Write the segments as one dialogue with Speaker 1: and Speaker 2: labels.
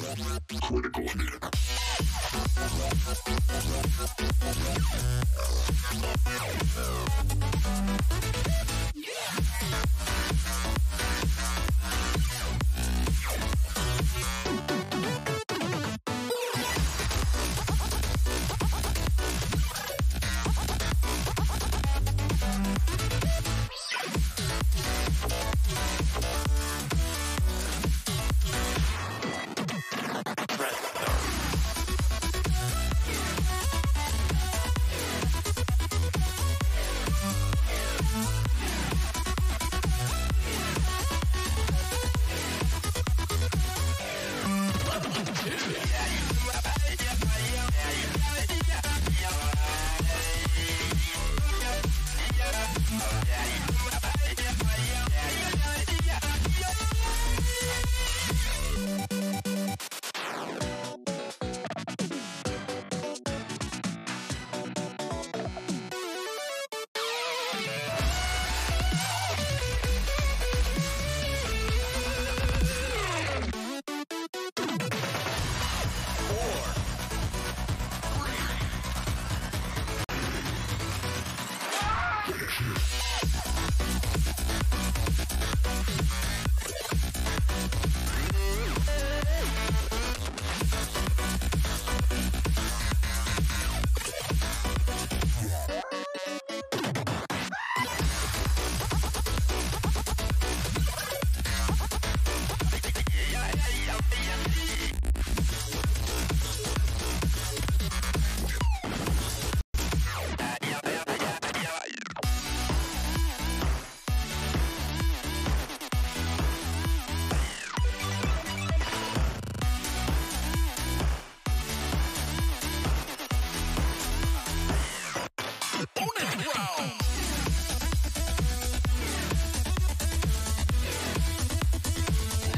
Speaker 1: Critical hit.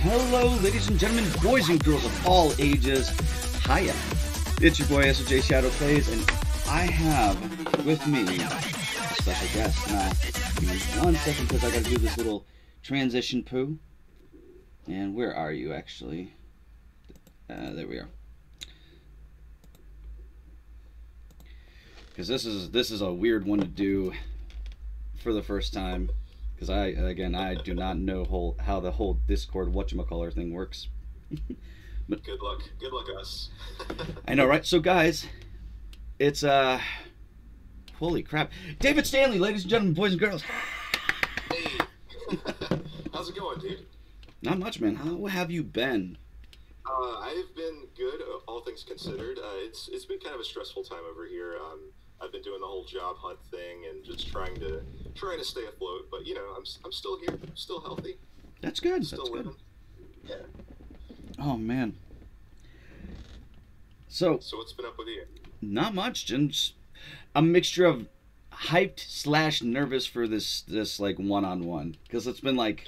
Speaker 2: Hello, ladies and gentlemen, boys and girls of all ages. Hiya. It's your boy SOJ Shadow Plays, and I have with me a special guest. Now, give me 1 second because I gotta do this little transition poo. And where are you actually? There we are. Because this is a weird one to do for the first time. Because I do not know how the whole Discord whatchamacallit thing works.
Speaker 3: But good luck us.
Speaker 2: I know, right? So guys, it's holy crap, David Stanley, ladies and gentlemen, boys and girls.
Speaker 3: Hey, how's it going, dude?
Speaker 2: Not much, man. How have you been?
Speaker 3: I've been good, all things considered. It's been kind of a stressful time over here. I've been doing the whole job hunt thing and just trying to stay afloat. But you know, I'm still here, still healthy.
Speaker 2: That's good.
Speaker 3: Still
Speaker 2: That's
Speaker 3: living.
Speaker 2: Good.
Speaker 3: Yeah.
Speaker 2: Oh man. So
Speaker 3: what's been up with you?
Speaker 2: Not much. Just a mixture of hyped / nervous for this like one-on-one, because it's been like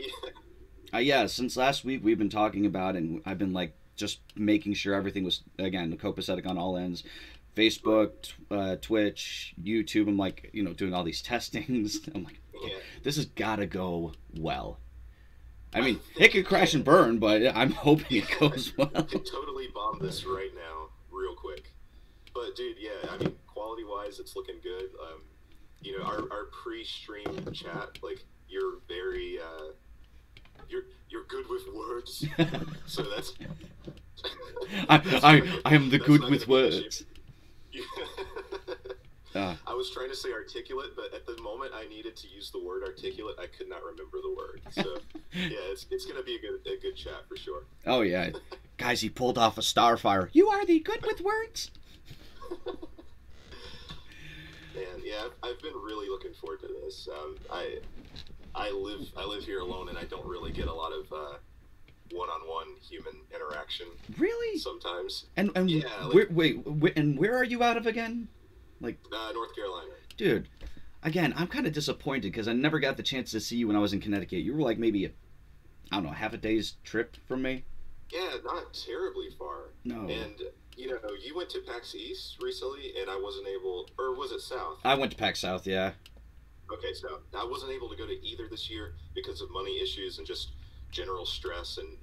Speaker 2: since last week we've been talking about, and I've been like just making sure everything was again copacetic on all ends. Facebook, Twitch, YouTube. I'm like, doing all these testings. I'm like, this has got to go well. I mean, it could crash and burn, but I'm hoping it goes well.
Speaker 3: I could totally bomb this right now, real quick. But dude, yeah, I mean, quality-wise, it's looking good. Our pre-stream chat, like, you're very, you're good with words. So that's.
Speaker 2: I am the good with words.
Speaker 3: I was trying to say articulate, but at the moment I needed to use the word articulate, I could not remember the word. So yeah, it's gonna be a good chat for sure.
Speaker 2: Oh yeah, guys, he pulled off a Starfire. You are the good with words.
Speaker 3: Man, yeah, I've been really looking forward to this. I live here alone, and I don't really get a lot of one-on-one human interaction.
Speaker 2: Really?
Speaker 3: Sometimes.
Speaker 2: And
Speaker 3: yeah,
Speaker 2: where are you out of again? Like
Speaker 3: North Carolina.
Speaker 2: Dude, again, I'm kind of disappointed because I never got the chance to see you when I was in Connecticut. You were like maybe half a day's trip from me.
Speaker 3: Yeah, not terribly far.
Speaker 2: No.
Speaker 3: And you went to PAX East recently, and I wasn't able, or was it South?
Speaker 2: I went to PAX South, yeah.
Speaker 3: Okay, so I wasn't able to go to either this year because of money issues and just general stress, and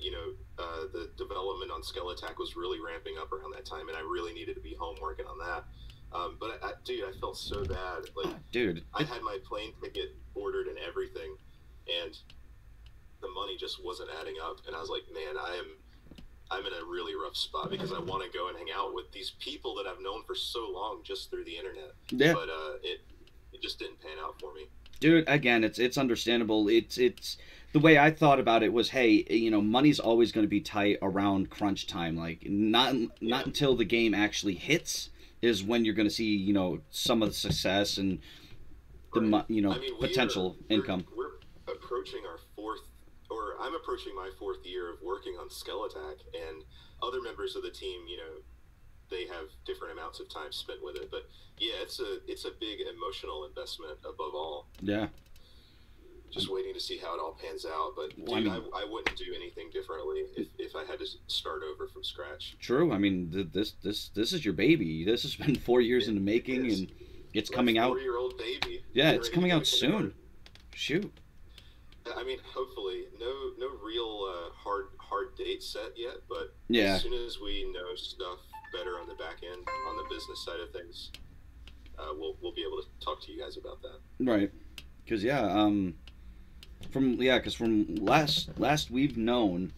Speaker 3: the development on Skelattack was really ramping up around that time, and I really needed to be home working on that. But dude, I felt so bad. Like,
Speaker 2: dude,
Speaker 3: I had my plane ticket ordered and everything, and the money just wasn't adding up. And I was like, man, I'm in a really rough spot because I want to go and hang out with these people that I've known for so long just through the internet.
Speaker 2: Yeah.
Speaker 3: But it just didn't pan out for me.
Speaker 2: Dude, again, it's understandable. It's the way I thought about it was, hey, money's always going to be tight around crunch time. Like, not until the game actually hits is when you're going to see, some of the success and the potential income.
Speaker 3: We're approaching our I'm approaching my fourth year of working on Skelattack, and other members of the team, they have different amounts of time spent with it. But yeah, it's a big emotional investment above all.
Speaker 2: Yeah.
Speaker 3: Just waiting to see how it all pans out. But dude, I wouldn't do anything differently if I had to start over from scratch.
Speaker 2: True. I mean, this is your baby. This has been 4 years in the making, and it's coming out.
Speaker 3: 4-year-old baby.
Speaker 2: Yeah, it's coming out soon. Shoot.
Speaker 3: I mean, hopefully, no real hard date set yet, but
Speaker 2: yeah,
Speaker 3: as soon as we know stuff better on the back end, on the business side of things, we'll be able to talk to you guys about that.
Speaker 2: Right, because from last we've known,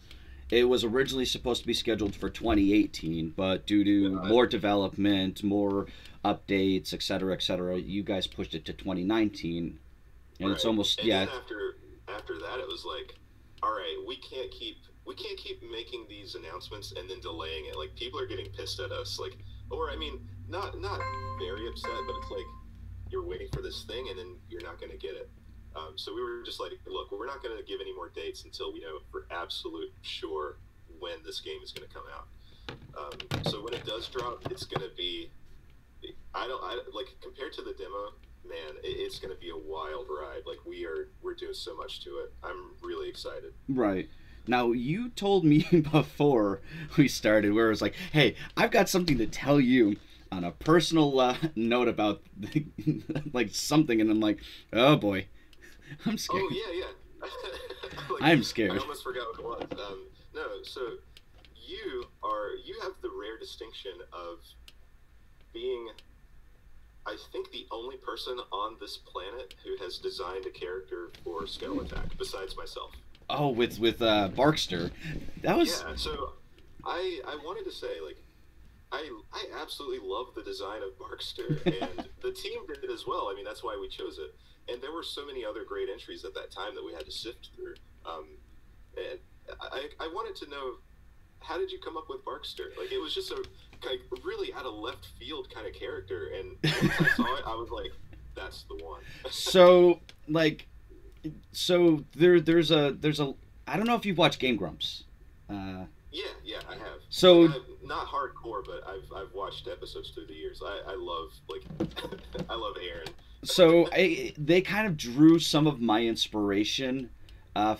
Speaker 2: it was originally supposed to be scheduled for 2018, but due to more development, more updates, etc., you guys pushed it to 2019, and it's almost
Speaker 3: Then after that, it was like, all right, we can't keep making these announcements and then delaying it. Like, people are getting pissed at us. Like, or I mean, not very upset, but it's like you're waiting for this thing and then you're not going to get it. So we were just like, look, we're not going to give any more dates until we know for absolute sure when this game is going to come out. So when it does drop, it's going to be, compared to the demo, man, it's going to be a wild ride. Like, we're doing so much to it. I'm really excited.
Speaker 2: Right. Now, you told me before we started where it was like, hey, I've got something to tell you on a personal note about like something, and I'm like, oh boy, I'm scared.
Speaker 3: Oh yeah.
Speaker 2: I'm scared.
Speaker 3: I almost forgot what it was. No, so you have the rare distinction of being, I think, the only person on this planet who has designed a character for Skelattack besides myself.
Speaker 2: Oh, with Barkster. That was...
Speaker 3: Yeah, so I wanted to say, like, I absolutely love the design of Barkster, and the team did it as well. I mean, that's why we chose it. And there were so many other great entries at that time that we had to sift through. And I wanted to know, how did you come up with Barkster? Like, it was just a really out of left field kind of character, and once I saw it, I was like, that's the one.
Speaker 2: So there's a I don't know if you've watched Game Grumps.
Speaker 3: Yeah, I have.
Speaker 2: So
Speaker 3: not hardcore, but I've watched episodes through the years. I love I love Aaron.
Speaker 2: So they kind of drew some of my inspiration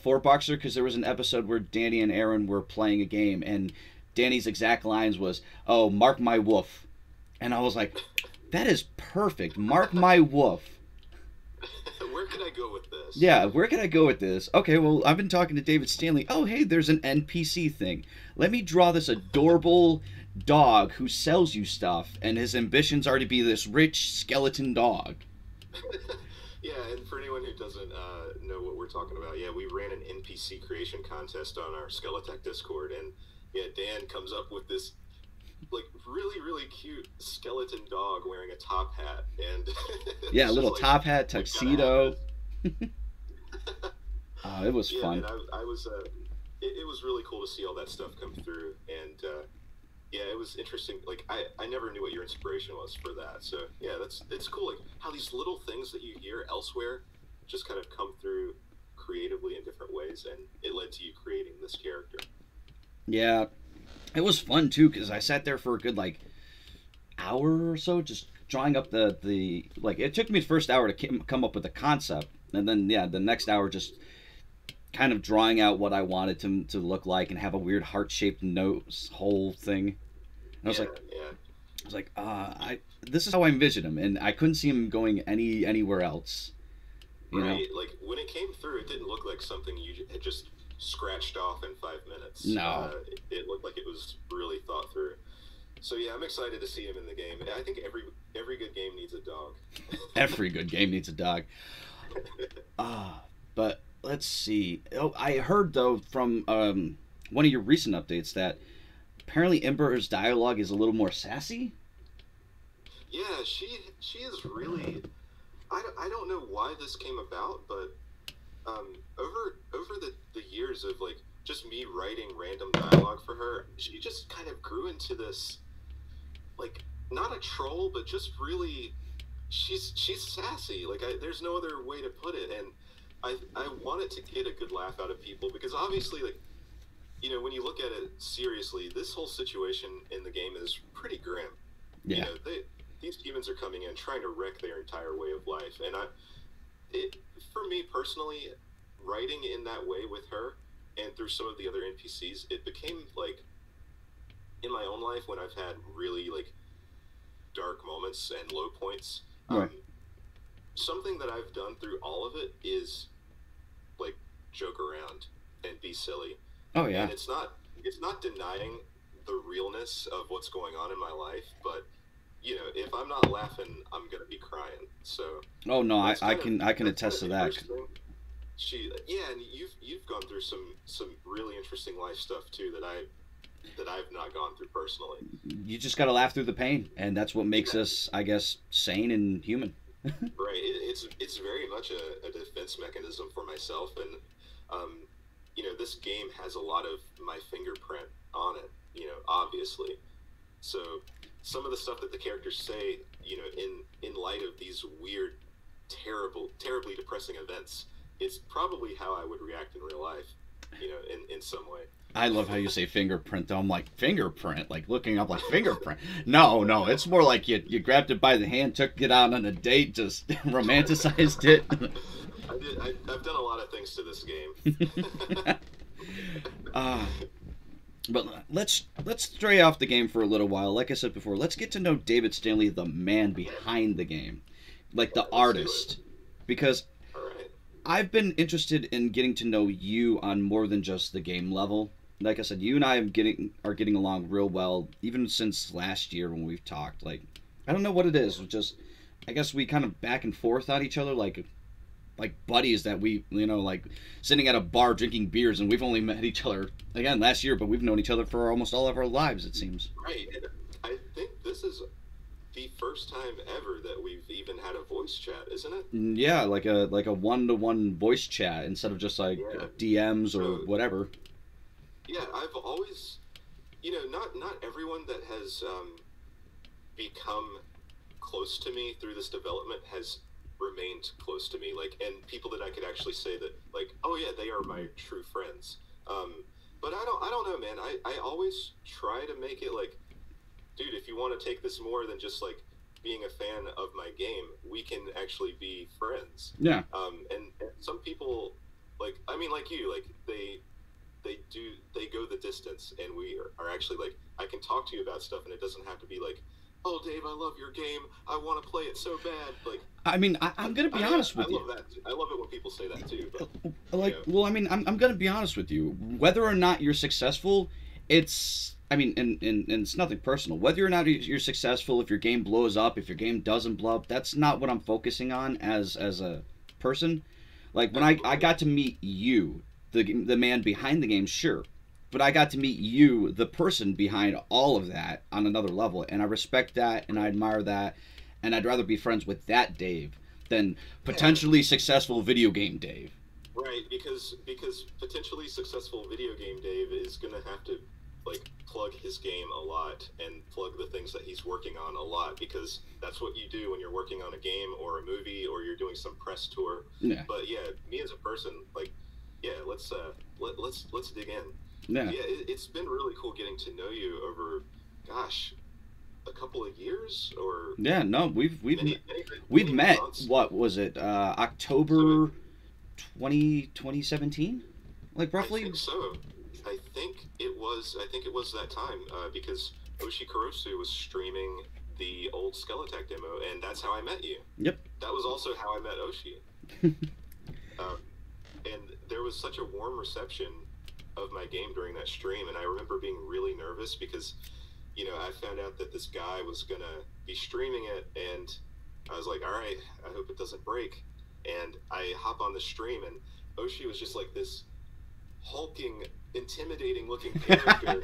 Speaker 2: for Boxer, because there was an episode where Danny and Aaron were playing a game, and Danny's exact lines was, "Oh, mark my woof," and I was like, "That is perfect. Mark my woof."
Speaker 3: Where can I go with this?
Speaker 2: Yeah, where can I go with this? Okay, well, I've been talking to David Stanley. Oh, hey, there's an NPC thing. Let me draw this adorable dog who sells you stuff, and his ambitions are to be this rich skeleton dog.
Speaker 3: Yeah, and for anyone who doesn't know what we're talking about, yeah, we ran an NPC creation contest on our Skelattack Discord, and yeah, Dan comes up with this like really, really cute skeleton dog wearing a top hat, and
Speaker 2: yeah, a little top hat, tuxedo. Oh, it was fun.
Speaker 3: And I was it was really cool to see all that stuff come through, and yeah, it was interesting. Like, I never knew what your inspiration was for that. So yeah, it's cool, like how these little things that you hear elsewhere just kind of come through creatively in different ways, and it led to you creating this character.
Speaker 2: Yeah, it was fun too, because I sat there for a good hour or so just drawing up the it took me the first hour to come up with the concept, and then the next hour just kind of drawing out what I wanted him to look like and have a weird heart-shaped nose whole thing. And I was this is how I envisioned him, and I couldn't see him going anywhere else. You know?
Speaker 3: Like, when it came through, it didn't look like something you had just scratched off in 5 minutes.
Speaker 2: No.
Speaker 3: It looked like it was really thought through. So yeah, I'm excited to see him in the game. I think every good game needs a dog.
Speaker 2: Every good game needs a dog. But let's see. Oh, I heard though from one of your recent updates that apparently Ember's dialogue is a little more sassy.
Speaker 3: Yeah, she is really. I don't know why this came about, but over the years of like just me writing random dialogue for her, she just kind of grew into this, like, not a troll, but just really, she's sassy. Like, there's no other way to put it, and I wanted to get a good laugh out of people because obviously, like, you know, when you look at it seriously, this whole situation in the game is pretty grim.
Speaker 2: Yeah.
Speaker 3: You know, these humans are coming in trying to wreck their entire way of life, and for me personally, writing in that way with her and through some of the other NPCs, it became like in my own life when I've had really like dark moments and low points.
Speaker 2: Right.
Speaker 3: Something that I've done through all of it is like joke around and be silly.
Speaker 2: Oh yeah.
Speaker 3: And it's not denying the realness of what's going on in my life, but you know, if I'm not laughing, I'm gonna be crying. So.
Speaker 2: Oh no, I can attest to that.
Speaker 3: And you've gone through some really interesting life stuff too that I've not gone through personally.
Speaker 2: You just gotta laugh through the pain, and that's what makes us, I guess, sane and human.
Speaker 3: Right. It's very much a defense mechanism for myself, and you know, this game has a lot of my fingerprint on it. You know, obviously. So some of the stuff that the characters say, you know, in light of these weird, terribly depressing events, it's probably how I would react in real life, you know, in some way.
Speaker 2: I love how you say fingerprint, though. I'm like, fingerprint? Like, looking up like fingerprint. No, it's more like you grabbed it by the hand, took it out on a date, just romanticized it.
Speaker 3: I've done a lot of things to this game.
Speaker 2: But let's stray off the game for a little while. Like I said before, let's get to know David Stanley, the man behind the game. Like the artist. Because I've been interested in getting to know you on more than just the game level. Like I said, you and I are getting along real well, even since last year when we've talked. Like, I don't know what it is. It's just, I guess we kind of back and forth on each other, like buddies that we, you know, like sitting at a bar drinking beers, and we've only met each other again last year, but we've known each other for almost all of our lives, it seems.
Speaker 3: Right. And I think this is the first time ever that we've even had a voice chat, isn't it?
Speaker 2: Yeah, like a one-to-one voice chat instead of just like DMs or whatever.
Speaker 3: Yeah, I've always, you know, not everyone that has become close to me through this development has remained close to me, like, and people that I could actually say that, like, oh yeah, they are my true friends. But I don't know, man. I always try to make it like, dude, if you want to take this more than just like being a fan of my game, we can actually be friends.
Speaker 2: Yeah.
Speaker 3: And some people, like, I mean, like you, like they go the distance, and we are actually like, I can talk to you about stuff, and it doesn't have to be like, oh, Dave, I love your game, I want to play it so bad. Like,
Speaker 2: I mean, I'm gonna be honest with you.
Speaker 3: I love that. I love it when people say that too. But,
Speaker 2: like,
Speaker 3: you know.
Speaker 2: well, I mean, I'm gonna be honest with you. Whether or not you're successful, it's, I mean, and it's nothing personal. Whether or not you're successful, if your game blows up, if your game doesn't blow up, that's not what I'm focusing on as a person. Like, when I got to meet you, the man behind the game, sure. But I got to meet you, the person behind all of that, on another level. And I respect that, and I admire that. And I'd rather be friends with that Dave than potentially successful video game Dave.
Speaker 3: Right, because potentially successful video game Dave is going to have to, like, plug his game a lot and plug the things that he's working on a lot, because that's what you do when you're working on a game or a movie or you're doing some press tour.
Speaker 2: Yeah.
Speaker 3: But yeah, me as a person, like, yeah, let's dig in.
Speaker 2: Yeah.
Speaker 3: Yeah, it's been really cool getting to know you over, gosh, a couple of years, or
Speaker 2: yeah, no, we've met.
Speaker 3: Months.
Speaker 2: What was it? October 2017, like roughly.
Speaker 3: I think so. I think it was that time, because Oshi Kurosu was streaming the old Skelattack demo, and that's how I met you.
Speaker 2: Yep.
Speaker 3: That was also how I met Oshi. And there was such a warm reception of my game during that stream, and I remember being really nervous because, you know, I found out that this guy was gonna be streaming it, and I was like, all right, I hope it doesn't break. And I hop on the stream, and Oshi was just like this hulking, intimidating looking character.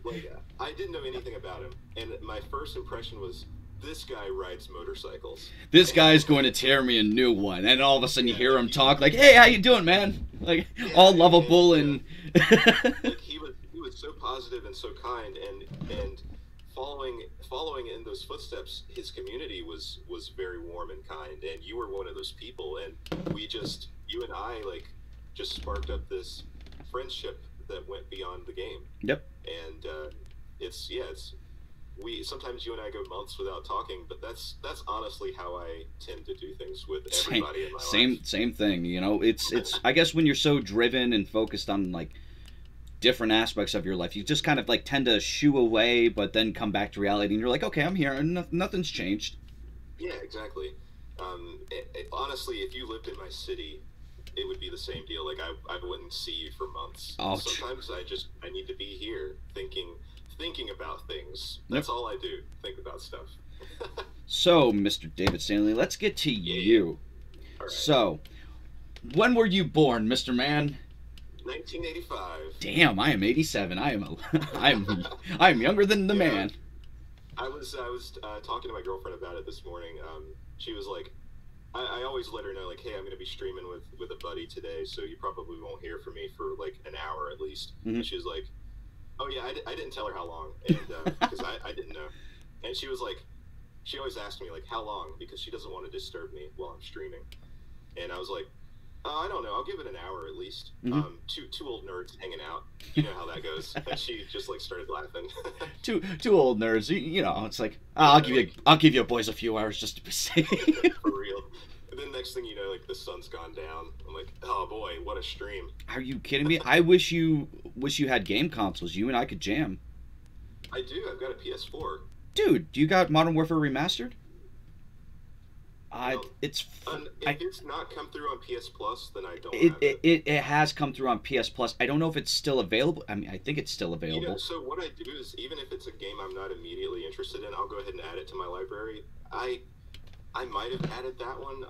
Speaker 3: Like, I didn't know anything about him, and my first impression was, this guy rides motorcycles.
Speaker 2: This guy's going to tear me a new one. And all of a sudden you hear him talk like, hey, how you doing, man? Like, all lovable and...
Speaker 3: like, he was so positive and so kind, and following in those footsteps, his community was very warm and kind, and you were one of those people, and you and I, like, just sparked up this friendship that went beyond the game.
Speaker 2: Yep.
Speaker 3: And sometimes you and I go months without talking, but that's honestly how I tend to do things with everybody in my life.
Speaker 2: Same thing, you know. It's I guess when you're so driven and focused on like different aspects of your life, you just kind of like tend to shoo away, but then come back to reality, and you're like, okay, I'm here, and nothing's changed.
Speaker 3: Yeah, exactly. Honestly, if you lived in my city, it would be the same deal. Like, I wouldn't see you for months.
Speaker 2: Oh,
Speaker 3: sometimes I need to be here thinking about things. That's all I do. Think about stuff.
Speaker 2: So, Mr. David Stanley, let's get to you.
Speaker 3: All right.
Speaker 2: So, when were you born, Mr. Man?
Speaker 3: 1985.
Speaker 2: Damn, I am 87. I am younger than the man.
Speaker 3: I was talking to my girlfriend about it this morning. She was like, I always let her know, like, hey, I'm going to be streaming with a buddy today, so you probably won't hear from me for like an hour at least.
Speaker 2: Mm-hmm.
Speaker 3: And she was like, oh yeah, I didn't tell her how long, and because I didn't know. And she was like, she always asked me, like, how long, because she doesn't want to disturb me while I'm streaming. And I was like, I don't know, I'll give it an hour at least.
Speaker 2: Mm-hmm.
Speaker 3: Two old nerds hanging out, you know how that goes. And she just like started laughing.
Speaker 2: two old nerds, you know. It's like, I'll give you boys a few hours just to be safe.
Speaker 3: For real. And then next thing you know, like, the sun's gone down. I'm like, oh boy, what a stream.
Speaker 2: Are you kidding me? I wish you had game consoles. You and I could jam.
Speaker 3: I do. I've got a PS4.
Speaker 2: Dude, do you got Modern Warfare Remastered? If
Speaker 3: it's not come through on PS Plus, then I don't have
Speaker 2: it. It has come through on PS Plus. I don't know if it's still available. I mean, I think it's still available.
Speaker 3: You know, so what I do is, even if it's a game I'm not immediately interested in, I'll go ahead and add it to my library. I might have added that one.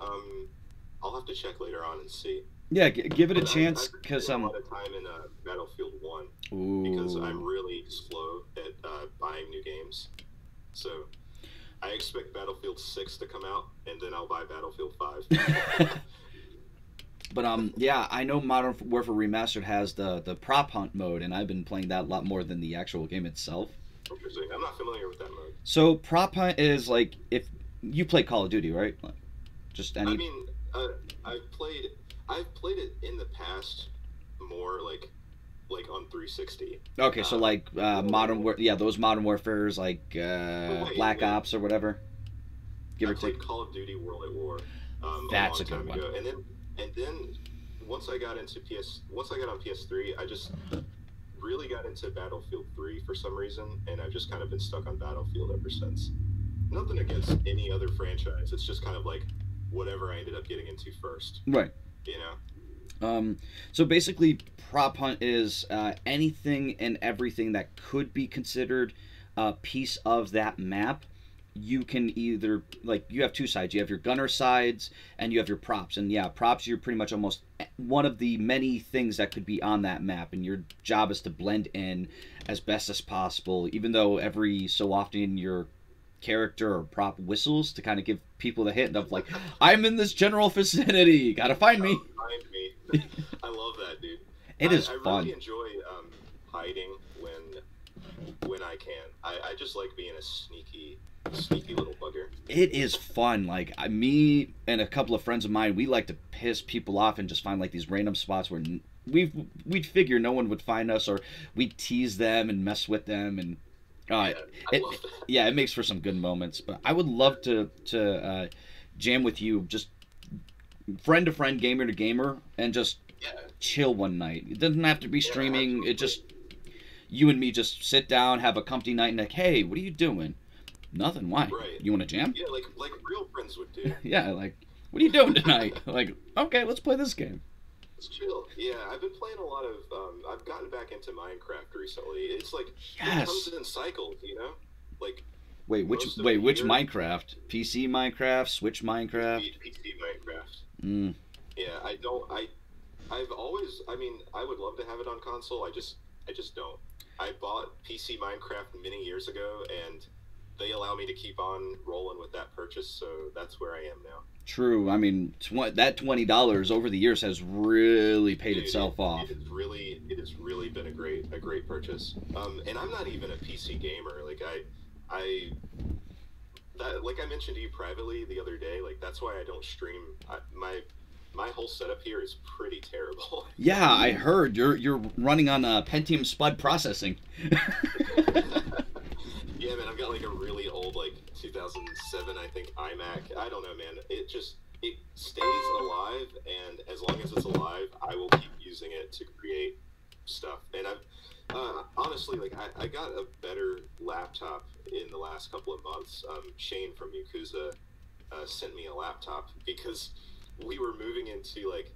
Speaker 3: I'll have to check later on and see.
Speaker 2: Yeah, give it a chance, because
Speaker 3: a lot of time in Battlefield 1.
Speaker 2: Ooh.
Speaker 3: Because I'm really slow at buying new games. So I expect Battlefield 6 to come out, and then I'll buy Battlefield 5.
Speaker 2: But yeah, I know Modern Warfare Remastered has the prop hunt mode, and I've been playing that a lot more than the actual game itself.
Speaker 3: Interesting. I'm not familiar with that mode.
Speaker 2: So prop hunt is like, if you play Call of Duty, right? Just any.
Speaker 3: I mean, I've played it in the past more like on 360.
Speaker 2: Okay, so like those Modern Warfares, like Black Ops or whatever.
Speaker 3: Give or take. Call of Duty World at War.
Speaker 2: That's a good one.
Speaker 3: Ago. And then once I got on PS3, I just really got into Battlefield 3 for some reason, and I've just kind of been stuck on Battlefield ever since. Nothing against any other franchise. It's just kind of like whatever I ended up getting into first.
Speaker 2: Right.
Speaker 3: You know?
Speaker 2: So basically, prop hunt is anything and everything that could be considered a piece of that map. You can either, like, you have two sides. You have your gunner sides, and you have your props. And yeah, props, you're pretty much almost one of the many things that could be on that map, and your job is to blend in as best as possible, even though every so often your character or prop whistles to kind of give people the hint of, like, I'm in this general vicinity, gotta find me.
Speaker 3: Find me. I love that, dude.
Speaker 2: It is
Speaker 3: fun. I really enjoy hiding when I can. I just like being a sneaky little bugger.
Speaker 2: It is fun. Like, me and a couple of friends of mine, we like to piss people off and just find like these random spots where we'd figure no one would find us, or we'd tease them and mess with them, and it makes for some good moments. But I would love to jam with you, just friend to friend, gamer to gamer, and just chill one night. It doesn't have to be streaming. It just, you and me just sit down, have a comfy night, and like, hey, what are you doing? Nothing. Why?
Speaker 3: Right.
Speaker 2: You want to jam?
Speaker 3: Yeah, like real friends would do.
Speaker 2: Yeah, like, what are you doing tonight? Like, okay, let's play this game.
Speaker 3: It's chill. Yeah, I've been playing a lot of. I've gotten back into Minecraft recently. It's like it comes
Speaker 2: Yes.
Speaker 3: in cycles, you know. Like
Speaker 2: Which Minecraft? PC Minecraft, Switch Minecraft?
Speaker 3: PC Minecraft.
Speaker 2: Mm.
Speaker 3: Yeah, I don't. I've always. I mean, I would love to have it on console. I just don't. I bought PC Minecraft many years ago, and they allow me to keep on rolling with that purchase. So that's where I am now.
Speaker 2: True. I mean, that $20 over the years has really paid
Speaker 3: Dude,
Speaker 2: itself off.
Speaker 3: it has really been a great purchase. And I'm not even a PC gamer. Like I that like I mentioned to you privately the other day. Like that's why I don't stream. My whole setup here is pretty terrible.
Speaker 2: Yeah, I heard you're running on Pentium Spud processing.
Speaker 3: Yeah, man, I've got like a really old, like 2007, I think, iMac. I don't know, man. It stays alive, and as long as it's alive, I will keep using it to create stuff. And I've honestly, like, I got a better laptop in the last couple of months. Shane from Yakuza sent me a laptop because we were moving into like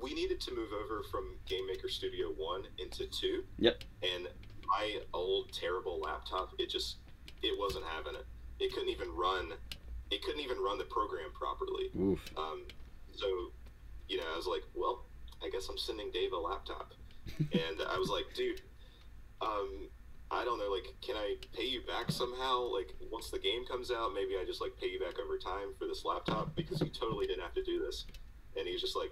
Speaker 3: we needed to move over from Game Maker Studio 1 into 2.
Speaker 2: Yep.
Speaker 3: And my old terrible laptop, it wasn't having it. It couldn't even run the program properly.
Speaker 2: Oof.
Speaker 3: So, you know, I was like, well, I guess I'm sending Dave a laptop. And I was like, dude, I don't know, like, can I pay you back somehow? Like, once the game comes out, maybe I just, like, pay you back over time for this laptop because you totally didn't have to do this. And he was just like,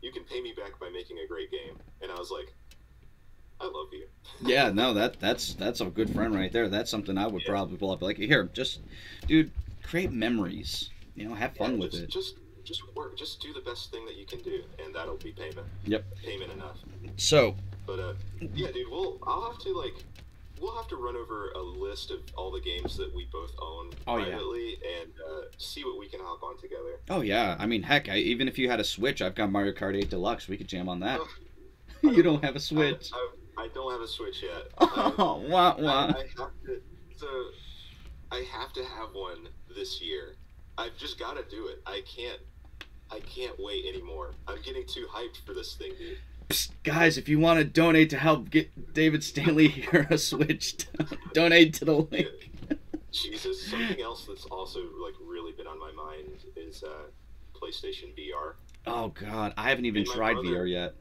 Speaker 3: you can pay me back by making a great game. And I was like, I love you.
Speaker 2: Yeah, no, that's a good friend right there. That's something I would probably pull up. Like, here, just, dude, create memories. You know, have fun with it.
Speaker 3: Just work. Just do the best thing that you can do, and that'll be payment.
Speaker 2: Yep.
Speaker 3: Payment enough.
Speaker 2: So.
Speaker 3: But yeah, dude, we'll have to run over a list of all the games that we both own privately and see what we can hop on together.
Speaker 2: Oh yeah, I mean, heck, even if you had a Switch, I've got Mario Kart 8 Deluxe. We could jam on that. You don't have a Switch.
Speaker 3: I don't have a Switch yet.
Speaker 2: Oh, wah.
Speaker 3: I have to have one this year. I've just got to do it. I can't wait anymore. I'm getting too hyped for this thing, dude.
Speaker 2: Psst, guys, if you want to donate to help get David Stanley here a Switch, donate to the link.
Speaker 3: Jesus, something else that's also like really been on my mind is PlayStation VR.
Speaker 2: Oh God, I haven't even tried VR yet.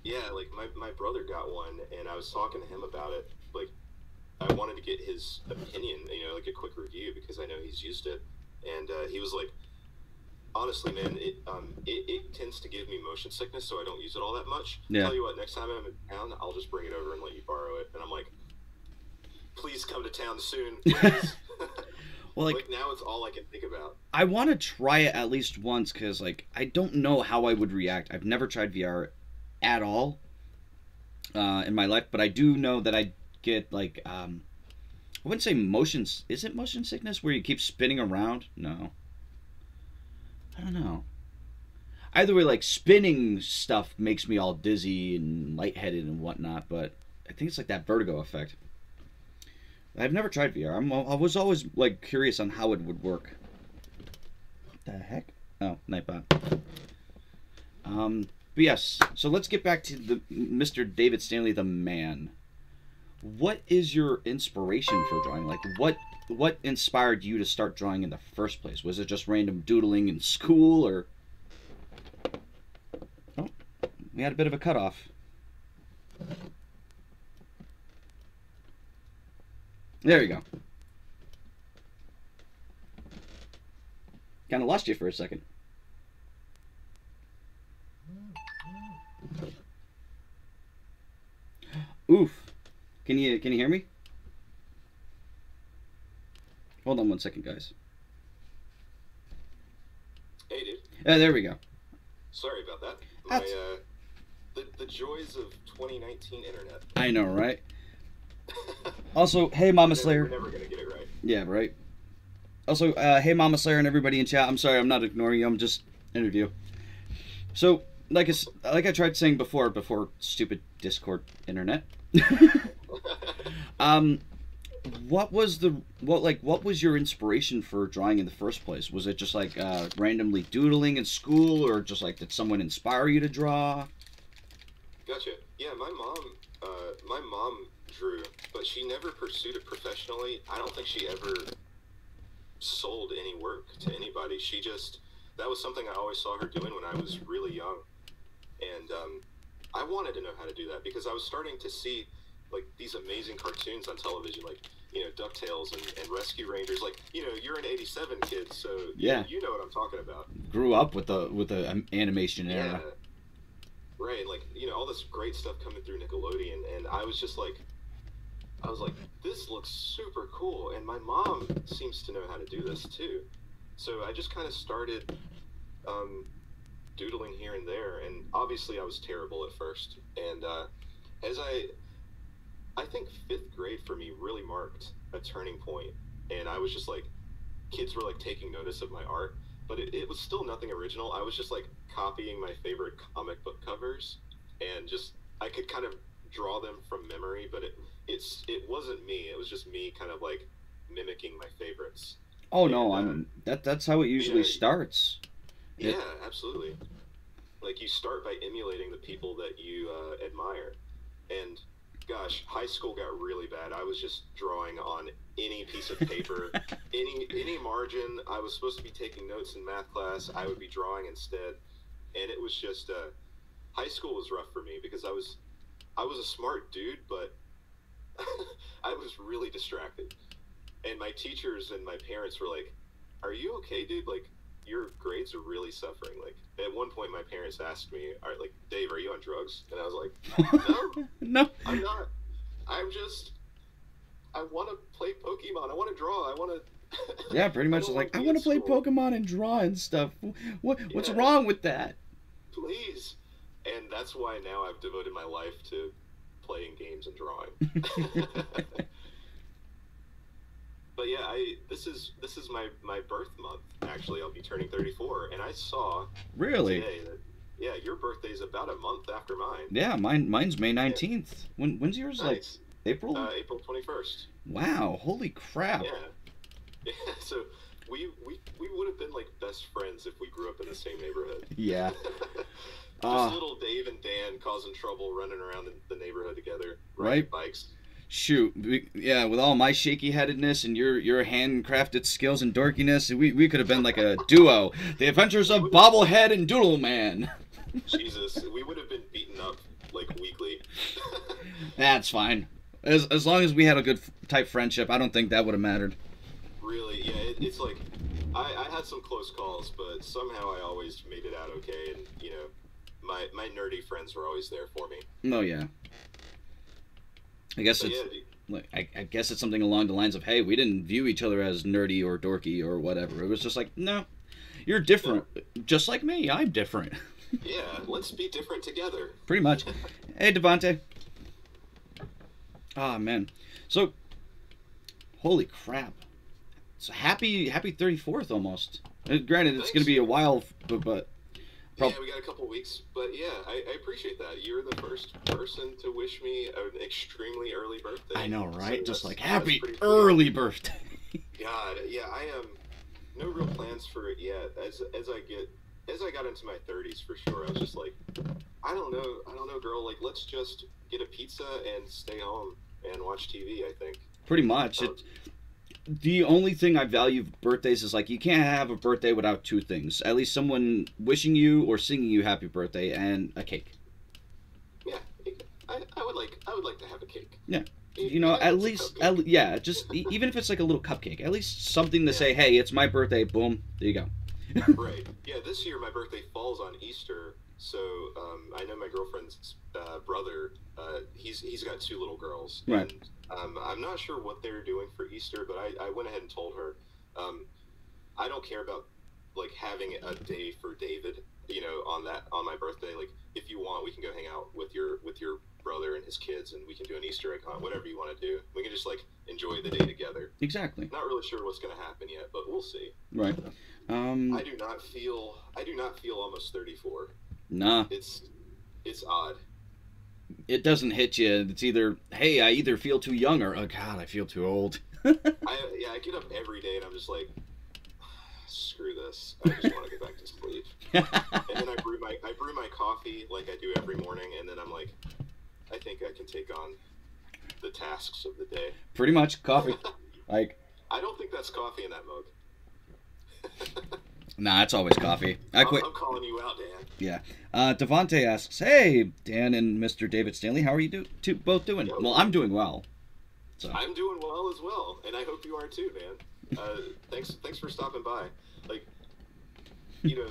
Speaker 3: Yeah, like my brother got one, and I was talking to him about it. Like, I wanted to get his opinion, you know, like a quick review because I know he's used it, and he was like, honestly, man, it tends to give me motion sickness, so I don't use it all that much.
Speaker 2: Yeah.
Speaker 3: Tell you what, next time I'm in town, I'll just bring it over and let you borrow it. And I'm like, please come to town soon, please.
Speaker 2: Well,
Speaker 3: like now it's all I can think about.
Speaker 2: I want to try it at least once because, like, I don't know how I would react. I've never tried VR at all in my life, but I do know that I get like I wouldn't say is it motion sickness where you keep spinning around? No, I don't know. Either way, like spinning stuff makes me all dizzy and lightheaded and whatnot, but I think it's like that vertigo effect. I've never tried VR. I was always like curious on how it would work. What the heck? Oh, Nightbot. But yes, so let's get back to the Mr. David Stanley, the man. What is your inspiration for drawing? Like, what inspired you to start drawing in the first place? Was it just random doodling in school, or? Oh, we had a bit of a cutoff. There you go. Kind of lost you for a second. Oof. Can you hear me? Hold on one second, guys.
Speaker 3: Hey, dude.
Speaker 2: There we go.
Speaker 3: Sorry about that. My the joys of 2019 internet.
Speaker 2: I know, right? Also, hey, Mama Slayer.
Speaker 3: We're never gonna get it right.
Speaker 2: Yeah, right. Also, hey, Mama Slayer and everybody in chat. I'm sorry, I'm not ignoring you. I'm just interview. So, like I tried saying before stupid Discord internet. What was your inspiration for drawing in the first place? Was it just like randomly doodling in school, or just like did someone inspire you to draw?
Speaker 3: Gotcha. Yeah, my mom drew, but she never pursued it professionally. I don't think she ever sold any work to anybody. She just, that was something I always saw her doing when I was really young. And I wanted to know how to do that because I was starting to see like these amazing cartoons on television, like, you know, DuckTales and Rescue Rangers. Like, you know, you're an '87 kid, so
Speaker 2: Yeah.
Speaker 3: you know what I'm talking about.
Speaker 2: Grew up with the animation era.
Speaker 3: Yeah, right. Like, you know, all this great stuff coming through Nickelodeon, and I was like, this looks super cool, and my mom seems to know how to do this too. So I just kind of started doodling here and there, and obviously I was terrible at first. And as I think fifth grade for me really marked a turning point, and I was just like, kids were like taking notice of my art, but it was still nothing original. I was just like copying my favorite comic book covers, and just I could kind of draw them from memory, but it wasn't me. It was just me kind of like mimicking my favorites.
Speaker 2: Oh
Speaker 3: And
Speaker 2: no, I mean that's how it usually
Speaker 3: yeah,
Speaker 2: starts.
Speaker 3: yeah, absolutely. Like you start by emulating the people that you admire, and gosh, high school got really bad. I was just drawing on any piece of paper, any margin. I was supposed to be taking notes in math class. I would be drawing instead, and it was just high school was rough for me because I was a smart dude, but I was really distracted. And my teachers and my parents were like, "Are you okay, dude? Like, your grades are really suffering." Like, at one point, my parents asked me, "All right, like, Dave, are you on drugs?" And I was like, "No,
Speaker 2: No.
Speaker 3: I'm not. I'm just, I want to play Pokemon. I want to draw. I want to."
Speaker 2: Yeah, pretty
Speaker 3: I
Speaker 2: much
Speaker 3: don't
Speaker 2: like I
Speaker 3: be
Speaker 2: want
Speaker 3: at
Speaker 2: to play
Speaker 3: school.
Speaker 2: Pokemon and draw and stuff. What's
Speaker 3: Yeah,
Speaker 2: wrong with that?
Speaker 3: please. And that's why now I've devoted my life to playing games and drawing. But yeah, this is my birth month. Actually, I'll be turning 34, and I saw
Speaker 2: Really?
Speaker 3: today that yeah, your birthday's about a month after mine.
Speaker 2: Yeah, mine's May
Speaker 3: Yeah,
Speaker 2: 19th. When's yours? Like
Speaker 3: nice.
Speaker 2: April?
Speaker 3: April 21st.
Speaker 2: Wow, holy crap.
Speaker 3: Yeah, yeah. So we would have been like best friends if we grew up in the same neighborhood.
Speaker 2: Yeah.
Speaker 3: Just
Speaker 2: Uh,
Speaker 3: little Dave and Dan causing trouble, running around in the neighborhood together, riding
Speaker 2: right?
Speaker 3: bikes.
Speaker 2: Shoot. Yeah, with all my shaky headedness and your handcrafted skills and dorkiness, we could have been like a duo. The Adventures
Speaker 3: We
Speaker 2: of
Speaker 3: would have,
Speaker 2: Bobblehead and Doodle Man.
Speaker 3: Jesus, we would have been beaten up like weekly.
Speaker 2: That's fine. As long as we had a good type friendship, I don't think that would have mattered.
Speaker 3: Really, yeah, it's like I had some close calls, but somehow I always made it out okay, and you know, my nerdy friends were always there for me.
Speaker 2: No, yeah. I guess
Speaker 3: But
Speaker 2: it's
Speaker 3: yeah,
Speaker 2: like I guess it's something along the lines of, hey, we didn't view each other as nerdy or dorky or whatever. It was just like, no, you're
Speaker 3: yeah,
Speaker 2: different, just like me. I'm different,
Speaker 3: yeah, let's be different together.
Speaker 2: pretty much. Hey, Devonte. Ah, man. So, holy crap. So happy 34th almost. Granted, it's gonna
Speaker 3: Thanks.
Speaker 2: be a while, but
Speaker 3: Yeah,
Speaker 2: prob-
Speaker 3: we got a couple weeks, but yeah, I appreciate that. You're the first person to wish me an extremely early
Speaker 2: I
Speaker 3: birthday,
Speaker 2: know,
Speaker 3: so
Speaker 2: right? Just like
Speaker 3: that's
Speaker 2: happy
Speaker 3: pretty sweet.
Speaker 2: early birthday.
Speaker 3: God, yeah, I am no real plans for it yet. As I got into my 30s for sure, I was just like, I don't know, girl. Like, let's just get a pizza and stay home and watch TV. I think.
Speaker 2: Pretty much.
Speaker 3: Um,
Speaker 2: The only thing I value of birthdays is like you can't have a birthday without two things. At least someone wishing you or singing you happy birthday and a cake.
Speaker 3: yeah, I would like to have a cake.
Speaker 2: Yeah. You know,
Speaker 3: Even if
Speaker 2: at
Speaker 3: it's a
Speaker 2: least
Speaker 3: cupcake.
Speaker 2: yeah, just even if it's like a little cupcake, at least something to
Speaker 3: Yeah.
Speaker 2: say, "Hey, it's my birthday." Boom. There you go.
Speaker 3: Right. Yeah, this year my birthday falls on Easter, so I know my girlfriend's brother. He's got two little girls,
Speaker 2: Right.
Speaker 3: and I'm not sure what they're doing for Easter, but I went ahead and told her um, I don't care about like having a day for David. You know, on my birthday. Like, if you want, we can go hang out with your brother and his kids, and we can do an Easter egg hunt. Whatever you want to do, we can just like enjoy the day together.
Speaker 2: Exactly.
Speaker 3: Not really sure what's going to happen yet, but we'll see.
Speaker 2: Right.
Speaker 3: I do not feel almost 34.
Speaker 2: Nah.
Speaker 3: It's odd.
Speaker 2: It doesn't hit you. It's either, "Hey, I either feel too young," or, "Oh God, I feel too old."
Speaker 3: I get up every day and I'm just like, screw this. I just want to get back to sleep. And then I brew my coffee like I do every morning, and then I'm like, I can take on the tasks of the day.
Speaker 2: Pretty much coffee. Like,
Speaker 3: I don't think that's coffee in that mug.
Speaker 2: nah, it's always coffee.
Speaker 3: I'm calling you out, Dan.
Speaker 2: Yeah. Devontae asks, "Hey, Dan and Mr. David Stanley, how are you both doing?" Well, I'm doing well. So.
Speaker 3: I'm doing well as well, and I hope you are too, man. Thanks for stopping by. Like, you know,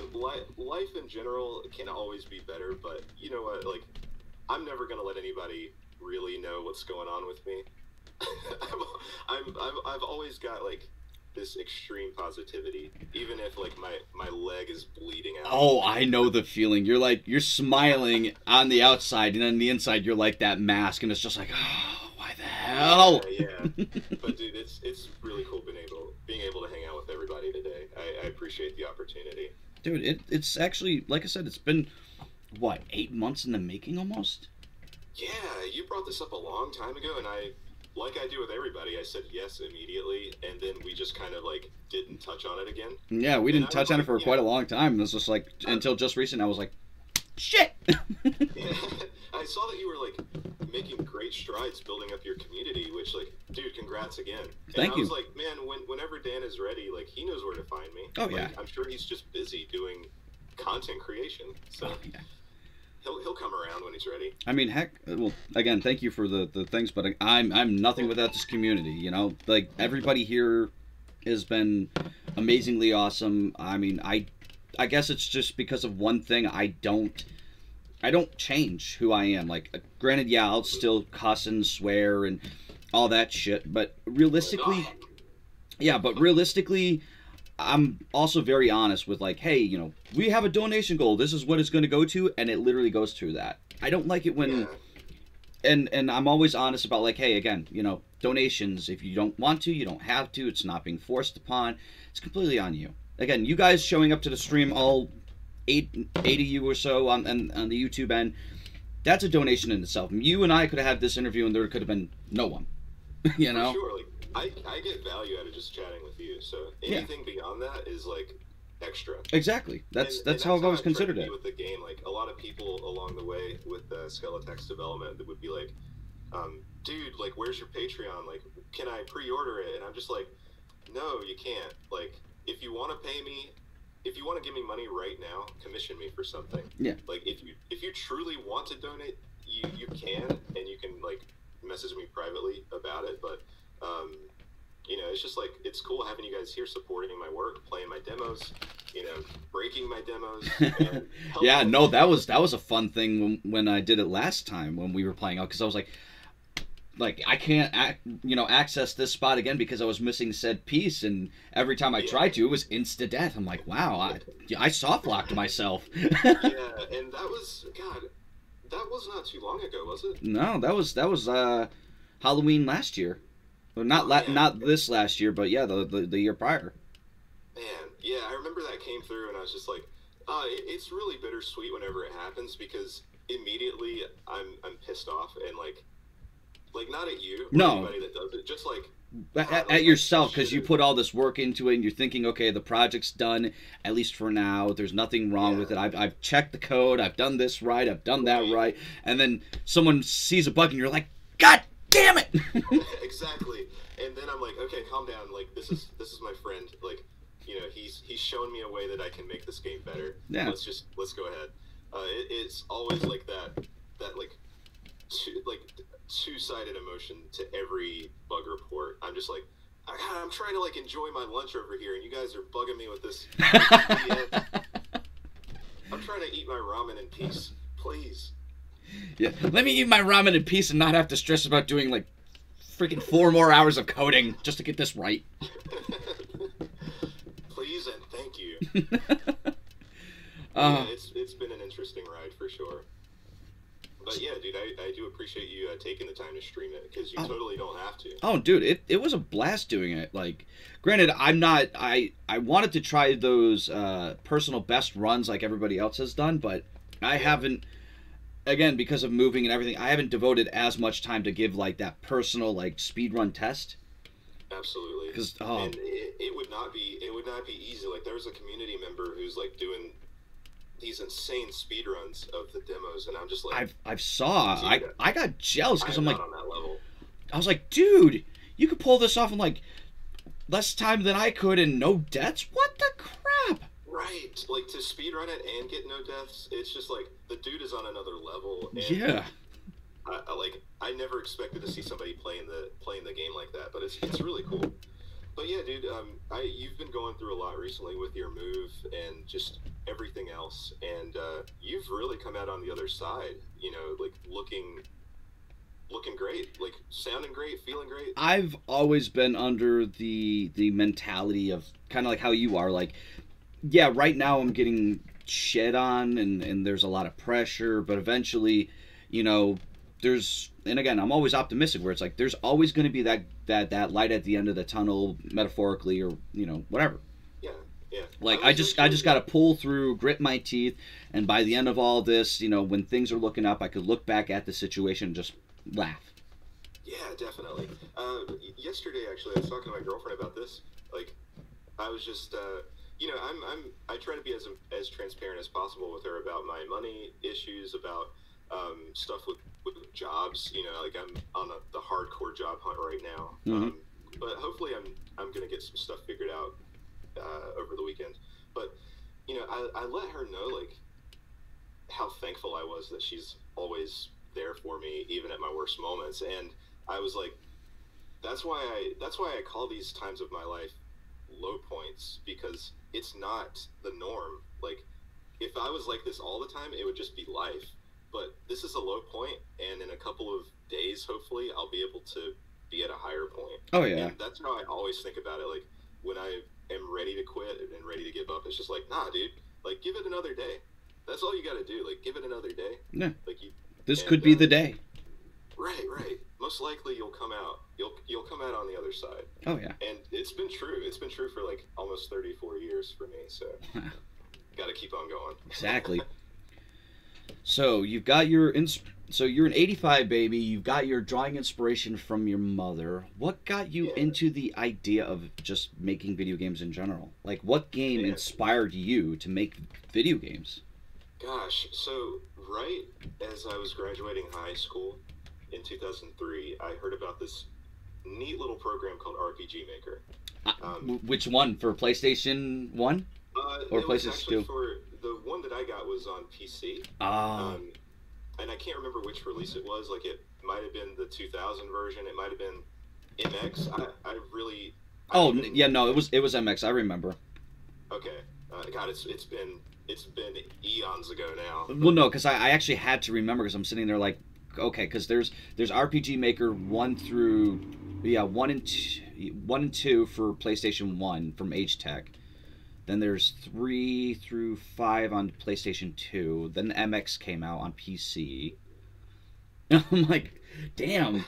Speaker 3: life in general can always be better, but you know what? Like, I'm never gonna let anybody really know what's going on with me. I've always got like this extreme positivity, even if like my leg is bleeding out.
Speaker 2: Oh, I know the feeling. You're smiling on the outside, and on the inside you're like that mask, and it's just like, oh, why the hell?
Speaker 3: Yeah. But dude, it's really cool being able to hang out with everybody today. I appreciate the opportunity.
Speaker 2: Dude, it's actually, like I said, it's been what, 8 months in the making almost.
Speaker 3: Yeah, you brought this up a long time ago, and like I do with everybody, I said yes immediately, and then we just kind of like didn't touch on it again.
Speaker 2: Yeah, we didn't touch on it for quite a long time. It was just like, until just recent, I was like, shit!
Speaker 3: Yeah, I saw that you were like making great strides building up your community, which like, dude, congrats again. And
Speaker 2: Thank you.
Speaker 3: I was like, man, whenever Dan is ready, like, he knows where to find me.
Speaker 2: Oh,
Speaker 3: like,
Speaker 2: yeah.
Speaker 3: I'm sure he's just busy doing content creation, so...
Speaker 2: Oh, yeah.
Speaker 3: He'll come around when he's ready.
Speaker 2: I mean, heck, well, again, thank you for the things, but I'm nothing without this community, you know? Like, everybody here has been amazingly awesome. I mean, I guess it's just because of one thing. I don't change who I am. Like, granted, yeah, I'll still cuss and swear and all that shit, but realistically, I'm also very honest with, like, hey, you know, we have a donation goal. This is what it's going to go to, and it literally goes to that. I don't like it when... And I'm always honest about, like, hey, again, you know, donations, if you don't want to, you don't have to. It's not being forced upon. It's completely on you. Again, you guys showing up to the stream, all 8 of you or so on the YouTube end, that's a donation in itself. You and I could have had this interview, and there could have been no one, you know?
Speaker 3: For sure, like, I get value out of just chatting with you, so anything beyond that is like extra.
Speaker 2: Exactly. That's how I've always considered it.
Speaker 3: With the game, like a lot of people along the way with Skelattack's development that would be like, dude, like, where's your Patreon? Like, can I pre-order it? And I'm just like, no, you can't. Like, if you want to pay me, if you want to give me money right now, commission me for something.
Speaker 2: Yeah.
Speaker 3: Like, if you truly want to donate, you can, and you can like message me privately about it, but. You know, it's just like, it's cool having you guys here supporting my work, playing my demos, you know, breaking my demos. And
Speaker 2: yeah, no, that was a fun thing when I did it last time when we were playing out, because I was like I can't access this spot again because I was missing said piece, and every time I tried to, it was insta death. I'm like, wow, I soft locked myself.
Speaker 3: Yeah, and that was not too long ago, was it?
Speaker 2: No, that was Halloween last year. Well, not this last year, but yeah, the year prior.
Speaker 3: Man, yeah, I remember that came through, and I was just like, it's really bittersweet whenever it happens, because immediately I'm pissed off, and like not at you, or anybody that does it, just like
Speaker 2: at yourself, because you put all this work into it, and you're thinking, okay, the project's done, at least for now. There's nothing wrong with it. I've checked the code. I've done this right. I've done that right. And then someone sees a bug, and you're like, God damn it!
Speaker 3: Exactly. And then I'm like, okay, calm down. Like, this is my friend. Like, you know, he's shown me a way that I can make this game better.
Speaker 2: Yeah.
Speaker 3: Let's go ahead. It's always like that like two-sided emotion to every bug report. I'm just like, I'm trying to like enjoy my lunch over here, and you guys are bugging me with this. I'm trying to eat my ramen in peace, please.
Speaker 2: Yeah, let me eat my ramen in peace and not have to stress about doing like freaking 4 more hours of coding just to get this right.
Speaker 3: Please and thank you. Yeah, it's been an interesting ride for sure. But yeah, dude, I do appreciate you taking the time to stream it, because you totally don't have to.
Speaker 2: Oh, dude, it was a blast doing it. Like, granted, I wanted to try those personal best runs like everybody else has done, but I haven't. Again, because of moving and everything, I haven't devoted as much time to give like that personal like speedrun test.
Speaker 3: Absolutely.
Speaker 2: Because
Speaker 3: and it would not be easy. Like, there was a community member who's like doing these insane speedruns of the demos, and I'm just like,
Speaker 2: I've saw.
Speaker 3: dude,
Speaker 2: I got jealous because
Speaker 3: I'm
Speaker 2: I'm like,
Speaker 3: not on that level.
Speaker 2: I was like, dude, you could pull this off in like less time than I could and no deaths. What the crap?
Speaker 3: Right, like to speedrun it and get no deaths, it's just like the dude is on another level. And
Speaker 2: Yeah.
Speaker 3: I never expected to see somebody playing the game like that, but it's really cool. But yeah, dude, you've been going through a lot recently with your move and just everything else, and you've really come out on the other side. You know, like looking great, like sounding great, feeling great.
Speaker 2: I've always been under the mentality of kind of like how you are. Like, yeah, right now I'm getting shit on, and there's a lot of pressure, but eventually, you know, and again, I'm always optimistic where it's like there's always going to be that light at the end of the tunnel, metaphorically, or you know, whatever.
Speaker 3: Yeah, yeah.
Speaker 2: Like I just got to pull through, grit my teeth, and by the end of all this, you know, when things are looking up, I could look back at the situation and just laugh.
Speaker 3: Yeah, definitely. Yesterday, actually, I was talking to my girlfriend about this. Like, I was just, you know, I try to be as transparent as possible with her about my money issues, about stuff with jobs. You know, like I'm on the hardcore job hunt right now.
Speaker 2: Mm-hmm.
Speaker 3: But hopefully, I'm gonna get some stuff figured out over the weekend. But you know, I let her know like how thankful I was that she's always there for me, even at my worst moments. And I was like, that's why I call these times of my life low points, because it's not the norm. Like, if I was like this all the time, it would just be life. But this is a low point, and in a couple of days, hopefully, I'll be able to be at a higher point.
Speaker 2: Oh yeah.
Speaker 3: And that's how I always think about it. Like, when I am ready to quit and ready to give up, it's just like, nah, dude. Like, give it another day. That's all you got to do. Like, give it another day.
Speaker 2: Yeah.
Speaker 3: Like
Speaker 2: this could be the day.
Speaker 3: Right. Most likely you'll come out. You'll come out on the other side.
Speaker 2: Oh yeah.
Speaker 3: And it's been true. It's been true for like almost 34 years for me. So got to keep on going.
Speaker 2: Exactly. So you've got so you're an 85 baby. You've got your drawing inspiration from your mother. What got you into the idea of just making video games in general? Like, what game inspired you to make video games?
Speaker 3: Gosh, so right as I was graduating high school in 2003, I heard about this neat little program called RPG Maker.
Speaker 2: Which one? For PlayStation 1? Or PlayStation 2?
Speaker 3: For the one that I got was on PC. And I can't remember which release it was. Like, it might have been the 2000 version. It might have been MX.
Speaker 2: No, it was MX. I remember.
Speaker 3: Okay. God, it's been eons ago now.
Speaker 2: Well, no, because I actually had to remember, because I'm sitting there like, okay, because there's RPG Maker 1 and 2 for PlayStation 1 from H-Tech. Then there's 3 through 5 on PlayStation 2. Then MX came out on PC. I'm like, damn.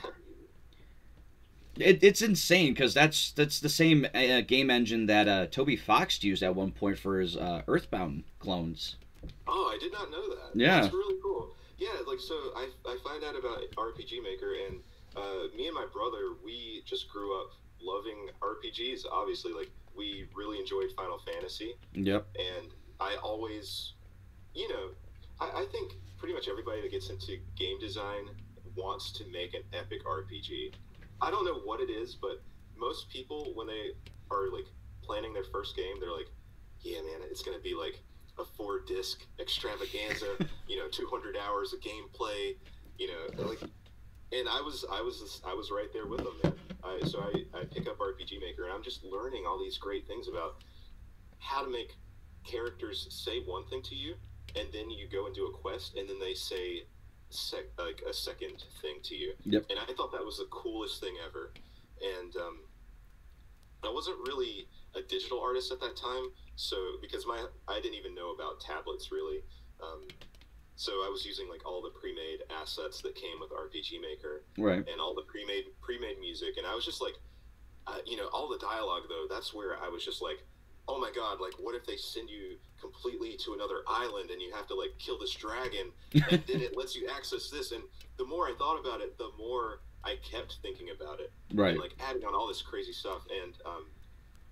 Speaker 2: It's insane, because that's the same game engine that Toby Fox used at one point for his Earthbound clones.
Speaker 3: Oh, I did not know that.
Speaker 2: Yeah.
Speaker 3: That's really cool. Yeah, like, so I find out about RPG Maker, and me and my brother, we just grew up loving RPGs, obviously. Like, we really enjoyed Final Fantasy.
Speaker 2: Yep.
Speaker 3: And I always, you know, I think pretty much everybody that gets into game design wants to make an epic RPG. I don't know what it is, but most people, when they are, like, planning their first game, they're like, yeah, man, it's going to be, like, a 4-disc extravaganza, 200 hours of gameplay, like, and I was right there with them, man. So I pick up RPG Maker, and I'm just learning all these great things about how to make characters say one thing to you, and then you go and do a quest, and then they say a second thing to you.
Speaker 2: Yep.
Speaker 3: And I thought that was the coolest thing ever. And I wasn't really a digital artist at that time, so because I didn't even know about tablets really. So I was using like all the pre-made assets that came with RPG Maker,
Speaker 2: right,
Speaker 3: and all the pre-made music, and I was just like, all the dialogue though. That's where I was just like, oh my god, like what if they send you completely to another island and you have to like kill this dragon, and then it lets you access this. And the more I thought about it, the more I kept thinking about it,
Speaker 2: right,
Speaker 3: and like adding on all this crazy stuff. And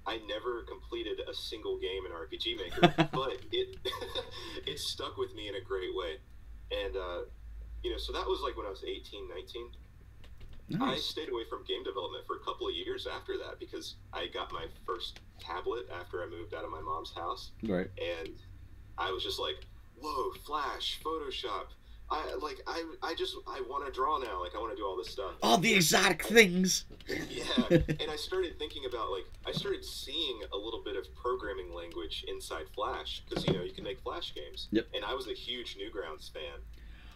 Speaker 3: I never completed a single game in RPG Maker, but it it stuck with me in a great way. And, you know, so that was like when I was 18, 19. I
Speaker 2: Nice.
Speaker 3: stayed away from game development for a couple of years after that because I got my first tablet after I moved out of my mom's house.
Speaker 2: Right.
Speaker 3: And I was just like, whoa, Flash, Photoshop. I want to draw now. Like, I want to do all this stuff.
Speaker 2: All the exotic things.
Speaker 3: Yeah. And I started thinking about, like, I started seeing a little bit of programming language inside Flash because, you know, you can make Flash games.
Speaker 2: Yep.
Speaker 3: And I was a huge Newgrounds fan.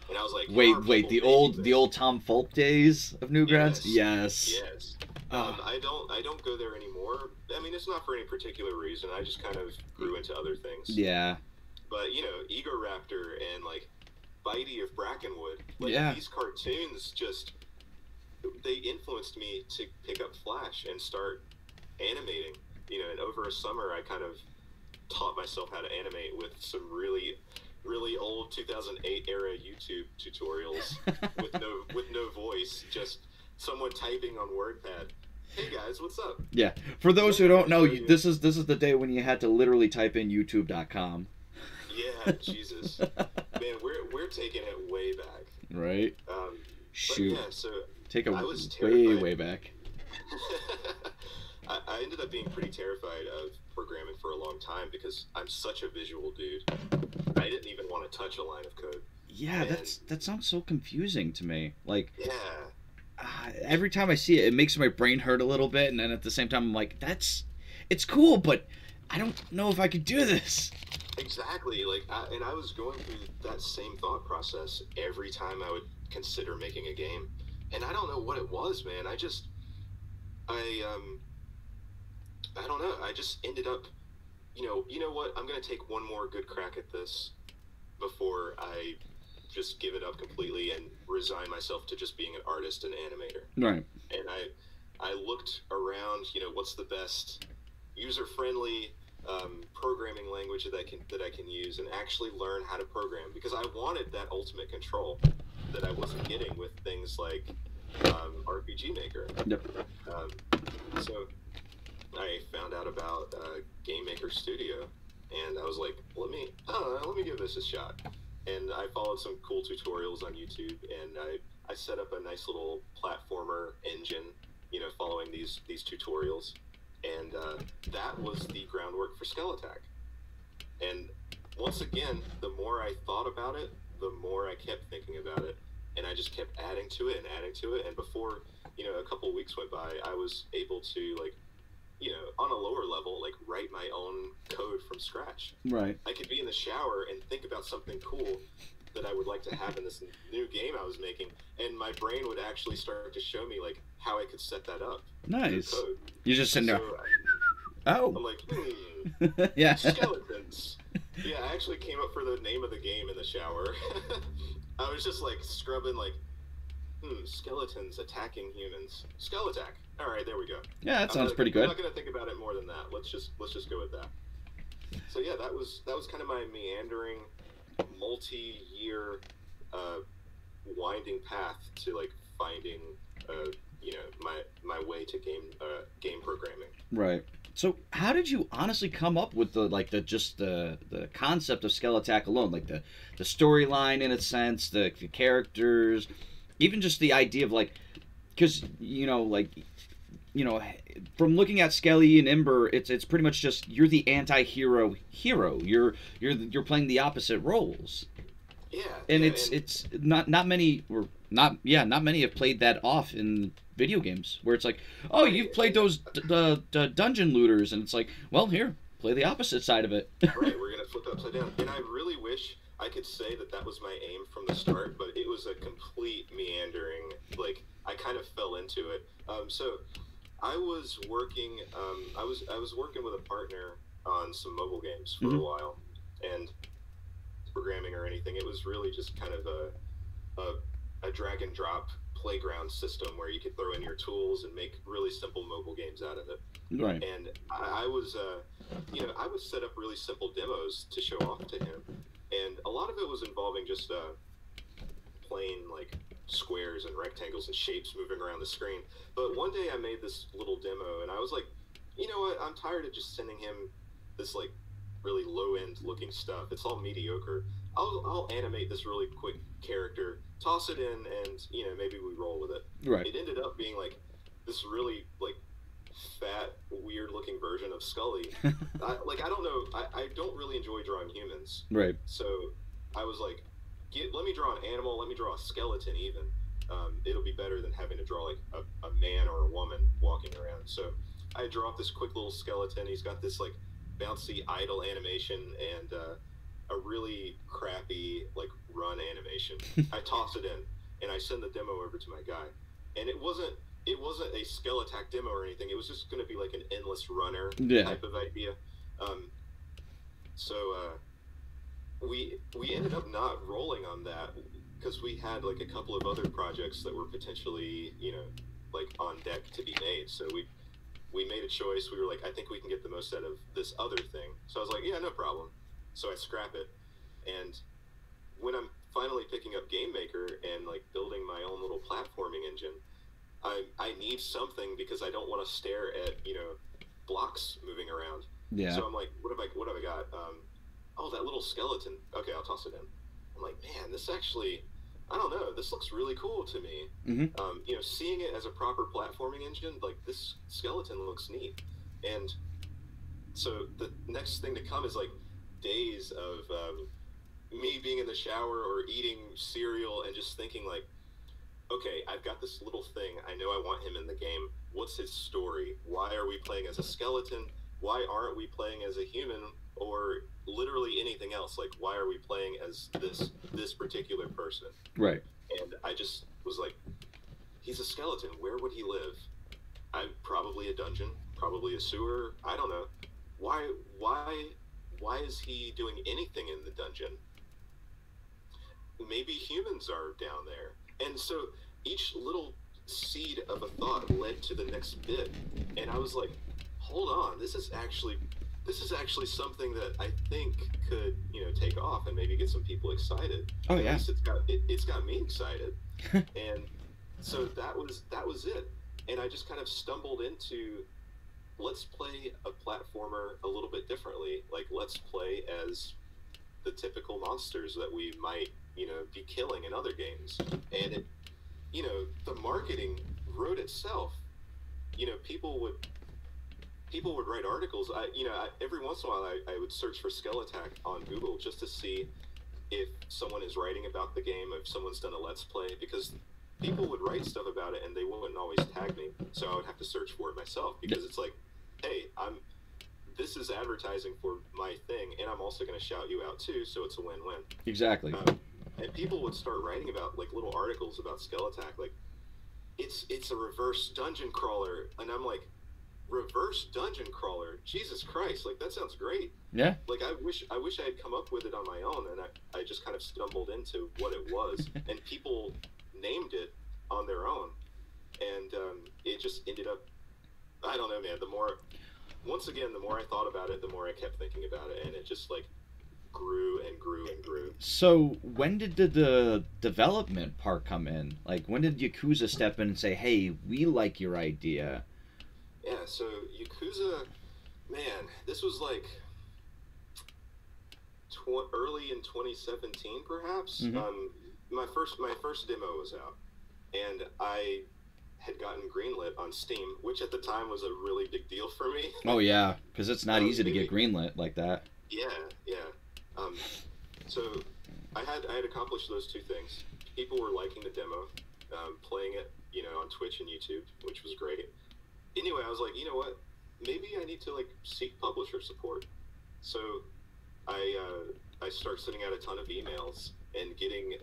Speaker 3: And I was like,
Speaker 2: Wait, the old Tom Folk days of Newgrounds? Yes.
Speaker 3: Yes. I don't go there anymore. I mean, it's not for any particular reason. I just kind of grew into other things.
Speaker 2: Yeah.
Speaker 3: But, you know, Egoraptor and, like, Bitey of Brackenwood, like, these cartoons just, they influenced me to pick up Flash and start animating. You know, and over a summer, I kind of taught myself how to animate with some really old 2008 era YouTube tutorials with no voice, just someone typing on WordPad. Hey guys, what's up?
Speaker 2: Yeah. For those who don't know, this is the day when you had to literally type in youtube.com.
Speaker 3: Yeah, Jesus. Man, we're taking it way back.
Speaker 2: Right. Shoot.
Speaker 3: But yeah, so
Speaker 2: take a
Speaker 3: I was
Speaker 2: way back.
Speaker 3: I ended up being pretty terrified of programming for a long time because I'm such a visual dude. I didn't even want to touch a line of code.
Speaker 2: Yeah, that sounds so confusing to me. Like,
Speaker 3: yeah.
Speaker 2: Every time I see it, it makes my brain hurt a little bit, and then at the same time, I'm like, it's cool, but I don't know if I could do this.
Speaker 3: Exactly. Like, I was going through that same thought process every time I would consider making a game, and I don't know what it was, man. I don't know. I just ended up, you know what? I'm gonna take one more good crack at this before I just give it up completely and resign myself to just being an artist and animator.
Speaker 2: Right.
Speaker 3: And I looked around, you know, what's the best user-friendly programming language that I can use and actually learn how to program, because I wanted that ultimate control that I wasn't getting with things like RPG Maker.
Speaker 2: Yep.
Speaker 3: So I found out about Game Maker Studio, and I was like, let me give this a shot. And I followed some cool tutorials on YouTube, and I set up a nice little platformer engine, you know, following these tutorials. And that was the groundwork for Skelattack. And once again, the more I thought about it, the more I kept thinking about it. And I just kept adding to it. And before, you know, a couple weeks went by, I was able to, like, you know, on a lower level, like, write my own code from scratch.
Speaker 2: Right.
Speaker 3: I could be in the shower and think about something cool that I would like to have in this new game I was making, and my brain would actually start to show me, like, how I could set that up.
Speaker 2: Nice. You're just sitting there.
Speaker 3: I'm like,
Speaker 2: yeah.
Speaker 3: Skeletons. Yeah, I actually came up for the name of the game in the shower. I was just, like, scrubbing, like, skeletons attacking humans. Skelattack. All right, there we go.
Speaker 2: Yeah, that sounds pretty good.
Speaker 3: I'm not gonna think about it more than that. Let's just go with that. So yeah, that was kind of my meandering, multi-year, winding path to, like, finding, you know, my way to game programming.
Speaker 2: Right. So how did you honestly come up with the concept of Skelattack alone, like the storyline in a sense, the characters, even just the idea of, like, because from looking at Skelly and Ember, it's pretty much just you're the anti-hero hero. You're playing the opposite roles.
Speaker 3: Yeah.
Speaker 2: And it's not many have played that off in video games, where it's like, oh, you've played those the dungeon looters, and it's like, well, here, play the opposite side of it.
Speaker 3: Right, we're gonna flip it upside down. And I really wish I could say that was my aim from the start, but it was a complete meandering. Like, I kind of fell into it. So I was working. I was working with a partner on some mobile games for a while, and programming or anything. It was really just kind of a drag and drop playground system where you could throw in your tools and make really simple mobile games out of it.
Speaker 2: Right.
Speaker 3: And I was, I would set up really simple demos to show off to him, and a lot of it was involving just plain, like, squares and rectangles and shapes moving around the screen. But one day I made this little demo, and I was like, you know what? I'm tired of just sending him this, like, really low end looking stuff. It's all mediocre. I'll animate this really quick character, toss it in, and maybe we roll with it.
Speaker 2: Right.
Speaker 3: It ended up being like this really like fat, weird looking version of Scully. I don't know. I don't really enjoy drawing humans.
Speaker 2: Right.
Speaker 3: So I was like, let me draw an animal. Let me draw a skeleton even. It'll be better than having to draw like a man or a woman walking around. So I draw up this quick little skeleton. He's got this like bouncy idle animation and a really crappy like run animation. I toss it in and I send the demo over to my guy. And it wasn't a Skelattack demo or anything. It was just going to be like an endless runner type of idea. We ended up not rolling on that because we had like a couple of other projects that were potentially like on deck to be made. So we made a choice. We were like, I think we can get the most out of this other thing. So I was like, yeah, no problem. So I scrap it. And when I'm finally picking up Game Maker and like building my own little platforming engine, I need something because I don't want to stare at blocks moving around.
Speaker 2: Yeah.
Speaker 3: So I'm like, what have I got? Oh, that little skeleton. Okay, I'll toss it in. I'm like, man, this actually, I don't know, this looks really cool to me.
Speaker 2: Mm-hmm.
Speaker 3: Seeing it as a proper platforming engine, like this skeleton looks neat. And so the next thing to come is like days of me being in the shower or eating cereal and just thinking like, okay, I've got this little thing. I know I want him in the game. What's his story? Why are we playing as a skeleton? Why aren't we playing as a human or literally anything else? Like, why are we playing as this particular person?
Speaker 2: Right.
Speaker 3: And I just was like, he's a skeleton. Where would he live? Probably a dungeon, probably a sewer. I don't know. Why is he doing anything in the dungeon? Maybe humans are down there. And so each little seed of a thought led to the next bit. And I was like, hold on, this is actually something that I think could, take off and maybe get some people excited.
Speaker 2: Oh,
Speaker 3: At
Speaker 2: yeah.
Speaker 3: least it's got me excited. And so that was it. And I just kind of stumbled into, let's play a platformer a little bit differently. Like, let's play as the typical monsters that we might, be killing in other games. And it, the marketing wrote itself. People would write articles. Every once in a while I would search for Skelattack on Google just to see if someone is writing about the game, if someone's done a Let's Play, because people would write stuff about it and they wouldn't always tag me. So I would have to search for it myself because it's like, hey, this is advertising for my thing, and I'm also going to shout you out too, so it's a win-win.
Speaker 2: Exactly.
Speaker 3: And people would start writing about like little articles about Skelattack, like it's a reverse dungeon crawler, and I'm like, reverse dungeon crawler? Jesus Christ! Like that sounds great.
Speaker 2: Yeah.
Speaker 3: Like I wish I had come up with it on my own, and I just kind of stumbled into what it was, and people named it on their own, and it just ended up. I don't know, man. The more I thought about it, the more I kept thinking about it, and it just like grew and grew and grew.
Speaker 2: So when did the development part come in? Like, when did Yakuza step in and say, hey, we like your idea?
Speaker 3: Yeah, so Yakuza, man, this was like early in 2017, perhaps.
Speaker 2: Mm-hmm.
Speaker 3: My first demo was out, and I had gotten greenlit on Steam, which at the time was a really big deal for me.
Speaker 2: Oh yeah, because it's not easy to get greenlit like that.
Speaker 3: Yeah. So I had accomplished those two things. People were liking the demo, playing it, on Twitch and YouTube, which was great. Anyway, I was like, you know what? Maybe I need to like seek publisher support. So I start sending out a ton of emails and getting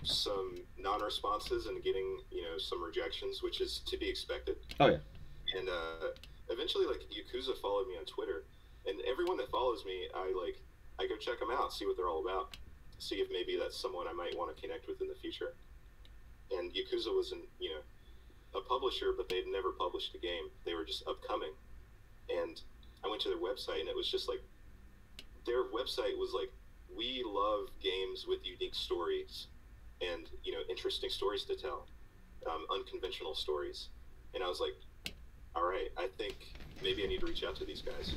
Speaker 3: some non-responses and getting some rejections, which is to be expected.
Speaker 2: Oh yeah.
Speaker 3: And eventually, like, Yakuza followed me on Twitter, and everyone that follows me, I go check them out, see what they're all about, see if maybe that's someone I might want to connect with in the future. And Yakuza was a publisher, but they'd never published a game. They were just upcoming. And I went to their website, and it was just like, their website was like, we love games with unique stories and, interesting stories to tell, unconventional stories. And I was like, all right, I think maybe I need to reach out to these guys.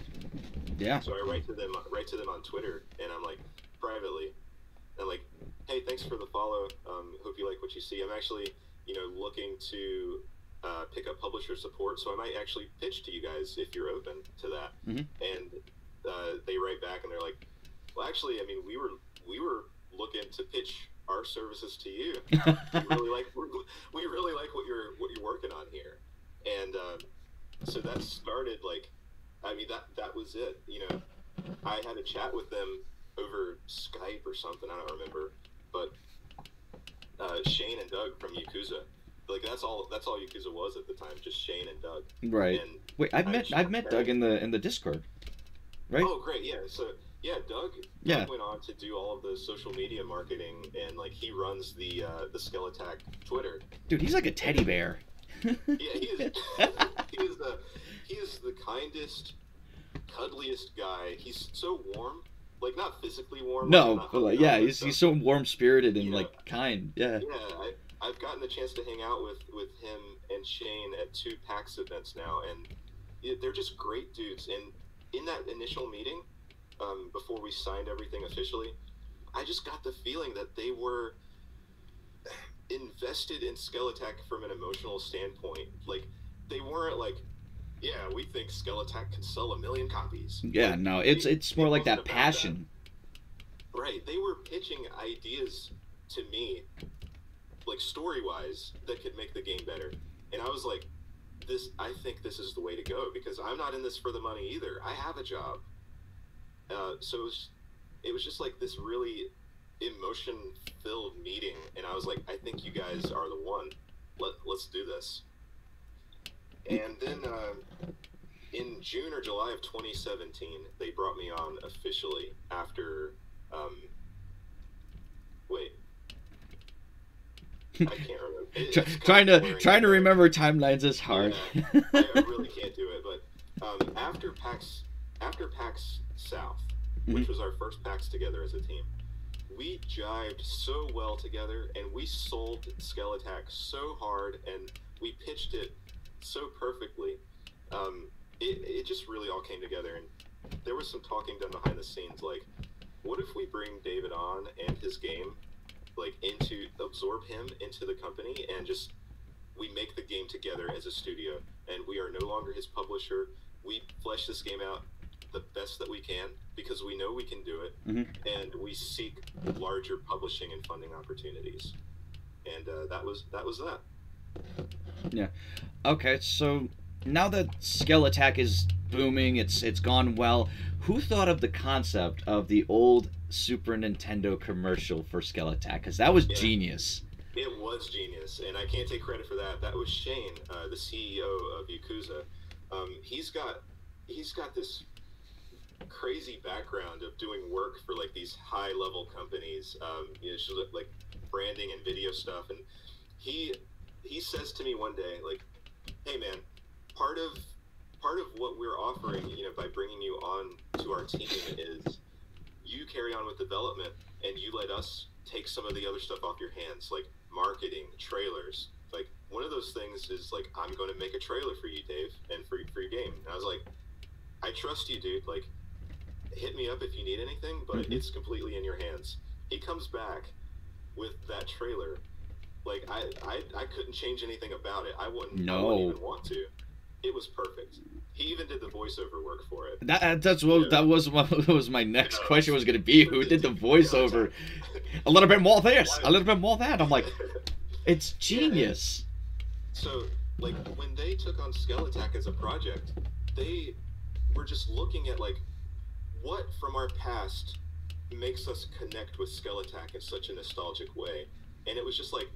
Speaker 2: Yeah.
Speaker 3: So I write to them on Twitter, and I'm like, privately, and like, hey, thanks for the follow. Hope you like what you see. I'm actually, looking to pick up publisher support, so I might actually pitch to you guys if you're open to that.
Speaker 2: Mm-hmm.
Speaker 3: And they write back, and they're like, well, actually, I mean, we were looking to pitch our services to you. We really like what you're working on here, and so that started like, I mean, that was it. I had a chat with them over Skype or something. I don't remember, but Shane and Doug from Yakuza, like that's all Yakuza was at the time, just Shane and Doug.
Speaker 2: Right.
Speaker 3: And
Speaker 2: Wait, I've met Doug in the Discord, right?
Speaker 3: Oh, great, yeah. So yeah, Doug went on to do all of the social media marketing, and like he runs the Skelattack Twitter.
Speaker 2: Dude, he's like a teddy bear.
Speaker 3: Yeah, he is. He is the kindest, cuddliest guy. He's so warm, like not physically warm.
Speaker 2: No, but like he's so warm spirited and like kind. Yeah.
Speaker 3: Yeah, I've gotten the chance to hang out with him and Shane at 2 PAX events now, and they're just great dudes. And in that initial meeting, before we signed everything officially, I just got the feeling that they were invested in Skelattack from an emotional standpoint. Like, they weren't like, yeah, we think Skelattack can sell 1 million copies.
Speaker 2: Yeah,
Speaker 3: like,
Speaker 2: no, it's more like that passion.
Speaker 3: That. Right, they were pitching ideas to me, like story-wise, that could make the game better. And I was like, I think this is the way to go, because I'm not in this for the money either. I have a job. So it was just like this really emotion-filled meeting, and I was like, I think you guys are the one. Let's do this. And then in June or July of 2017, they brought me on officially after. Wait, I can't remember.
Speaker 2: Trying to remember timelines is hard.
Speaker 3: Yeah, I really can't do it. But after PAX South, which was our first PAX together as a team, we jived so well together, and we sold Skelattack so hard, and we pitched it so perfectly. It just really all came together, and there was some talking done behind the scenes, like, what if we bring David on and his game, like, absorb him into the company, and just we make the game together as a studio, and we are no longer his publisher. We flesh this game out the best that we can, because we know we can do it, and we seek larger publishing and funding opportunities, and that was that.
Speaker 2: Yeah. Okay, so now that Skelattack is booming, it's gone well. Who thought of the concept of the old Super Nintendo commercial for Skelattack? Because that was genius.
Speaker 3: It was genius, and I can't take credit for that. That was Shane, the CEO of Yakuza. He's got this crazy background of doing work for like these high-level companies, like branding and video stuff, and he says to me one day, like, hey man, part of what we're offering, by bringing you on to our team is you carry on with development, and you let us take some of the other stuff off your hands, like marketing, trailers. Like, one of those things is like, I'm going to make a trailer for you, Dave, and for your game. And I was like, I trust you, dude. Like, hit me up if you need anything, but it's completely in your hands. He comes back with that trailer. Like, I couldn't change anything about it. I wouldn't even want to. It was perfect. He even did the voiceover work for it.
Speaker 2: That was my next question was going to be, who did the voiceover? A little bit more this, a little bit more that. I'm like, it's genius.
Speaker 3: So, like, when they took on Skelattack as a project, they were just looking at, like, what from our past makes us connect with Skelattack in such a nostalgic way. And it was just like,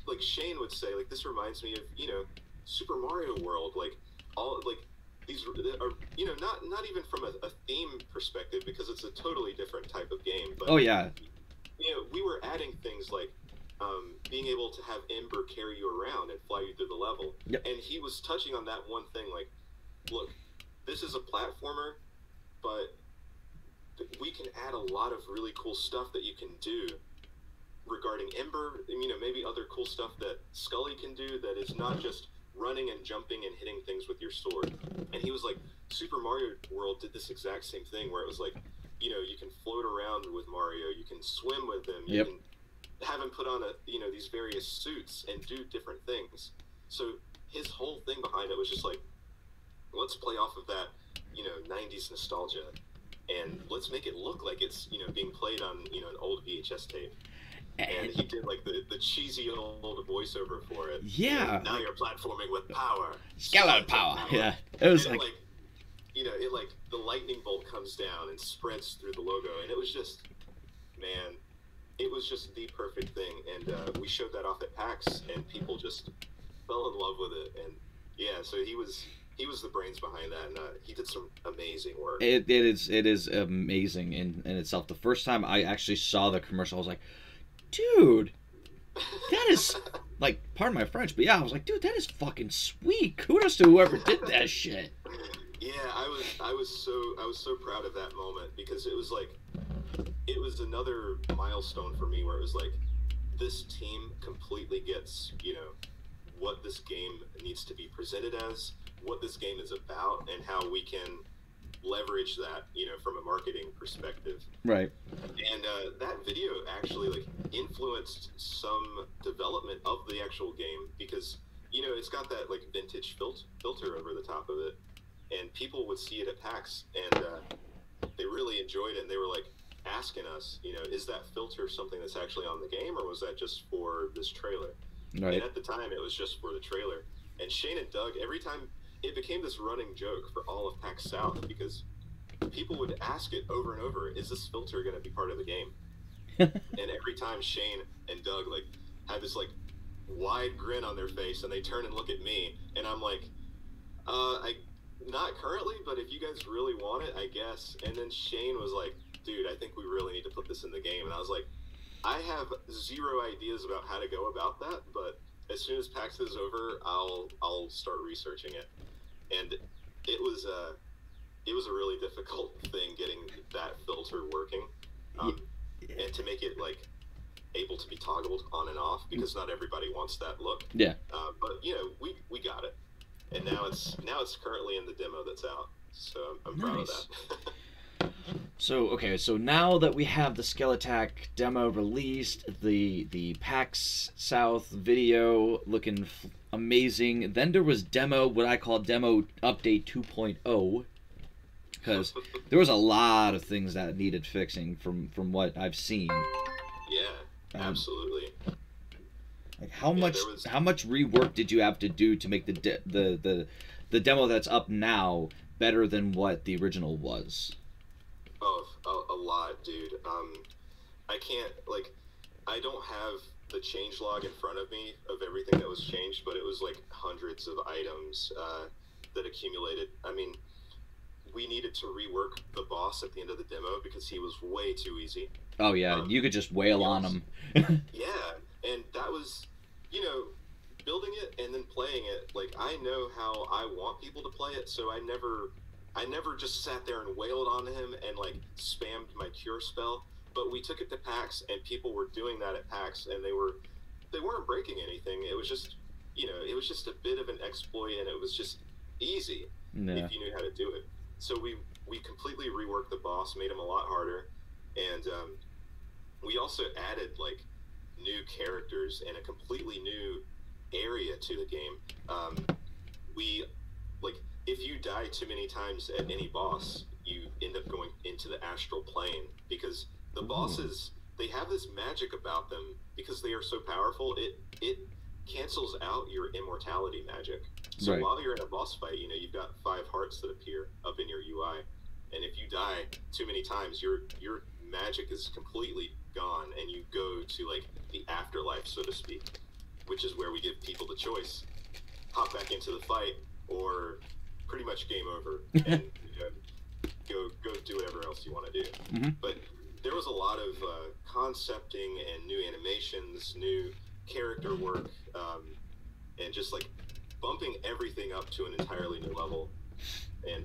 Speaker 3: like Shane would say, like, this reminds me of, Super Mario World, like, all, like, these are, not even from a theme perspective, because it's a totally different type of game, but, we were adding things like, being able to have Ember carry you around and fly you through the level, and he was touching on that one thing, like, look, this is a platformer, but we can add a lot of really cool stuff that you can do regarding Ember, maybe other cool stuff that Scully can do that is not just running and jumping and hitting things with your sword. And he was like, Super Mario World did this exact same thing where it was like, you know, you can float around with Mario, you can swim with him, you
Speaker 2: Yep.
Speaker 3: can have him put on these various suits and do different things. So his whole thing behind it was just like, let's play off of that, 90s nostalgia, and let's make it look like it's, being played on, an old VHS tape. And he did like the cheesy old voiceover for it.
Speaker 2: Yeah.
Speaker 3: Now you're platforming with power.
Speaker 2: Skeleton power. Yeah. It was like,
Speaker 3: the lightning bolt comes down and spreads through the logo, and it was just, man, it was just the perfect thing. And we showed that off at PAX, and people just fell in love with it. And yeah, so he was the brains behind that, and he did some amazing work.
Speaker 2: It is amazing in itself. The first time I actually saw the commercial, I was like, dude, that is, like, pardon my French, but yeah, I was like, dude, that is fucking sweet. Kudos to whoever did that shit.
Speaker 3: Yeah, I was so proud of that moment, because it was another milestone for me where it was like, this team completely gets, what this game needs to be presented as, what this game is about, and how we can leverage that, from a marketing perspective.
Speaker 2: Right.
Speaker 3: And that video actually like influenced some development of the actual game, because it's got that like vintage filter over the top of it, and people would see it at PAX, and they really enjoyed it, and they were like asking us, is that filter something that's actually on the game, or was that just for this trailer?
Speaker 2: Right.
Speaker 3: And at the time it was just for the trailer. And Shane and Doug, every time, it became this running joke for all of PAX South, because people would ask it over and over, is this filter going to be part of the game? And every time Shane and Doug like had this like wide grin on their face, and they turn and look at me, and I'm like, not currently, but if you guys really want it, I guess. And then Shane was like, dude, I think we really need to put this in the game. And I was like, I have zero ideas about how to go about that, but as soon as PAX is over, I'll start researching it. And it was a really difficult thing getting that filter working, and to make it like able to be toggled on and off, because not everybody wants that look.
Speaker 2: Yeah.
Speaker 3: But we got it, and now it's currently in the demo that's out. So I'm proud of that.
Speaker 2: So okay, so now that we have the Skelattack demo released, the PAX South video looking amazing, then there was what I call demo update 2.0, because there was a lot of things that needed fixing from what I've seen.
Speaker 3: Yeah, absolutely.
Speaker 2: Like how much rework did you have to do to make the demo that's up now better than what the original was?
Speaker 3: Oh, a lot, dude. I don't have the change log in front of me of everything that was changed, but it was like hundreds of items that accumulated. I mean, we needed to rework the boss at the end of the demo because he was way too easy.
Speaker 2: Oh yeah, you could just wail on him.
Speaker 3: Yeah, and that was, building it and then playing it, like, I know how I want people to play it, so I never just sat there and wailed on him and like spammed my cure spell. But we took it to PAX, and people were doing that at PAX, and they weren't breaking anything. It was just, it was just a bit of an exploit, and it was just easy if you knew how to do it. So we completely reworked the boss, made him a lot harder, and we also added like new characters and a completely new area to the game. If you die too many times at any boss, you end up going into the astral plane, because the bosses, they have this magic about them, because they are so powerful, it cancels out your immortality magic. So
Speaker 2: right.
Speaker 3: While you're in a boss fight, you've got 5 hearts that appear up in your UI, and if you die too many times, your magic is completely gone, and you go to like the afterlife, so to speak, which is where we give people the choice: hop back into the fight, or pretty much game over, and go do whatever else you want to do.
Speaker 2: Mm-hmm.
Speaker 3: But there was a lot of concepting and new animations, new character work, and just like bumping everything up to an entirely new level, and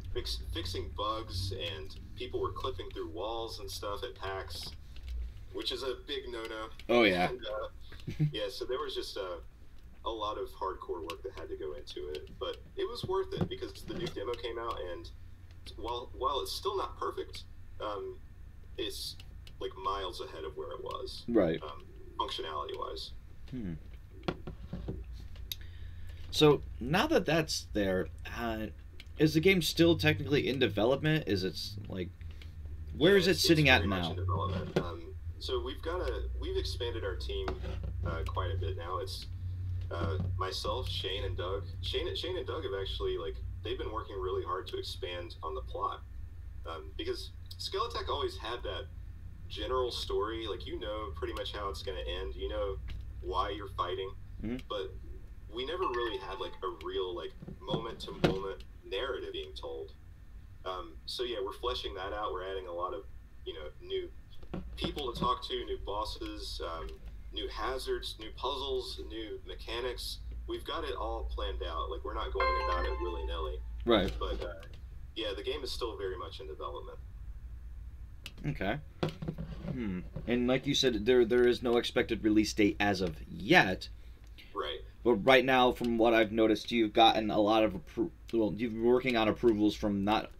Speaker 3: fixing bugs, and people were clipping through walls and stuff at PAX, which is a big no-no.
Speaker 2: Oh yeah.
Speaker 3: And, yeah, so there was just a lot of hardcore work that had to go into it, but it was worth it, because the new demo came out, and while it's still not perfect, it's like miles ahead of where it was.
Speaker 2: Right.
Speaker 3: Functionality wise.
Speaker 2: So now that that's there, is the game still technically in development? Is it like, where is it sitting at now?
Speaker 3: In development. So we've expanded our team quite a bit now. It's myself, Shane, and Doug. Shane and Doug have actually they've been working really hard to expand on the plot, because Skelattack always had that general story, pretty much how it's going to end, why you're fighting, but we never really had a real moment to moment narrative being told. So yeah, we're fleshing that out. We're adding a lot of new people to talk to, new bosses, new hazards, new puzzles, new mechanics. We've got it all planned out. We're not going about it willy-nilly.
Speaker 2: Right.
Speaker 3: But yeah, the game is still very much in development.
Speaker 2: Okay. And like you said, there is no expected release date as of yet.
Speaker 3: Right.
Speaker 2: But right now, from what I've noticed, you've gotten a lot of you've been working on approvals from not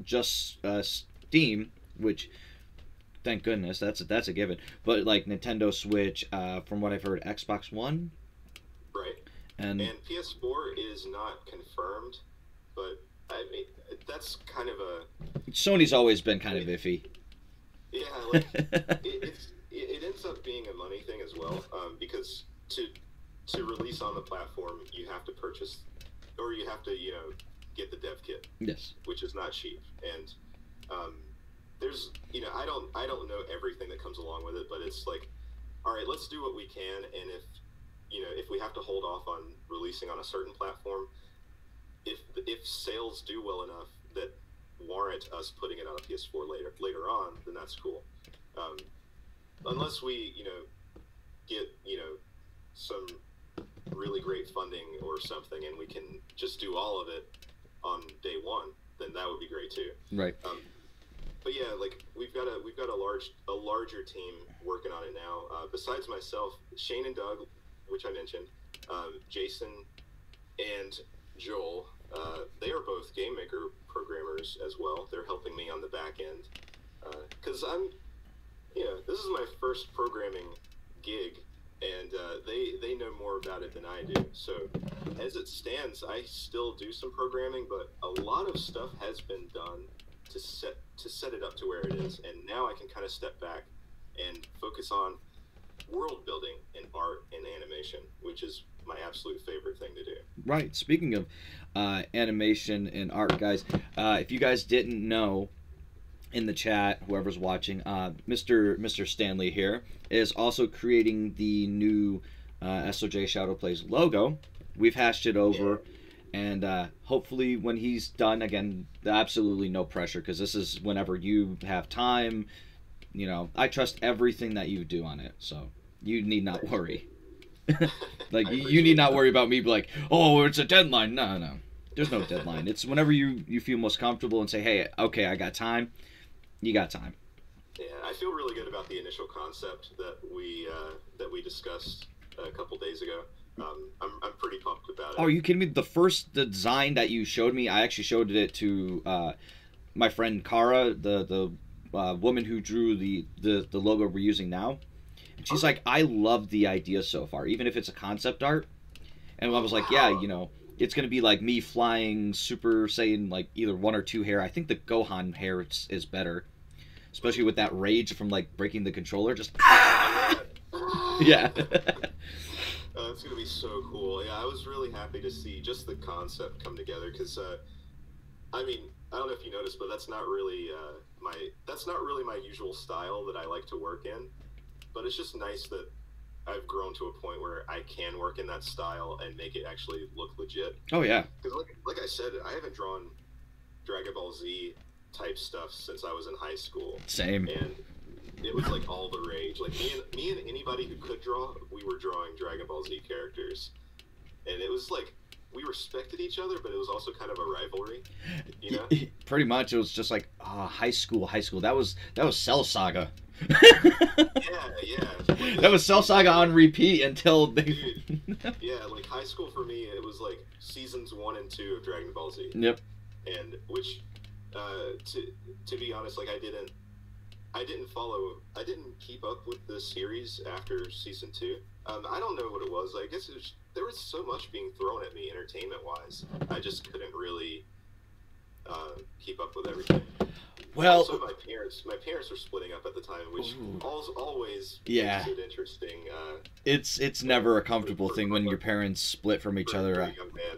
Speaker 2: just Steam, which, thank goodness, that's a given. But Nintendo Switch, from what I've heard, Xbox One.
Speaker 3: Right. And PS4 is not confirmed, but I mean that's kind of a.
Speaker 2: Sony's always been kind of iffy.
Speaker 3: Yeah, it ends up being a money thing as well, because to release on the platform, you have to purchase, or you have to get the dev kit.
Speaker 2: Yes. Which
Speaker 3: is not cheap, and there's I don't know everything that comes along with it, but it's all right, let's do what we can, and if we have to hold off on releasing on a certain platform, if sales do well enough that warrant us putting it on a PS4 later on, then that's cool. Unless we get some really great funding or something, and we can just do all of it on day one, then that would be great too.
Speaker 2: Right.
Speaker 3: But yeah, we've got a larger team working on it now. Besides myself, Shane and Doug, which I mentioned, Jason and Joel, they are both game maker programmers as well. They're helping me on the back end, because this is my first programming gig, and they know more about it than I do. So as it stands, I still do some programming, but a lot of stuff has been done to set it up to where it is, and now I can kind of step back and focus on world building and art and animation, which is my absolute favorite thing to do.
Speaker 2: Right. Speaking of animation and art, guys, if you guys didn't know, in the chat, whoever's watching, Mr. Stanley here is also creating the new SOJ Shadow Plays logo. We've hashed it over, and hopefully when he's done, again, absolutely no pressure, because this is whenever you have time. I trust everything that you do on it, so you need not worry. You need not worry about me oh, it's a deadline. No. There's no deadline. It's whenever you feel most comfortable and say, hey, okay, I got time. You got time.
Speaker 3: Yeah, I feel really good about the initial concept that we discussed a couple days ago. I'm pretty pumped about it.
Speaker 2: Oh, are you kidding me? The first design that you showed me, I actually showed it to my friend Kara, the woman who drew the logo we're using now. And she's like, I love the idea so far, even if it's a concept art. And I was like, yeah, it's going to be like me flying Super Saiyan, either 1 or 2 hair. I think the Gohan hair is better. Especially with that rage from, breaking the controller. Just, yeah.
Speaker 3: It's going to be so cool. Yeah, I was really happy to see just the concept come together, because, I mean, I don't know if you noticed, but that's not really my usual style that I like to work in. But it's just nice that I've grown to a point where I can work in that style and make it actually look legit.
Speaker 2: Oh, yeah.
Speaker 3: Because like I said, I haven't drawn Dragon Ball Z type stuff since I was in high school.
Speaker 2: Same.
Speaker 3: And it was all the rage. Me and anybody who could draw, we were drawing Dragon Ball Z characters. And it was we respected each other, but it was also kind of a rivalry.
Speaker 2: Pretty much, it was just high school. That was Cell Saga.
Speaker 3: yeah.
Speaker 2: That was Cell Saga on repeat until they.
Speaker 3: Dude, yeah, high school for me, it was seasons 1 and 2 of Dragon Ball Z.
Speaker 2: Yep.
Speaker 3: And which To be honest, like I didn't keep up with the series after season 2. I don't know what it was. I guess there was so much being thrown at me entertainment wise. I just couldn't really keep up with everything.
Speaker 2: Well,
Speaker 3: also my parents were splitting up at the time, which always makes it interesting.
Speaker 2: It's never a comfortable thing when your parents split from each other.
Speaker 3: Young man.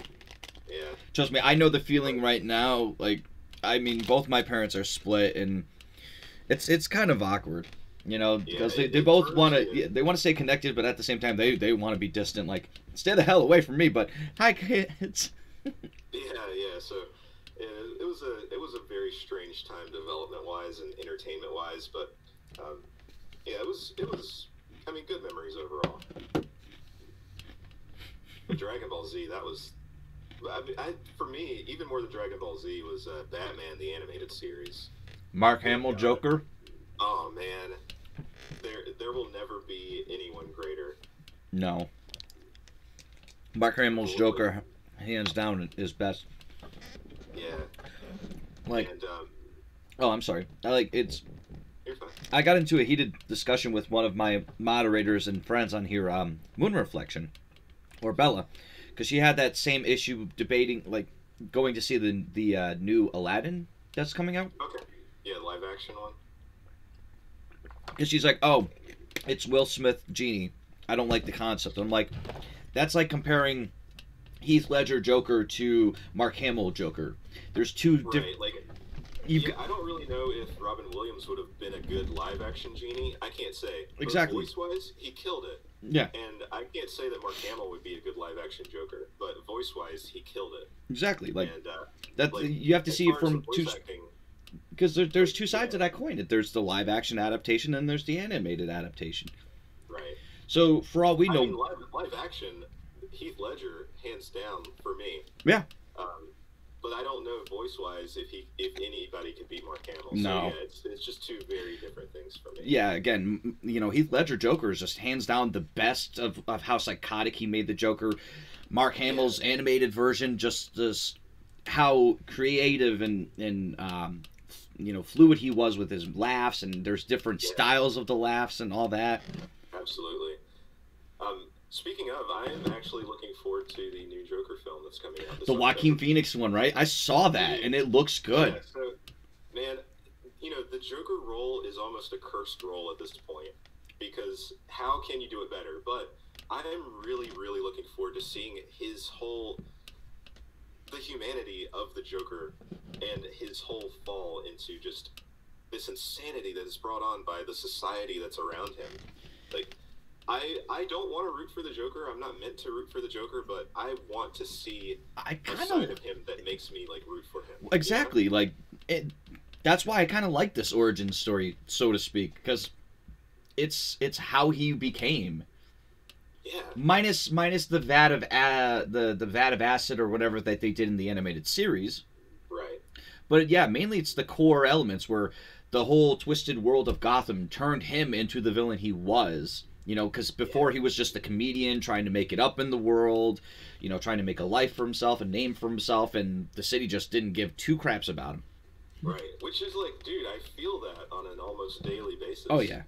Speaker 3: Yeah.
Speaker 2: Trust me, I know the feeling right now. Like, I mean, both my parents are split, and it's kind of awkward, you know, because they both want to stay connected, but at the same time they want to be distant. Like, stay the hell away from me. But hi, kids.
Speaker 3: yeah. So it was a very strange time development wise and entertainment wise, but it was. I mean, good memories overall. But Dragon Ball Z, that was. For me, even more than Dragon Ball Z was Batman, the animated series.
Speaker 2: Mark Hamill, Joker.
Speaker 3: Oh man, there will never be anyone greater.
Speaker 2: No. Mark Hamill's Joker, hands down, is best.
Speaker 3: Yeah.
Speaker 2: Like.
Speaker 3: And,
Speaker 2: oh, I'm sorry.
Speaker 3: You're fine.
Speaker 2: I got into a heated discussion with one of my moderators and friends on here, Moon Reflection, or Bella. Because she had that same issue debating, like, going to see the new Aladdin that's coming out.
Speaker 3: Okay. Yeah, live action one.
Speaker 2: Because she's like, oh, it's Will Smith Genie. I don't like the concept. I'm like, that's like comparing Heath Ledger Joker to Mark Hamill Joker. There's two different...
Speaker 3: Right, I don't really know if Robin Williams would have been a good live action Genie. I can't say.
Speaker 2: Exactly.
Speaker 3: Voice-wise, he killed it.
Speaker 2: Yeah.
Speaker 3: And I can't say that Mark Hamill would be a good live-action Joker, but voice-wise, he killed it.
Speaker 2: Exactly. Like,
Speaker 3: and,
Speaker 2: you have to see it from two...
Speaker 3: Acting,
Speaker 2: because there's two sides of that coin. There's the live-action adaptation, and there's the animated adaptation.
Speaker 3: Right.
Speaker 2: So, for all we know...
Speaker 3: I mean, live-action, Heath Ledger, hands down, for me.
Speaker 2: Yeah.
Speaker 3: But I don't know voice-wise if anybody could beat Mark Hamill.
Speaker 2: No.
Speaker 3: So, yeah, it's just two very different things for me.
Speaker 2: Yeah, again, you know, Heath Ledger Joker is just hands down the best of how psychotic he made the Joker. Mark Hamill's animated version, just this, how creative and you know, fluid he was with his laughs, and there's different styles of the laughs and all that.
Speaker 3: Absolutely. Speaking of, I am actually looking forward to the new Joker film that's coming out.
Speaker 2: The Joaquin Phoenix one, right? I saw that, and it looks good.
Speaker 3: Yeah, so, man, you know, the Joker role is almost a cursed role at this point, because how can you do it better? But I am really, really looking forward to seeing the humanity of the Joker and his whole fall into just this insanity that is brought on by the society that's around him. Like, I don't want to root for the Joker. I'm not meant to root for the Joker, but I want to see a side of him that makes me, like, root for him.
Speaker 2: Exactly. You know? Like, that's why I kind of like this origin story, so to speak, because it's how he became.
Speaker 3: Yeah.
Speaker 2: Minus the vat of the vat of acid or whatever that they did in the animated series.
Speaker 3: Right.
Speaker 2: But yeah, mainly it's the core elements where the whole twisted world of Gotham turned him into the villain he was. You know, because before he was just a comedian trying to make it up in the world, you know, trying to make a life for himself, a name for himself, and the city just didn't give two craps about him.
Speaker 3: Right. Which is like, dude, I feel that on an almost daily basis.
Speaker 2: Oh, yeah.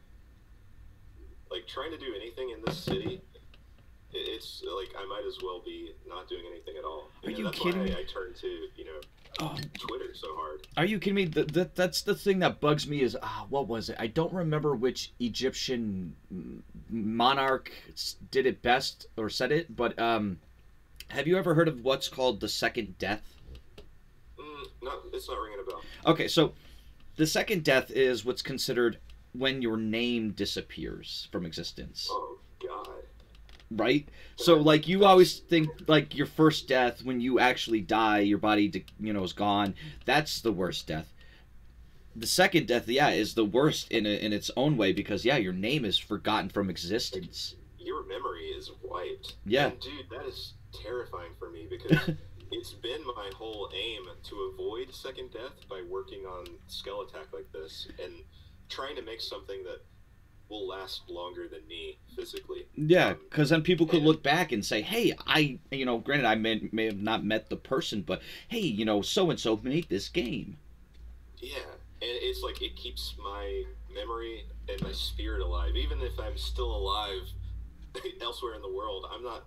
Speaker 3: Like, trying to do anything in this city, it's like I might as well be not doing anything at all.
Speaker 2: Are you
Speaker 3: that's
Speaker 2: kidding
Speaker 3: why
Speaker 2: me?
Speaker 3: I turn to, you know, Twitter so hard.
Speaker 2: Are you kidding me? That's the thing that bugs me is, what was it? I don't remember which Egyptian monarch did it best or said it, but have you ever heard of what's called the second death?
Speaker 3: No, it's not ringing a bell.
Speaker 2: Okay, so the second death is what's considered when your name disappears from existence.
Speaker 3: Oh, God.
Speaker 2: Right? So, like, you always think, like, your first death, when you actually die, your body, you know, is gone. That's the worst death. The second death, is the worst in its own way because, your name is forgotten from existence.
Speaker 3: Your memory is wiped.
Speaker 2: Yeah.
Speaker 3: And, dude, that is terrifying for me because it's been my whole aim to avoid second death by working on Skelattack like this and trying to make something that will last longer than me physically.
Speaker 2: Yeah, because then people could look back and say, hey, granted I may have not met the person, but hey, so-and-so made this game.
Speaker 3: Yeah, and it's like it keeps my memory and my spirit alive, even if I'm still alive elsewhere in the world. I'm not.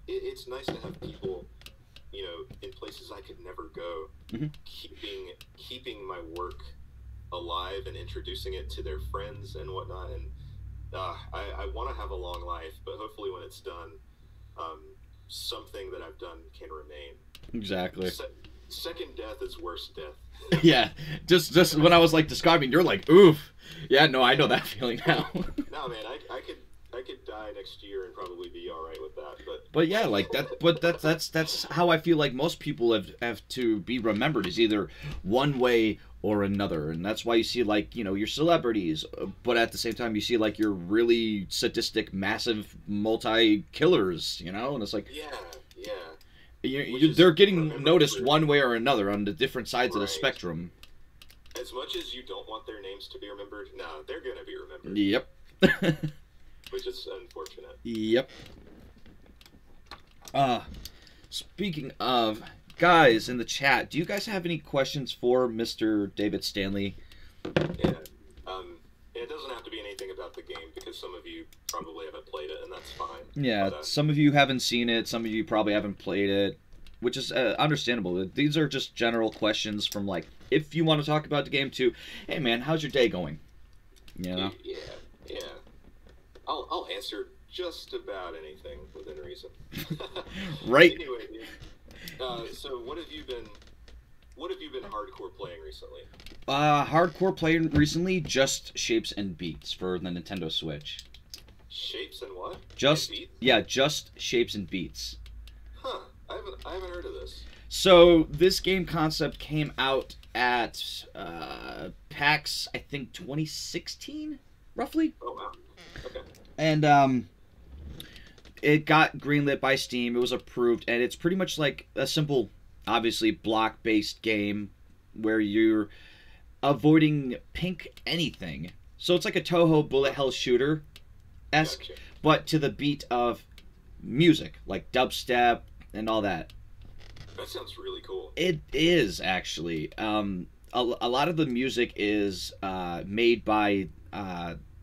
Speaker 3: It's nice to have people, in places I could never go,
Speaker 2: Hmm.
Speaker 3: keeping my work alive and introducing it to their friends and whatnot. And I want to have a long life, but hopefully when it's done, um, something that I've done can remain.
Speaker 2: Exactly.
Speaker 3: Second death is worst death.
Speaker 2: Yeah, just when I was like describing, you're like, oof. Yeah, no, I know that feeling now.
Speaker 3: No, man, I could die next year and probably be all right with that.
Speaker 2: But yeah, like that. But that's how I feel like most people have to be remembered is either one way or another, and that's why you see like your celebrities, but at the same time you see like your really sadistic, massive multi killers, and it's like
Speaker 3: yeah, yeah.
Speaker 2: they're getting noticed one way or another on the different sides of the
Speaker 3: Right.
Speaker 2: spectrum.
Speaker 3: As much as you don't want their names to be remembered, no, they're gonna be remembered,
Speaker 2: Yep.
Speaker 3: which is unfortunate.
Speaker 2: Yep. Uh, Speaking of guys in the chat, do you guys have any questions for Mr. David Stanley?
Speaker 3: Yeah. It doesn't have to be anything about the game because some of you probably haven't played it, and that's fine.
Speaker 2: Yeah,
Speaker 3: But,
Speaker 2: some of you haven't seen it, some of you probably haven't played it, which is understandable. These are just general questions from like, if you want to talk about the game too, hey man, how's your day going?
Speaker 3: yeah, yeah. I'll answer just about anything within reason.
Speaker 2: Right.
Speaker 3: Anyway, dude, so what have you been hardcore playing recently?
Speaker 2: Hardcore playing recently, just Shapes and Beats for the Nintendo Switch.
Speaker 3: Shapes and what?
Speaker 2: Just,
Speaker 3: And beat?
Speaker 2: yeah, just Shapes and Beats.
Speaker 3: Huh. I haven't heard of this.
Speaker 2: So this game concept came out at PAX, I think 2016, roughly,
Speaker 3: Oh wow. Okay.
Speaker 2: and it got greenlit by Steam. It was approved, and it's pretty much like a simple, obviously block-based game where you're avoiding pink anything. So it's like a Toho bullet hell shooter esque,
Speaker 3: Gotcha.
Speaker 2: but to the beat of music, like dubstep and all that.
Speaker 3: That sounds really cool.
Speaker 2: It is actually. A lot of the music is made by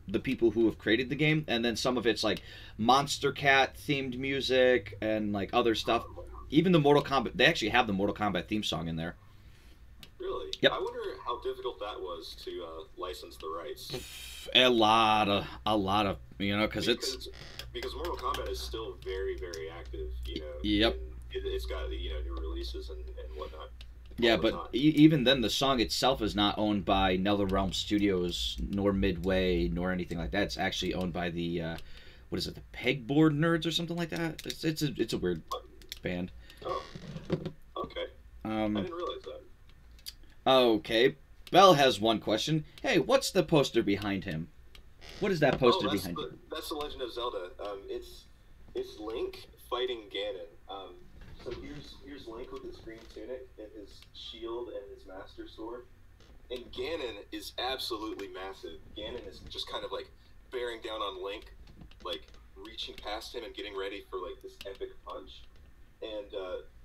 Speaker 2: the people who have created the game, and then some of it's like Monster Cat themed music and like other stuff.
Speaker 3: Oh, wow.
Speaker 2: Even the Mortal Kombat, they actually have the Mortal Kombat theme song in there.
Speaker 3: Really?
Speaker 2: Yep.
Speaker 3: I wonder how difficult that was to license the rights.
Speaker 2: A lot of, because it's.
Speaker 3: Because Mortal Kombat is still very, very active,
Speaker 2: Yep.
Speaker 3: and it's got new releases and whatnot.
Speaker 2: Yeah,
Speaker 3: all the
Speaker 2: but
Speaker 3: time.
Speaker 2: even then, the song itself is not owned by NetherRealm Studios, nor Midway, nor anything like that. It's actually owned by the, what is it, the Pegboard Nerds or something like that? It's a weird band.
Speaker 3: Oh, okay. I
Speaker 2: Um,
Speaker 3: didn't realize that.
Speaker 2: okay, Bell has one question. Hey, what's the poster behind him? What is that poster
Speaker 3: that's
Speaker 2: behind him?
Speaker 3: that's the Legend of Zelda. It's Link fighting Ganon. So here's Link with his green tunic and his shield and his Master Sword. And Ganon is absolutely massive. Ganon is just kind of like bearing down on Link, like reaching past him and getting ready for like this epic punch. And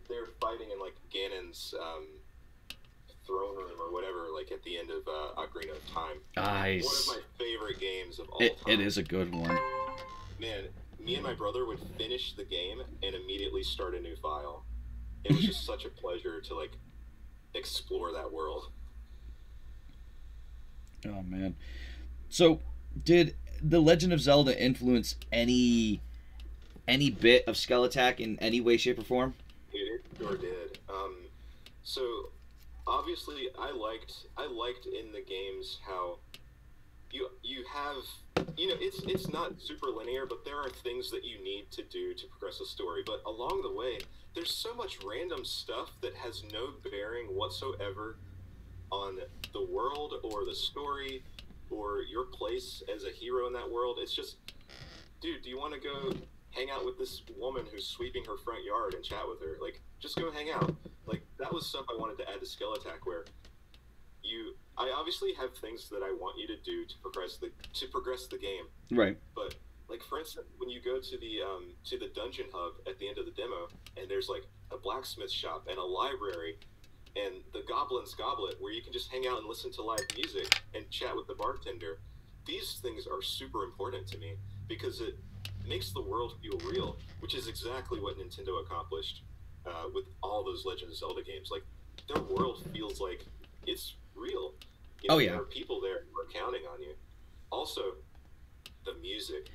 Speaker 3: they're fighting in like Ganon's throne room or whatever, like at the end of Ocarina of Time.
Speaker 2: Nice.
Speaker 3: One of my favorite games of all
Speaker 2: It
Speaker 3: time.
Speaker 2: is a good one.
Speaker 3: Man, me and my brother would finish the game and immediately start a new file. It was just such a pleasure to like explore that world.
Speaker 2: Oh man. So, did The Legend of Zelda influence any bit of Skelattack in any way, shape, or form?
Speaker 3: It sure did. So obviously, I liked in the games how you have it's not super linear, but there are things that you need to do to progress a story. But along the way, there's so much random stuff that has no bearing whatsoever on the world or the story or your place as a hero in that world. It's just, dude, do you want to go hang out with this woman who's sweeping her front yard and chat with her? Like, just go hang out. Like, that was stuff I wanted to add to Skelattack, where I obviously have things that I want you to do to progress the game.
Speaker 2: Right.
Speaker 3: But like, for instance, when you go to the dungeon hub at the end of the demo, and there's like a blacksmith shop and a library, and the Goblin's Goblet, where you can just hang out and listen to live music and chat with the bartender. These things are super important to me because it makes the world feel real, which is exactly what Nintendo accomplished with all those Legend of Zelda games. Like, their world feels like it's real. You know,
Speaker 2: Oh yeah.
Speaker 3: there are people there who are counting on you. Also, the music.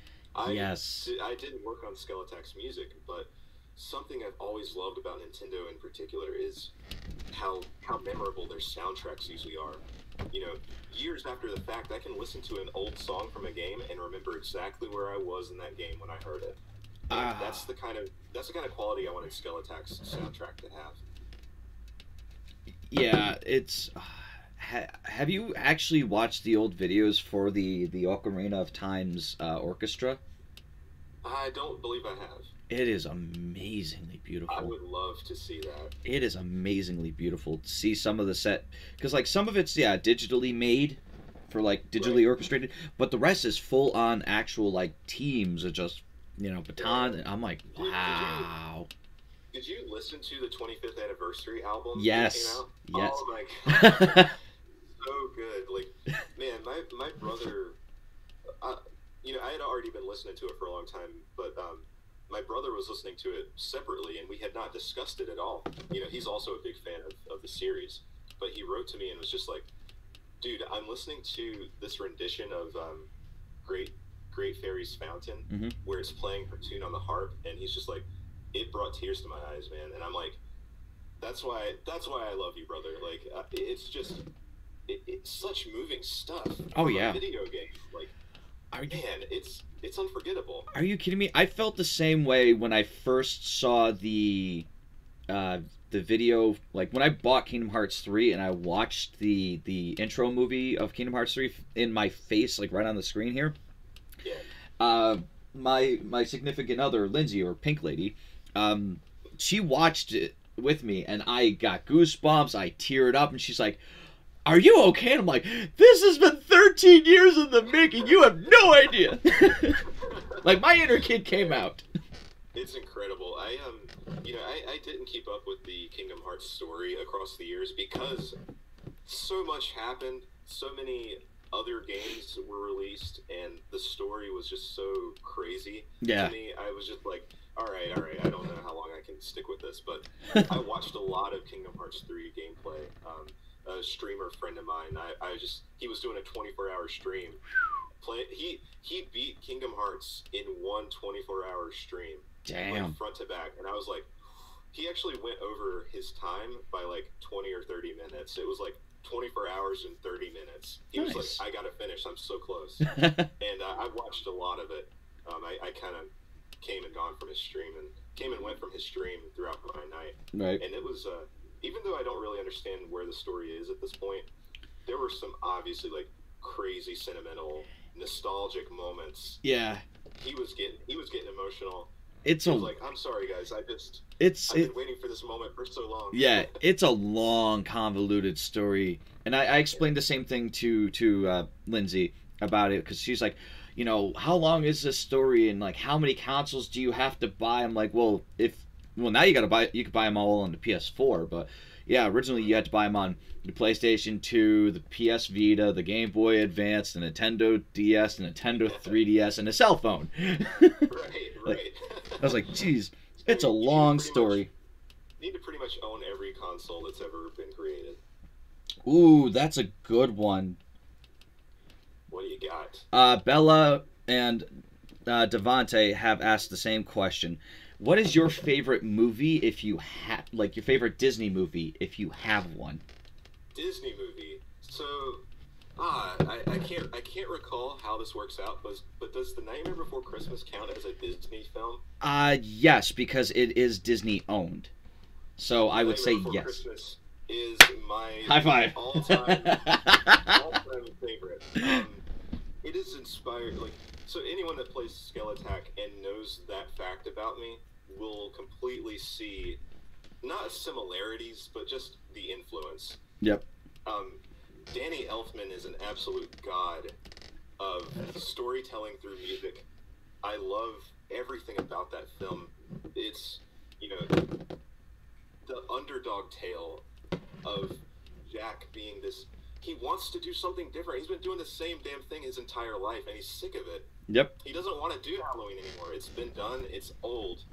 Speaker 2: Yes.
Speaker 3: I didn't work on Skelattack's music, but something I've always loved about Nintendo in particular is how memorable their soundtracks usually are. You know, years after the fact, I can listen to an old song from a game and remember exactly where I was in that game when I heard it. And that's the kind of quality I wanted Skelattack's soundtrack to have.
Speaker 2: Yeah, it's. Have you actually watched the old videos for the Ocarina of Time's orchestra?
Speaker 3: I don't believe I have.
Speaker 2: It is amazingly beautiful.
Speaker 3: I would love to see that.
Speaker 2: It is amazingly beautiful to see some of the set, because like some of it's digitally made for like digitally orchestrated, but the rest is full on actual like teams of just baton. And I'm like, wow.
Speaker 3: Did you listen to the 25th anniversary album?
Speaker 2: Yes.
Speaker 3: That came out?
Speaker 2: Yes.
Speaker 3: Oh my god. So good. Like, man, my brother, I had already been listening to it for a long time, but my brother was listening to it separately, and we had not discussed it at all. You know, he's also a big fan of the series, but he wrote to me and was just like, dude, I'm listening to this rendition of Great Fairy's Fountain, where it's playing her tune on the harp, and he's just like, it brought tears to my eyes, man. And I'm like, that's why I love you, brother. Like, it's just, it's such moving stuff.
Speaker 2: Oh yeah.
Speaker 3: A video game, like, man, it's unforgettable.
Speaker 2: Are you kidding me? I felt the same way when I first saw the video, like when I bought Kingdom Hearts 3 and I watched the intro movie of Kingdom Hearts 3 in my face, like right on the screen here.
Speaker 3: Yeah.
Speaker 2: My significant other, Lindsay, or Pink Lady, she watched it with me, and I got goosebumps. I teared up, and she's like, "Are you okay?" And I'm like, "This has been 13 years in the making. You have no idea." Like, my inner kid came out.
Speaker 3: It's incredible. I didn't keep up with the Kingdom Hearts story across the years because so much happened. So many other games were released, and the story was just so crazy.
Speaker 2: Yeah.
Speaker 3: To me, I was just like, all right. I don't know how long I can stick with this, but I watched a lot of Kingdom Hearts 3 gameplay. A streamer friend of mine, he was doing a 24-hour stream. He beat Kingdom Hearts in one 24-hour stream.
Speaker 2: Damn.
Speaker 3: Like front to back, and I was like, he actually went over his time by like 20 or 30 minutes. It was like 24 hours and 30 minutes. He was like, I gotta finish, I'm so close. And I watched a lot of it. I kind of came and gone from his stream, and came and went from his stream throughout my night.
Speaker 2: Right.
Speaker 3: And it was, even though I don't really understand where the story is at this point, there were some obviously like crazy sentimental, nostalgic moments.
Speaker 2: Yeah.
Speaker 3: He was getting emotional.
Speaker 2: He was
Speaker 3: like, I'm sorry guys, I've been waiting for this moment for so long.
Speaker 2: Yeah, it's a long, convoluted story, and I explained the same thing to Lindsay about it, because she's like, how long is this story, and like how many consoles do you have to buy? I'm like, well now you could buy them all on the PS4, but yeah, originally you had to buy them on the PlayStation 2, the PS Vita, the Game Boy Advance, the Nintendo DS, the Nintendo 3DS, and a cell phone.
Speaker 3: Right.
Speaker 2: I was like, geez, it's a long story.
Speaker 3: You need to pretty much own every console that's ever been created.
Speaker 2: Ooh, that's a good one.
Speaker 3: What do you got?
Speaker 2: Bella and Devante have asked the same question. What is your favorite movie if you have, like your favorite Disney movie if you have one?
Speaker 3: Disney movie. So, I can't recall how this works out, but does The Nightmare Before Christmas count as a Disney film?
Speaker 2: Yes, because it is Disney owned. So I would say yes.
Speaker 3: Christmas is my
Speaker 2: high five
Speaker 3: all-time favorite. It is inspired, like, so anyone that plays Skelattack and knows that fact about me will completely see not similarities, but just the influence.
Speaker 2: Yep.
Speaker 3: Danny Elfman is an absolute god of storytelling through music. I love everything about that film. It's, the underdog tale of Jack being this. He wants to do something different. He's been doing the same damn thing his entire life, and he's sick of it.
Speaker 2: Yep.
Speaker 3: He doesn't want to do Halloween anymore. It's been done. It's old.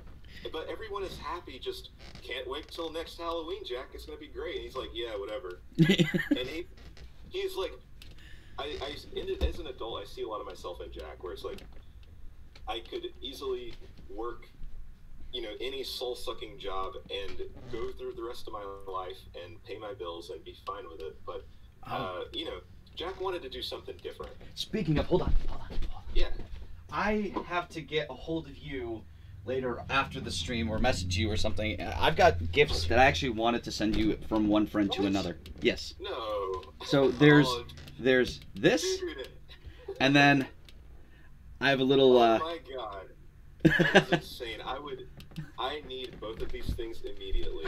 Speaker 3: But everyone is happy. Just can't wait till next Halloween, Jack. It's gonna be great. And he's like, yeah, whatever. And he's like, as an adult, I see a lot of myself in Jack, where it's like, I could easily work, any soul-sucking job and go through the rest of my life and pay my bills and be fine with it. But, Jack wanted to do something different.
Speaker 2: Speaking of, hold on.
Speaker 3: Yeah.
Speaker 2: I have to get a hold of you later after the stream or message you or something. I've got gifts that I actually wanted to send you from one friend to another. Yes.
Speaker 3: No.
Speaker 2: So there's this, and then I have a little.
Speaker 3: Oh my god, that is insane! I need both of these things immediately.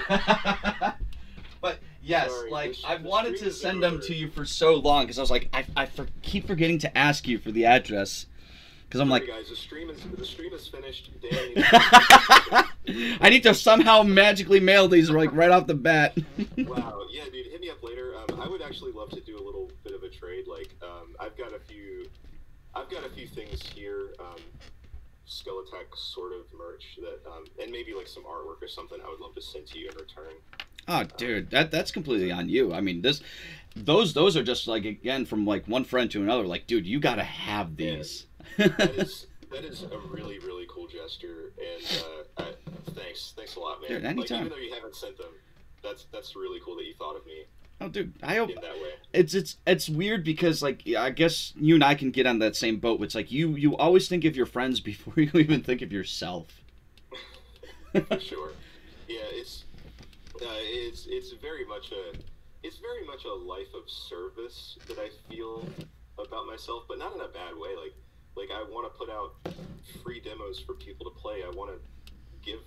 Speaker 2: But yes,
Speaker 3: Sorry,
Speaker 2: I've wanted to send them to you for so long because I was like, I keep forgetting to ask you for the address. Because I'm like,
Speaker 3: guys, the stream is finished. Dan,
Speaker 2: I need to somehow magically mail these right off the bat.
Speaker 3: Wow, yeah, dude, hit me up later. I would actually love to do a little bit of a trade. Like, I've got a few things here. Skelattack sort of merch that, and maybe like some artwork or something. I would love to send to you in return.
Speaker 2: Oh, dude, that's completely on you. I mean, those are just like, again, from like one friend to another. Like, dude, you gotta have these.
Speaker 3: Yeah, that is a really, really cool gesture, and thanks a lot, man.
Speaker 2: Dude, anytime.
Speaker 3: Like, even though you haven't sent them, that's really cool that you thought of me.
Speaker 2: Oh, dude, I hope
Speaker 3: in that way.
Speaker 2: It's weird because, like, I guess you and I can get on that same boat. It's like you always think of your friends before you even think of yourself.
Speaker 3: For sure. Yeah, it's very much a life of service that I feel about myself, but not in a bad way. Like I want to put out free demos for people to play. I want to give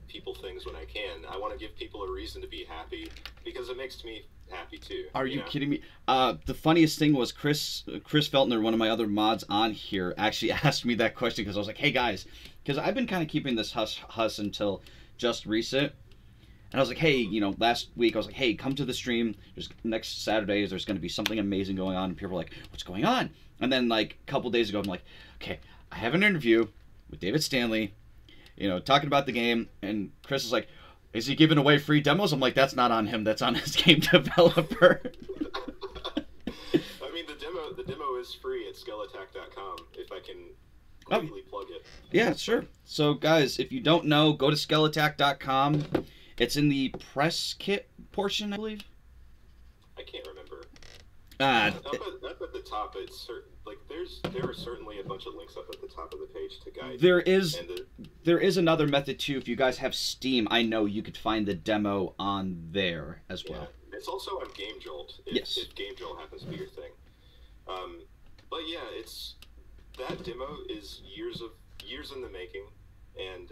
Speaker 3: people things when I can. I want to give people a reason to be happy because it makes me happy too.
Speaker 2: Are you kidding me? The funniest thing was Chris Feltner, one of my other mods on here, actually asked me that question because I was like, hey guys, because I've been kind of keeping this hush until just recent. And I was like, hey, last week I was like, hey, come to the stream. Next Saturday, there's going to be something amazing going on. And people were like, what's going on? And then like a couple days ago, I'm like, okay, I have an interview with David Stanley, talking about the game. And Chris is like, is he giving away free demos? I'm like, that's not on him. That's on his game developer.
Speaker 3: I mean, the demo is free at skelattack.com if I can quickly plug it.
Speaker 2: Yeah, sure. So guys, if you don't know, go to skelattack.com. It's in the press kit portion, I believe.
Speaker 3: I can't remember.
Speaker 2: Up
Speaker 3: at the top, there are certainly a bunch of links up at the top of the page to guide.
Speaker 2: There is another method too. If you guys have Steam, I know you could find the demo on there as well.
Speaker 3: Yeah. It's also on Game Jolt. If Game Jolt happens to be your thing. But yeah, that demo is years in the making, and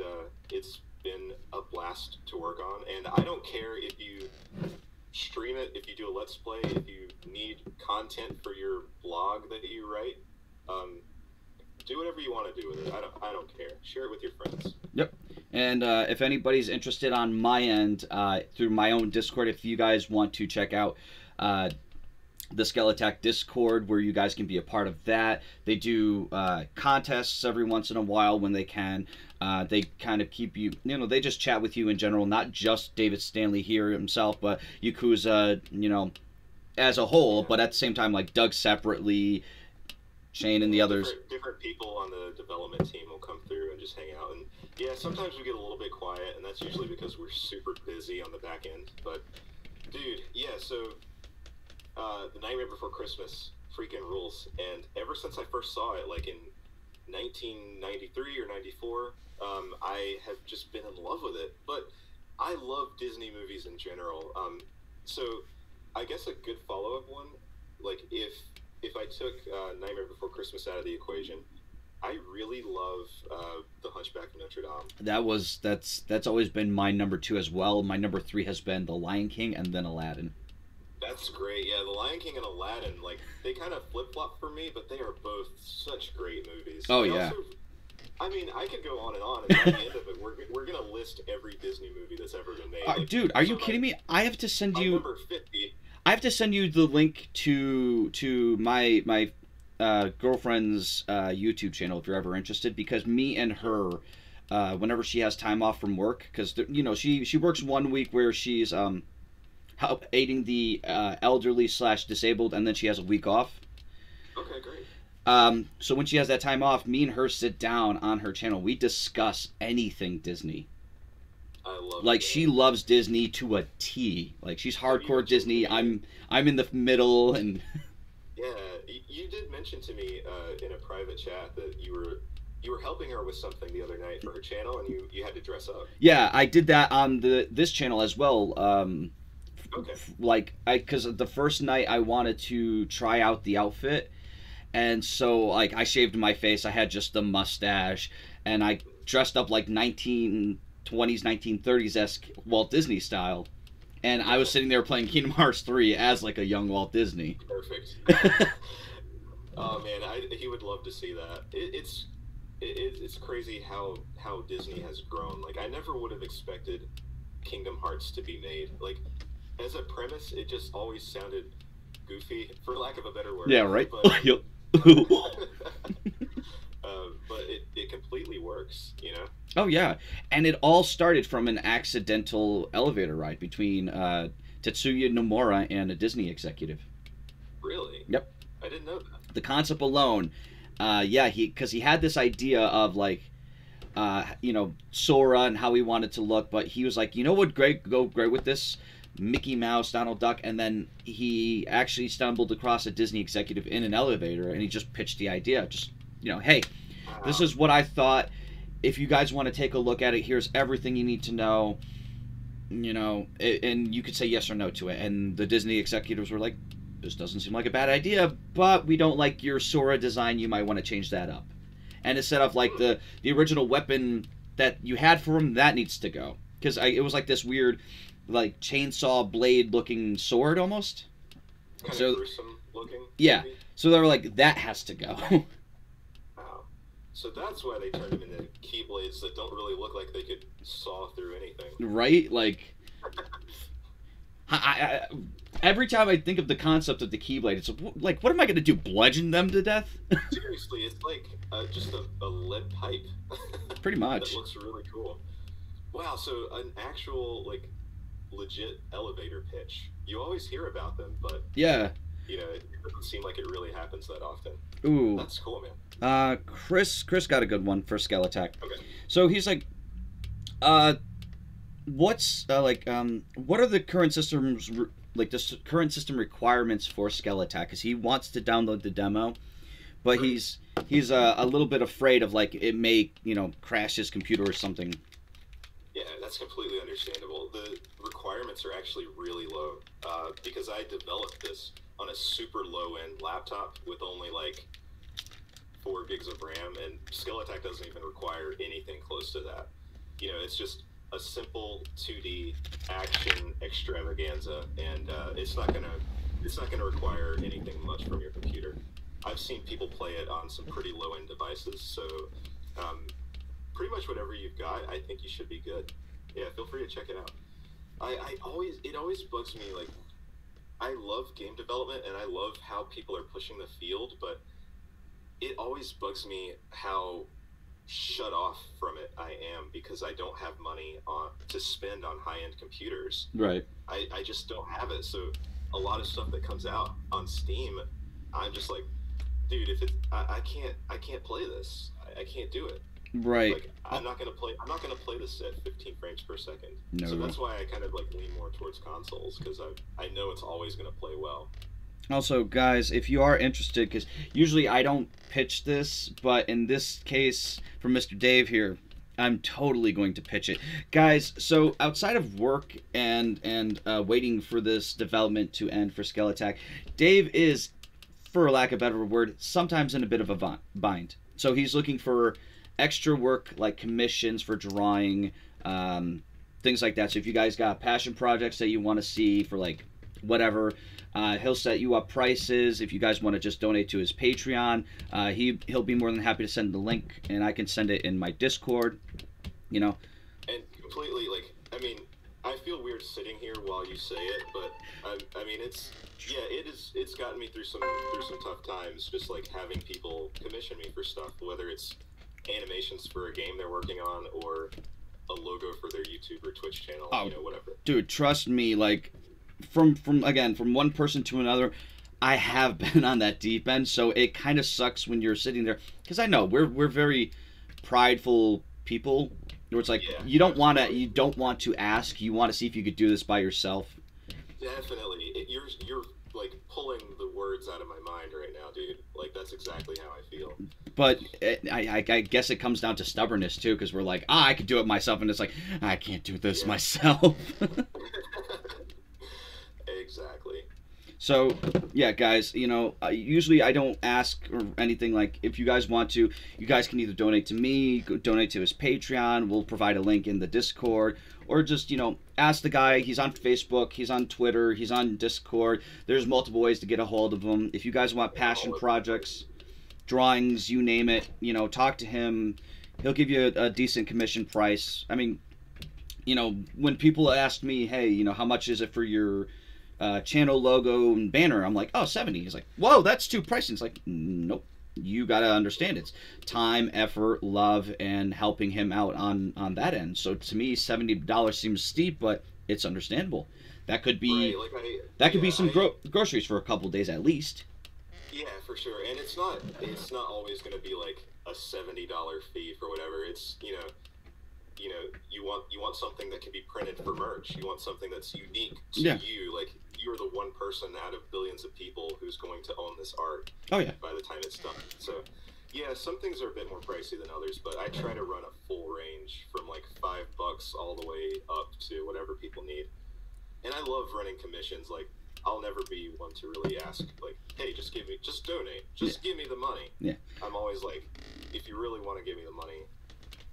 Speaker 3: it's been a blast to work on. And I don't care if you stream it, if you do a let's play, if you need content for your blog that you write, do whatever you want to do with it. I don't care. Share it with your friends.
Speaker 2: Yep. And if anybody's interested on my end, through my own Discord, if you guys want to check out the Skelattack Discord, where you guys can be a part of that. They do contests every once in a while when they can. They kind of keep you, they just chat with you in general, not just David Stanley here himself, but Yakuza, as a whole, but at the same time, like Doug separately, Shane and the others.
Speaker 3: Different people on the development team will come through and just hang out. And yeah, sometimes we get a little bit quiet, and that's usually because we're super busy on the back end. But dude, yeah, so The Nightmare Before Christmas freaking rules. And ever since I first saw it, like in 1993 or 94, I have just been in love with it. But I love Disney movies in general. So I guess a good follow-up one, like if I took Nightmare Before Christmas out of the equation, I really love The Hunchback of Notre Dame.
Speaker 2: That's always been my number 2 as well. My number 3 has been The Lion King and then Aladdin.
Speaker 3: That's great. Yeah, The Lion King and Aladdin, like, they kind of flip-flop for me, but they are both such great movies.
Speaker 2: Oh, yeah.
Speaker 3: I mean, I could go on and on, and by the end of it, we're gonna list every Disney movie that's ever been made. Like,
Speaker 2: dude, are
Speaker 3: so
Speaker 2: you kidding me? I have to send you.
Speaker 3: Number 50.
Speaker 2: I have to send you the link to my girlfriend's YouTube channel if you're ever interested, because me and her, whenever she has time off from work, because you know she works 1 week where she's aiding the elderly / disabled, and then she has a week off.
Speaker 3: Okay, great.
Speaker 2: So when she has that time off, me and her sit down on her channel. We discuss anything Disney.
Speaker 3: I love
Speaker 2: like
Speaker 3: that.
Speaker 2: She loves Disney to a T. Like she's hardcore Disney. I'm in the middle, and
Speaker 3: yeah, you did mention to me in a private chat that you were helping her with something the other night for her channel, and you had to dress up.
Speaker 2: Yeah, I did that on this channel as well.
Speaker 3: Okay.
Speaker 2: Because the first night I wanted to try out the outfit, and so like I shaved my face. I had just the mustache, and I dressed up like 1920s, 1930s-esque Walt Disney style. And I was sitting there playing Kingdom Hearts 3 as like a young Walt Disney.
Speaker 3: Perfect. Oh man, he would love to see that. It's crazy how Disney has grown. Like I never would have expected Kingdom Hearts to be made. Like as a premise, it just always sounded goofy, for lack of a better word.
Speaker 2: Yeah, right.
Speaker 3: But it completely works, you know?
Speaker 2: Oh, yeah. And it all started from an accidental elevator ride between Tetsuya Nomura and a Disney executive.
Speaker 3: Really?
Speaker 2: Yep.
Speaker 3: I didn't know that.
Speaker 2: The concept alone, because he had this idea of, like, Sora and how he wanted to look, but he was like, you know what go great with this? Mickey Mouse, Donald Duck, and then he actually stumbled across a Disney executive in an elevator, and he just pitched the idea. Just, hey, this is what I thought. If you guys want to take a look at it, here's everything you need to know. And you could say yes or no to it. And the Disney executives were like, this doesn't seem like a bad idea, but we don't like your Sora design. You might want to change that up. And instead of like the original weapon that you had for him, that needs to go. Because it was like this weird, like chainsaw blade looking sword almost.
Speaker 3: Kind
Speaker 2: of
Speaker 3: gruesome looking.
Speaker 2: Yeah.
Speaker 3: Maybe?
Speaker 2: So they were like, that has to go.
Speaker 3: Wow. So that's why they turned them into keyblades that don't really look like they could saw through anything.
Speaker 2: Right? Like, I every time I think of the concept of the keyblade, it's like, what am I going to do? Bludgeon them to death?
Speaker 3: Seriously, it's like just a lead pipe.
Speaker 2: Pretty much.
Speaker 3: That looks really cool. Wow, so an actual, like, legit elevator pitch. You always hear about them, but
Speaker 2: yeah,
Speaker 3: it doesn't seem like it really happens that often.
Speaker 2: Ooh,
Speaker 3: that's cool, man.
Speaker 2: Chris got a good one for Skelattack.
Speaker 3: Okay.
Speaker 2: So he's like, what are the current systems current system requirements for Skelattack? Because he wants to download the demo, but he's a little bit afraid of like it may crash his computer or something.
Speaker 3: Yeah, that's completely understandable. The requirements are actually really low because I developed this on a super low-end laptop with only like 4 gigs of RAM, and Skelattack doesn't even require anything close to that. It's just a simple 2D action extravaganza, and it's not gonna require anything much from your computer. I've seen people play it on some pretty low-end devices, so pretty much whatever you've got, I think you should be good. Yeah, feel free to check it out. It always bugs me, like, I love game development and I love how people are pushing the field, but it always bugs me how shut off from it I am because I don't have money to spend on high-end computers.
Speaker 2: Right.
Speaker 3: I just don't have it, so a lot of stuff that comes out on Steam, I'm just like, dude, if I can't play this. I can't do it.
Speaker 2: Right.
Speaker 3: Like, I'm not gonna play this at 15 frames per second.
Speaker 2: No.
Speaker 3: So that's why I kind of like lean more towards consoles, because I know it's always gonna play well.
Speaker 2: Also, guys, if you are interested, because usually I don't pitch this, but in this case, for Mr. Dave here, I'm totally going to pitch it. Guys, so outside of work and waiting for this development to end for Skelattack, Dave is, for lack of a better word, sometimes in a bit of a bind. So he's looking for extra work, like commissions for drawing, things like that. So if you guys got passion projects that you want to see for like whatever. He'll set you up prices if you guys want to just donate to his Patreon. He'll be more than happy to send the link, and I can send it in my Discord. You know.
Speaker 3: And completely, like, I mean, I feel weird sitting here while you say it, but I mean, it's gotten me through some tough times, just like having people commission me for stuff, whether it's animations for a game they're working on or a logo for their YouTube or Twitch channel, whatever.
Speaker 2: Dude, trust me, like, from one person to another, I have been on that deep end, so it kind of sucks when you're sitting there, because I know we're very prideful people, where it's like, you don't want to ask, you want to see if you could do this by yourself.
Speaker 3: Definitely. You're like pulling the words out of my mind right now, dude. Like, that's exactly how I feel.
Speaker 2: But I guess it comes down to stubbornness too, because we're like, I could do it myself, and it's like, I can't do this myself.
Speaker 3: Exactly.
Speaker 2: So, yeah, guys, usually I don't ask or anything. Like, if you guys want to, you guys can either donate to me, donate to his Patreon. We'll provide a link in the Discord. Or just, ask the guy. He's on Facebook. He's on Twitter. He's on Discord. There's multiple ways to get a hold of him. If you guys want passion projects, drawings, you name it, talk to him. He'll give you a decent commission price. I mean, when people ask me, hey, how much is it for your channel logo and banner, I'm like, oh, 70. He's like, whoa, that's too pricey. It's like, nope, you gotta understand, it's time, effort, love, and helping him out on that end. So to me, $70 seems steep, but it's understandable. That could be some groceries for a couple days at least.
Speaker 3: Yeah, for sure. And it's not always going to be like a $70 fee for whatever. It's you want something that can be printed for merch. You want something that's unique to you. Like, you're the one person out of billions of people who's going to own this art.
Speaker 2: Oh yeah.
Speaker 3: By the time it's done. So, yeah, some things are a bit more pricey than others, but I try to run a full range from like $5 all the way up to whatever people need. And I love running commissions. Like, I'll never be one to really ask, like, hey, just donate, give me the money.
Speaker 2: Yeah.
Speaker 3: I'm always like, if you really want to give me the money,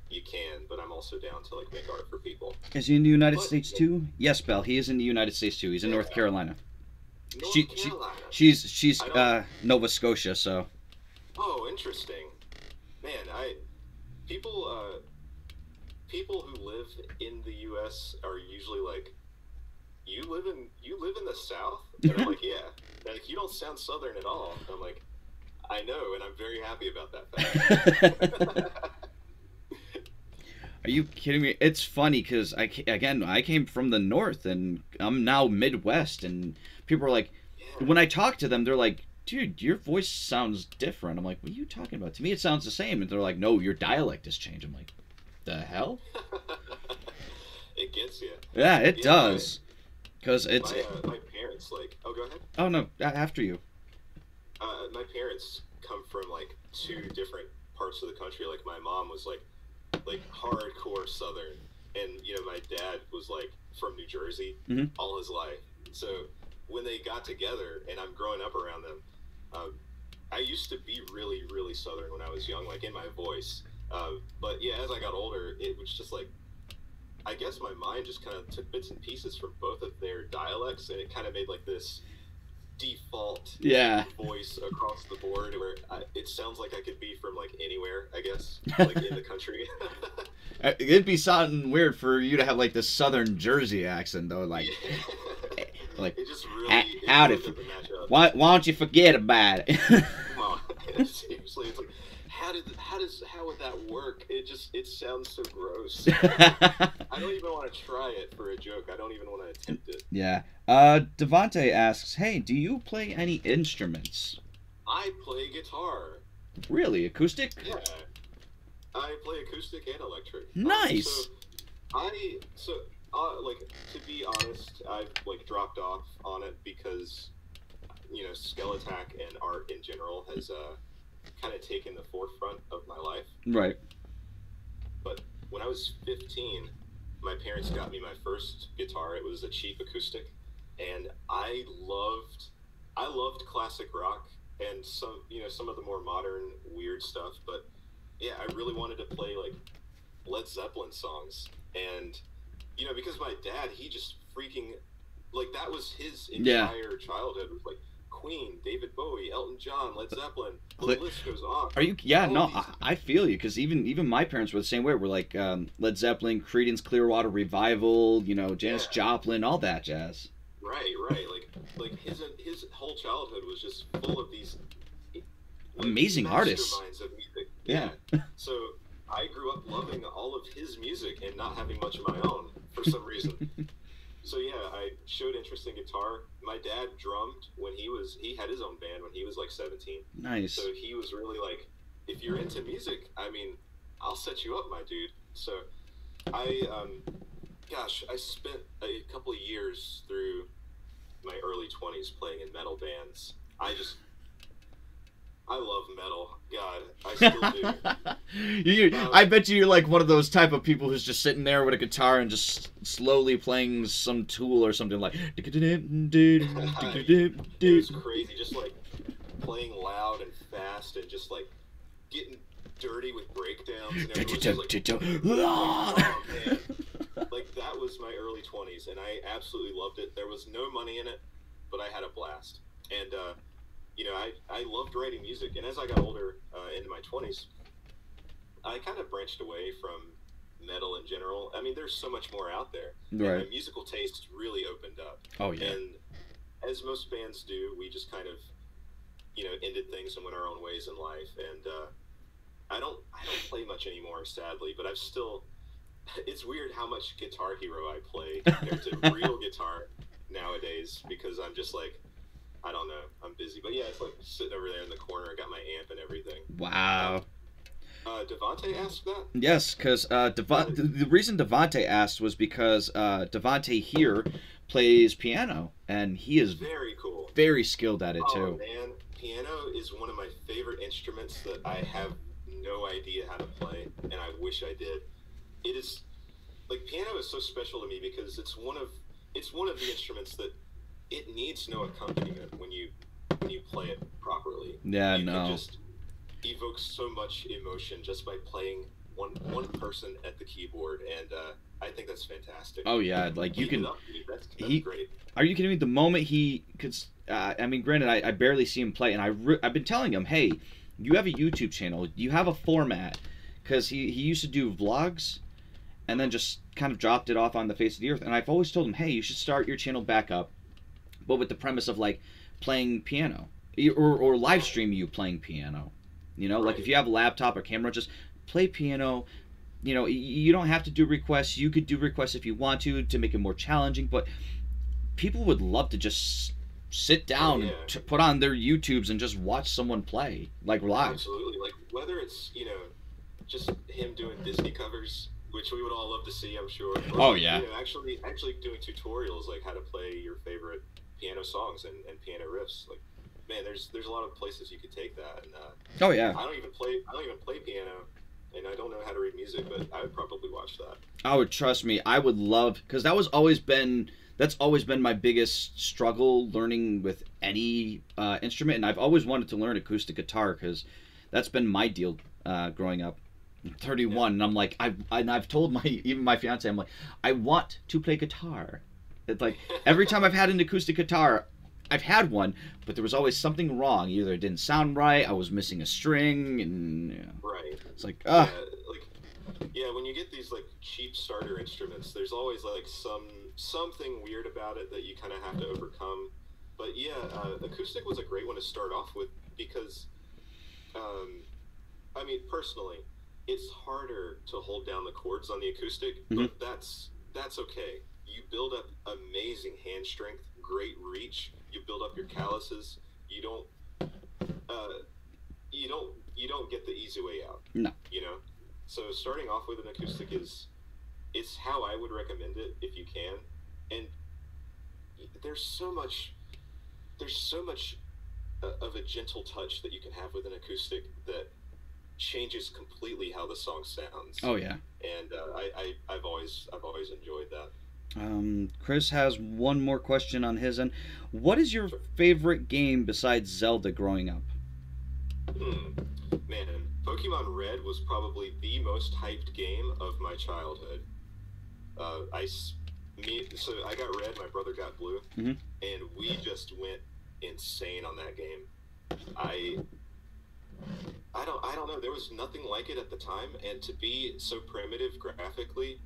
Speaker 3: you can, but I'm also down to like make art for people.
Speaker 2: Is he in the United States too? Yes, Belle. He is in the United States too. He's in North Carolina.
Speaker 3: Carolina.
Speaker 2: She's Nova Scotia. So.
Speaker 3: Oh, interesting. Man, people who live in the U.S. are usually like, you live in the South, and I'm like, yeah. Like, you don't sound Southern at all. And I'm like, I know, and I'm very happy about that fact.
Speaker 2: Are you kidding me? It's funny because I came from the North and I'm now Midwest, and people are like, when I talk to them, they're like, dude, your voice sounds different. I'm like, what are you talking about? To me, it sounds the same. And they're like, no, your dialect has changed. I'm like, the hell?
Speaker 3: It gets you.
Speaker 2: Yeah, it does. Because it's...
Speaker 3: My parents, like... Oh, go ahead.
Speaker 2: Oh, no, after you.
Speaker 3: My parents come from, like, two different parts of the country. Like, my mom was, like hardcore Southern, and my dad was like from New Jersey all his life. So when they got together and I'm growing up around them, I used to be really, really Southern when I was young, like in my voice. But yeah, as I got older, it was just like, I guess my mind just kind of took bits and pieces from both of their dialects, and it kind of made like this default voice across the board where it sounds like I could be from like anywhere, I guess, like in the country.
Speaker 2: It'd be sounding weird for you to have like the Southern Jersey accent though, like like
Speaker 3: it just really
Speaker 2: why don't you forget about it?
Speaker 3: Come on. Seriously, it's like, how would that work? It sounds so gross. I don't even want to try it for a joke. I don't even want to attempt it.
Speaker 2: Yeah. Devonte asks, hey, do you play any instruments?
Speaker 3: I play guitar.
Speaker 2: Really? Acoustic?
Speaker 3: Yeah. I play acoustic and electric.
Speaker 2: Nice.
Speaker 3: Like, to be honest, I've like dropped off on it because, Skelattack and art in general has kind of taken the forefront of my life.
Speaker 2: Right.
Speaker 3: But when I was 15, my parents got me my first guitar. It was a cheap acoustic, and I loved classic rock and some of the more modern weird stuff. But yeah, I really wanted to play like Led Zeppelin songs, and because my dad, he just freaking like that was his
Speaker 2: Yeah.
Speaker 3: entire childhood. Was like Queen, David Bowie, Elton John, Led Zeppelin. The list goes on.
Speaker 2: Are you? Yeah,
Speaker 3: All
Speaker 2: no,
Speaker 3: of these,
Speaker 2: I feel you because even my parents were the same way. We're like Led Zeppelin, Creedence Clearwater Revival, you know, Janis
Speaker 3: yeah,
Speaker 2: Joplin, all that jazz.
Speaker 3: right. Like his whole childhood was just full of these like
Speaker 2: Amazing artists.
Speaker 3: masterminds of music.
Speaker 2: Yeah.
Speaker 3: So I grew up loving all of his music and not having much of my own for some reason. So yeah, I showed interest in guitar. My dad drummed when he had his own band when he was like 17.
Speaker 2: Nice.
Speaker 3: So he was really like, if you're into music, I mean, I'll set you up, my dude. So I gosh, I spent a couple of years through my early 20s playing in metal bands. I love metal. God, I still do.
Speaker 2: I bet you're like one of those type of people who's just sitting there with a guitar and just slowly playing some Tool or something like.
Speaker 3: It was crazy, just like playing loud and fast and just like getting dirty with breakdowns. And everyone's just like, oh, man. Like that was my early 20s, and I absolutely loved it. There was no money in it, but I had a blast. And you know, I loved writing music, and as I got older, into my 20s, I kind of branched away from metal in general. I mean, there's so much more out there.
Speaker 2: Right.
Speaker 3: And my musical taste really opened up.
Speaker 2: Oh yeah.
Speaker 3: And as most bands do, we just kind of, you know, ended things and went our own ways in life. And I don't play much anymore, sadly, but I've still. It's weird how much Guitar Hero I play compared to real guitar nowadays, because I'm just like, I don't know, I'm busy. But yeah, it's like sitting over there in the corner. I got my amp and everything.
Speaker 2: Wow.
Speaker 3: Devontae asked that?
Speaker 2: Yes, because the reason Devontae asked was because Devontae here plays piano, and he is
Speaker 3: very cool,
Speaker 2: very skilled at it too.
Speaker 3: Man, piano is one of my favorite instruments that I have no idea how to play, and I wish I did. It is like piano is so special to me because it's one of the instruments that it needs no accompaniment when you play it properly.
Speaker 2: Yeah,
Speaker 3: you
Speaker 2: no.
Speaker 3: can just evoke so much emotion just by playing one person at the keyboard, and I think that's fantastic.
Speaker 2: Oh yeah, like you can.
Speaker 3: Up, that's great.
Speaker 2: Are you kidding me? The moment he could, I mean, granted, I barely see him play, and I've been telling him, hey, you have a YouTube channel, you have a format, because he used to do vlogs, and then just kind of dropped it off on the face of the earth. And I've always told him, hey, you should start your channel back up, but with the premise of like playing piano or live stream you playing piano. You know, like if you have a laptop or camera, just play piano. You know, you don't have to do requests. You could do requests if you want to make it more challenging. But people would love to just sit down and to put on their YouTubes and just watch someone play like live.
Speaker 3: Absolutely, like whether it's just him doing Disney covers, which we would all love to see, I'm sure. Or,
Speaker 2: oh yeah.
Speaker 3: Actually doing tutorials like how to play your favorite piano songs and piano riffs. Like, man, there's a lot of places you could take that. And
Speaker 2: oh yeah.
Speaker 3: I don't even play piano, and I don't know how to read music, but I would probably watch that.
Speaker 2: I would, trust me. I would love, because that's always been my biggest struggle learning with any instrument, and I've always wanted to learn acoustic guitar because that's been my deal growing up. I'm 31, and I'm like, I've told even my fiance, I'm like, I want to play guitar. It's like every time I've had an acoustic guitar, I've had one, but there was always something wrong. Either it didn't sound right, I was missing a string, and
Speaker 3: right.
Speaker 2: It's like,
Speaker 3: yeah, when you get these like cheap starter instruments, there's always like something weird about it that you kind of have to overcome. But yeah, acoustic was a great one to start off with because, I mean, personally, it's harder to hold down the chords on the acoustic, but that's okay. You build up amazing hand strength, great reach. You build up your calluses. You don't get the easy way out.
Speaker 2: No.
Speaker 3: You know, so starting off with an acoustic it's how I would recommend it if you can. And there's so much of a gentle touch that you can have with an acoustic that changes completely how the song sounds.
Speaker 2: Oh yeah.
Speaker 3: And I've always enjoyed that.
Speaker 2: Chris has one more question on his end. What is your favorite game besides Zelda growing up?
Speaker 3: Man, Pokemon Red was probably the most hyped game of my childhood. So I got red, my brother got blue,
Speaker 2: Mm-hmm.
Speaker 3: and we just went insane on that game. I I don't know. There was nothing like it at the time, and to be so primitive graphically,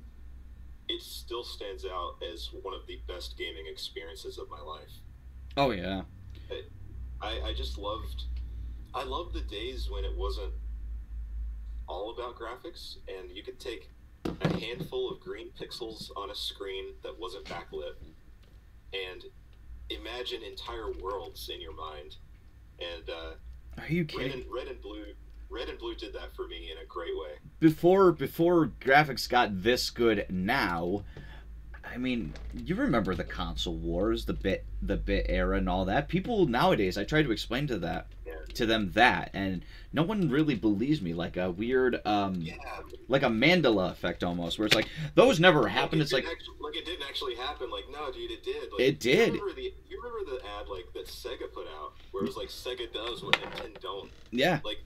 Speaker 3: it still stands out as one of the best gaming experiences of my life.
Speaker 2: Oh yeah.
Speaker 3: I just loved. I loved the days when it wasn't all about graphics, and you could take a handful of green pixels on a screen that wasn't backlit, and imagine entire worlds in your mind. And
Speaker 2: Are you kidding?
Speaker 3: Red and blue did that for me in a great way.
Speaker 2: Before graphics got this good now, I mean, you remember the console wars, the bit era and all that. People nowadays, I try to explain to them that, and no one really believes me. Like a weird, like a Mandela effect almost, where it's like those never happened. It's like
Speaker 3: it didn't actually happen. Like, no, dude, it did. Like,
Speaker 2: it did.
Speaker 3: You remember the ad like that Sega put out, where it was like Sega does what Nintendo don't.
Speaker 2: Yeah.
Speaker 3: Like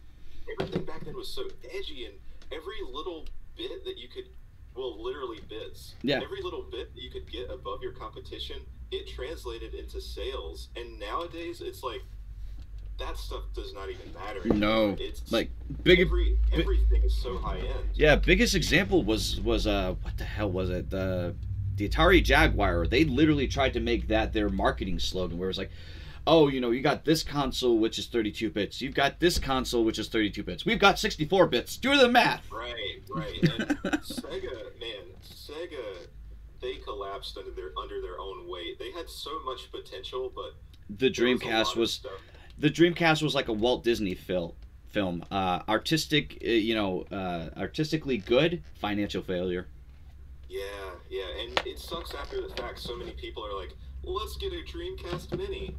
Speaker 3: everything back then was so edgy, and every little bit that you could. Well, literally bits.
Speaker 2: Yeah.
Speaker 3: Every little bit that you could get above your competition, it translated into sales. And nowadays, it's like that stuff does not even matter anymore.
Speaker 2: No,
Speaker 3: It's
Speaker 2: like
Speaker 3: everything is so high end.
Speaker 2: Yeah, biggest example was what the hell was it? The Atari Jaguar. They literally tried to make that their marketing slogan, where it's like, oh, you got this console which is 32 bits. You've got this console which is 32 bits. We've got 64 bits. Do the math.
Speaker 3: Right. And Sega, they collapsed under their own weight. They had so much potential, but
Speaker 2: the Dreamcast was like a Walt Disney film. Artistically good, financial failure.
Speaker 3: Yeah, and it sucks after the fact. So many people are like, let's get a Dreamcast Mini.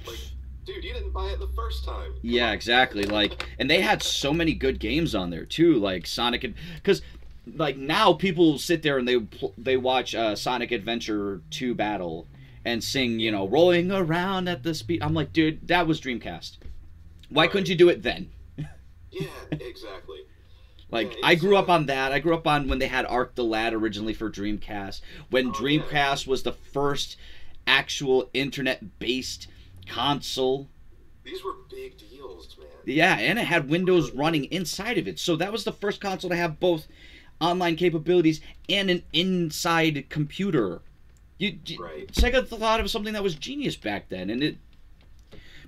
Speaker 3: Like, dude, you didn't buy it the first time.
Speaker 2: Yeah, exactly. Like, and they had so many good games on there too, like Sonic, because like now people sit there and they watch Sonic Adventure 2 Battle and sing, rolling around at the speed. I'm like, dude, that was Dreamcast. Why couldn't you do it then?
Speaker 3: Yeah, exactly.
Speaker 2: Like, yeah, I grew up on that. I grew up on when they had Arc the Lad originally for Dreamcast. When Dreamcast was the first actual internet-based console.
Speaker 3: These were big deals, man.
Speaker 2: Yeah, and it had Windows running inside of it. So that was the first console to have both online capabilities and an inside computer.
Speaker 3: Right.
Speaker 2: Sega thought it was something that was genius back then, and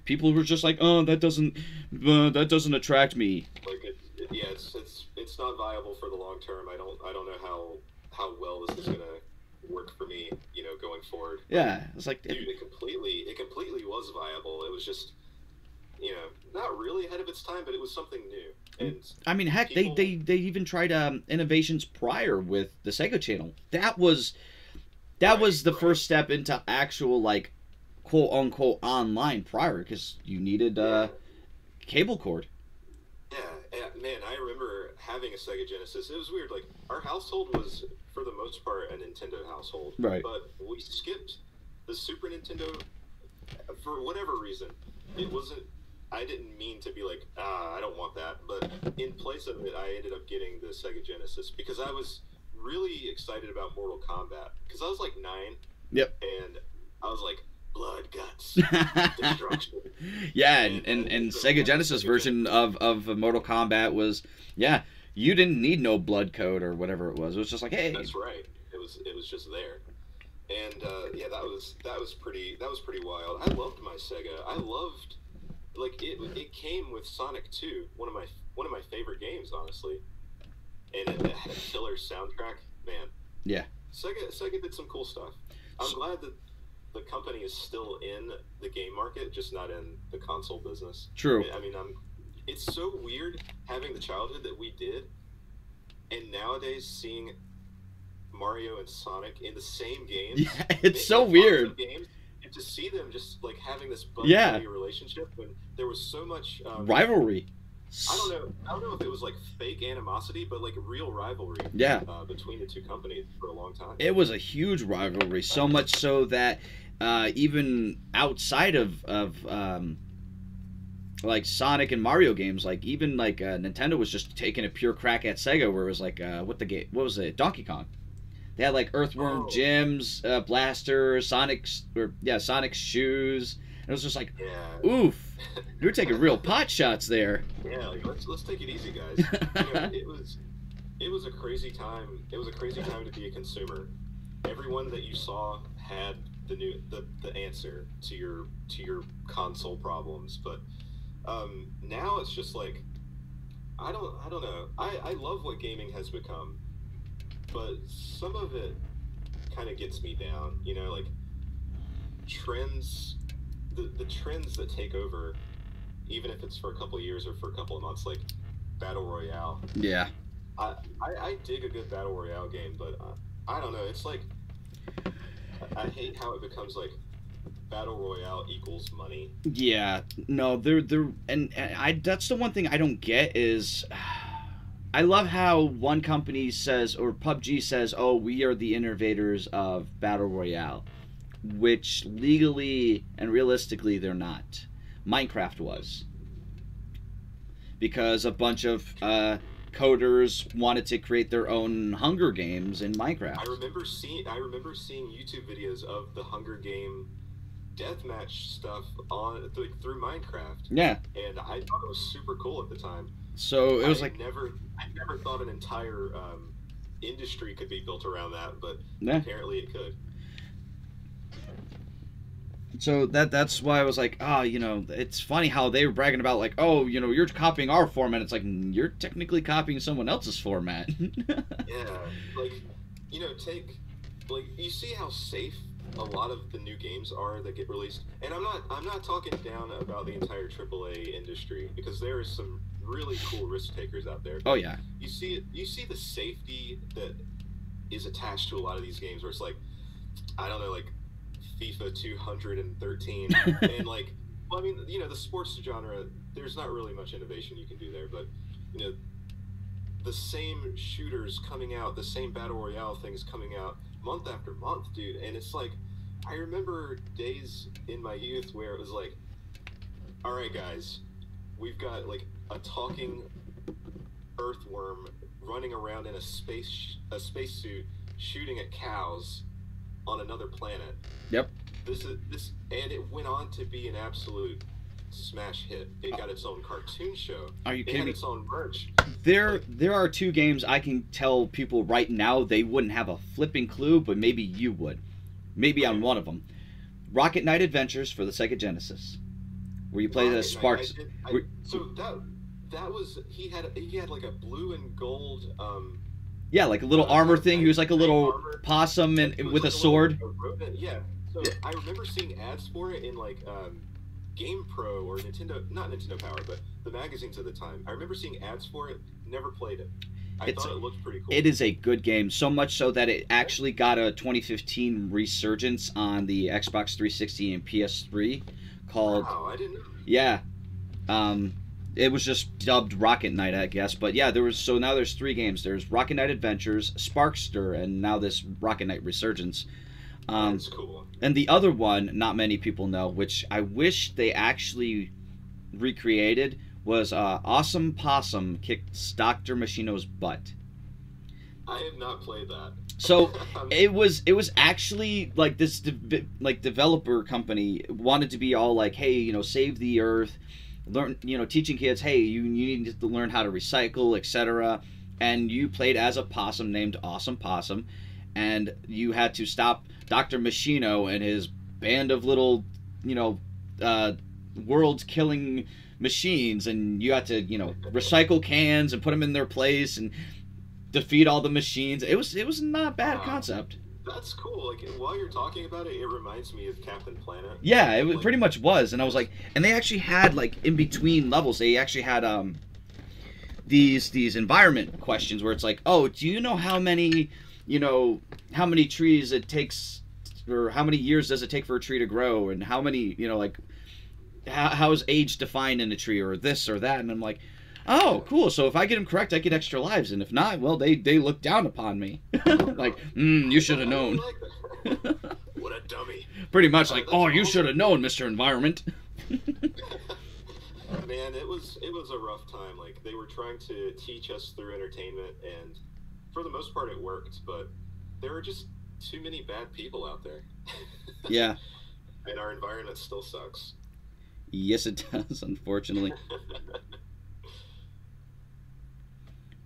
Speaker 2: people were just like, "Oh, that doesn't attract me."
Speaker 3: Like it's not viable for the long term. I don't know how well this is gonna work for me, going forward.
Speaker 2: Yeah, it's like,
Speaker 3: dude, it completely was viable. It was just, not really ahead of its time, but it was something new. And
Speaker 2: I mean, heck, they even tried innovations prior with the Sega Channel. That was the first step into actual, like, quote unquote online prior, because you needed cable cord.
Speaker 3: Yeah, man, I remember having a Sega Genesis. It was weird. Like, our household was, for the most part, a Nintendo household.
Speaker 2: Right.
Speaker 3: But we skipped the Super Nintendo for whatever reason. It wasn't. I didn't mean to be like, I don't want that. But in place of it, I ended up getting the Sega Genesis because I was really excited about Mortal Kombat. Because I was like 9.
Speaker 2: Yep.
Speaker 3: And I was like, blood, guts, destruction.
Speaker 2: Yeah, and Sega Genesis version of Mortal Kombat was, you didn't need no blood code or whatever it was. It was just like, hey.
Speaker 3: That's right. It was just there. And that was pretty wild. I loved my Sega. I loved, like, it came with Sonic 2, one of my favorite games, honestly. And it had a killer soundtrack, man.
Speaker 2: Yeah.
Speaker 3: Sega did some cool stuff. I'm glad that the company is still in the game market, just not in the console business.
Speaker 2: True.
Speaker 3: I mean, it's so weird having the childhood that we did, and nowadays seeing Mario and Sonic in the same game.
Speaker 2: Yeah, it's so weird.
Speaker 3: Games, and to see them just like having this buddy relationship when there was so much
Speaker 2: rivalry.
Speaker 3: I don't know if it was like fake animosity, but like real rivalry.
Speaker 2: Yeah.
Speaker 3: Between the two companies for a long time.
Speaker 2: It was a huge rivalry, so much so that even outside of like Sonic and Mario games, like even like Nintendo was just taking a pure crack at Sega, where it was like what was it, Donkey Kong. They had like Earthworm
Speaker 3: Oh,
Speaker 2: Jim's Blaster, Sonic's shoes. And it was just like,
Speaker 3: yeah.
Speaker 2: oof, you're taking real pot shots there.
Speaker 3: Yeah, like let's take it easy, guys. You know, it was a crazy time. It was a crazy time to be a consumer. Everyone that you saw had the answer to your console problems, but now it's just like I don't know. I love what gaming has become, but some of it kind of gets me down. You know, like trends, the trends that take over, even if it's for a couple of years or for a couple of months, like battle royale.
Speaker 2: Yeah.
Speaker 3: I dig a good battle royale game, but I don't know. It's like I hate how it becomes like battle royale equals money.
Speaker 2: Yeah, no, they're and I that's the one thing I don't get is I love how one company says or PUBG says, "Oh, we are the innovators of battle royale," which legally and realistically they're not. Minecraft was because a bunch of coders wanted to create their own Hunger Games in Minecraft.
Speaker 3: I remember seeing YouTube videos of the Hunger Game deathmatch stuff on through Minecraft.
Speaker 2: Yeah.
Speaker 3: And I thought it was super cool at the time.
Speaker 2: So it was like
Speaker 3: I never thought an entire industry could be built around that, but
Speaker 2: yeah.
Speaker 3: Apparently it could.
Speaker 2: So that's why I was like, you know, it's funny how they were bragging about like, oh, you know, you're copying our format. It's like you're technically copying someone else's format.
Speaker 3: Yeah, like you know, like you see how safe a lot of the new games are that get released, and I'm not talking down about the entire AAA industry because there is some really cool risk takers out there.
Speaker 2: Oh yeah.
Speaker 3: You see the safety that is attached to a lot of these games where it's like, I don't know, like FIFA 213 and like, well, I mean, you know, the sports genre, there's not really much innovation you can do there, but you know, the same shooters coming out, the same battle royale things coming out month after month, dude. And it's like, I remember days in my youth where it was like, all right, guys, we've got like a talking earthworm running around in a spacesuit shooting at cows on another planet.
Speaker 2: Yep.
Speaker 3: And it went on to be an absolute smash hit. It got its own cartoon show.
Speaker 2: Are you kidding me?
Speaker 3: It had its own merch.
Speaker 2: There are two games I can tell people right now they wouldn't have a flipping clue, but maybe you would. Maybe on one of them. Rocket Knight Adventures for the Sega Genesis, where you play the Sparks.
Speaker 3: So that was he had like a blue and gold.
Speaker 2: Yeah, like a little armor thing. He was like a little possum and with a sword.
Speaker 3: Yeah. So I remember seeing ads for it in like Game Pro or Nintendo, not Nintendo Power, but the magazines at the time. I remember seeing ads for it. Never played it. I thought it looked pretty cool.
Speaker 2: It is a good game, so much so that it actually got a 2015 resurgence on the Xbox 360 and PS3 called.
Speaker 3: Wow, I didn't know.
Speaker 2: Yeah. It was just dubbed Rocket Knight, I guess. But yeah, now there's 3 games. There's Rocket Knight Adventures, Sparkster, and now this Rocket Knight Resurgence.
Speaker 3: That's cool.
Speaker 2: And the other one, not many people know, which I wish they actually recreated, was Awesome Possum Kicks Dr. Machino's Butt.
Speaker 3: I have not played that.
Speaker 2: So it was actually like this developer company wanted to be all like, hey, you know, save the earth, learn, you know, teaching kids, hey, you need to learn how to recycle, etc. And you played as a possum named Awesome Possum, and you had to stop Dr. Machino and his band of little, you know, world-killing machines, and you had to, you know, recycle cans and put them in their place and defeat all the machines. It was not a bad concept.
Speaker 3: That's cool. Like, while you're talking about it, it reminds me of Captain Planet.
Speaker 2: Yeah, it pretty much was. And I was like, and they actually had, like, in between levels, they actually had these environment questions where it's like, oh, do you know how many trees it takes, or how many years does it take for a tree to grow, and how many, you know, like, how is age defined in a tree, or this or that? And I'm like, oh, cool. So if I get them correct, I get extra lives, and if not, well, they look down upon me. Like, you should have known.
Speaker 3: What a dummy.
Speaker 2: Pretty much like, oh, you should have known, Mr. Environment.
Speaker 3: Man, it was a rough time. Like, they were trying to teach us through entertainment, and for the most part, it worked. But there are just too many bad people out there.
Speaker 2: Yeah.
Speaker 3: And our environment still sucks.
Speaker 2: Yes, it does, unfortunately.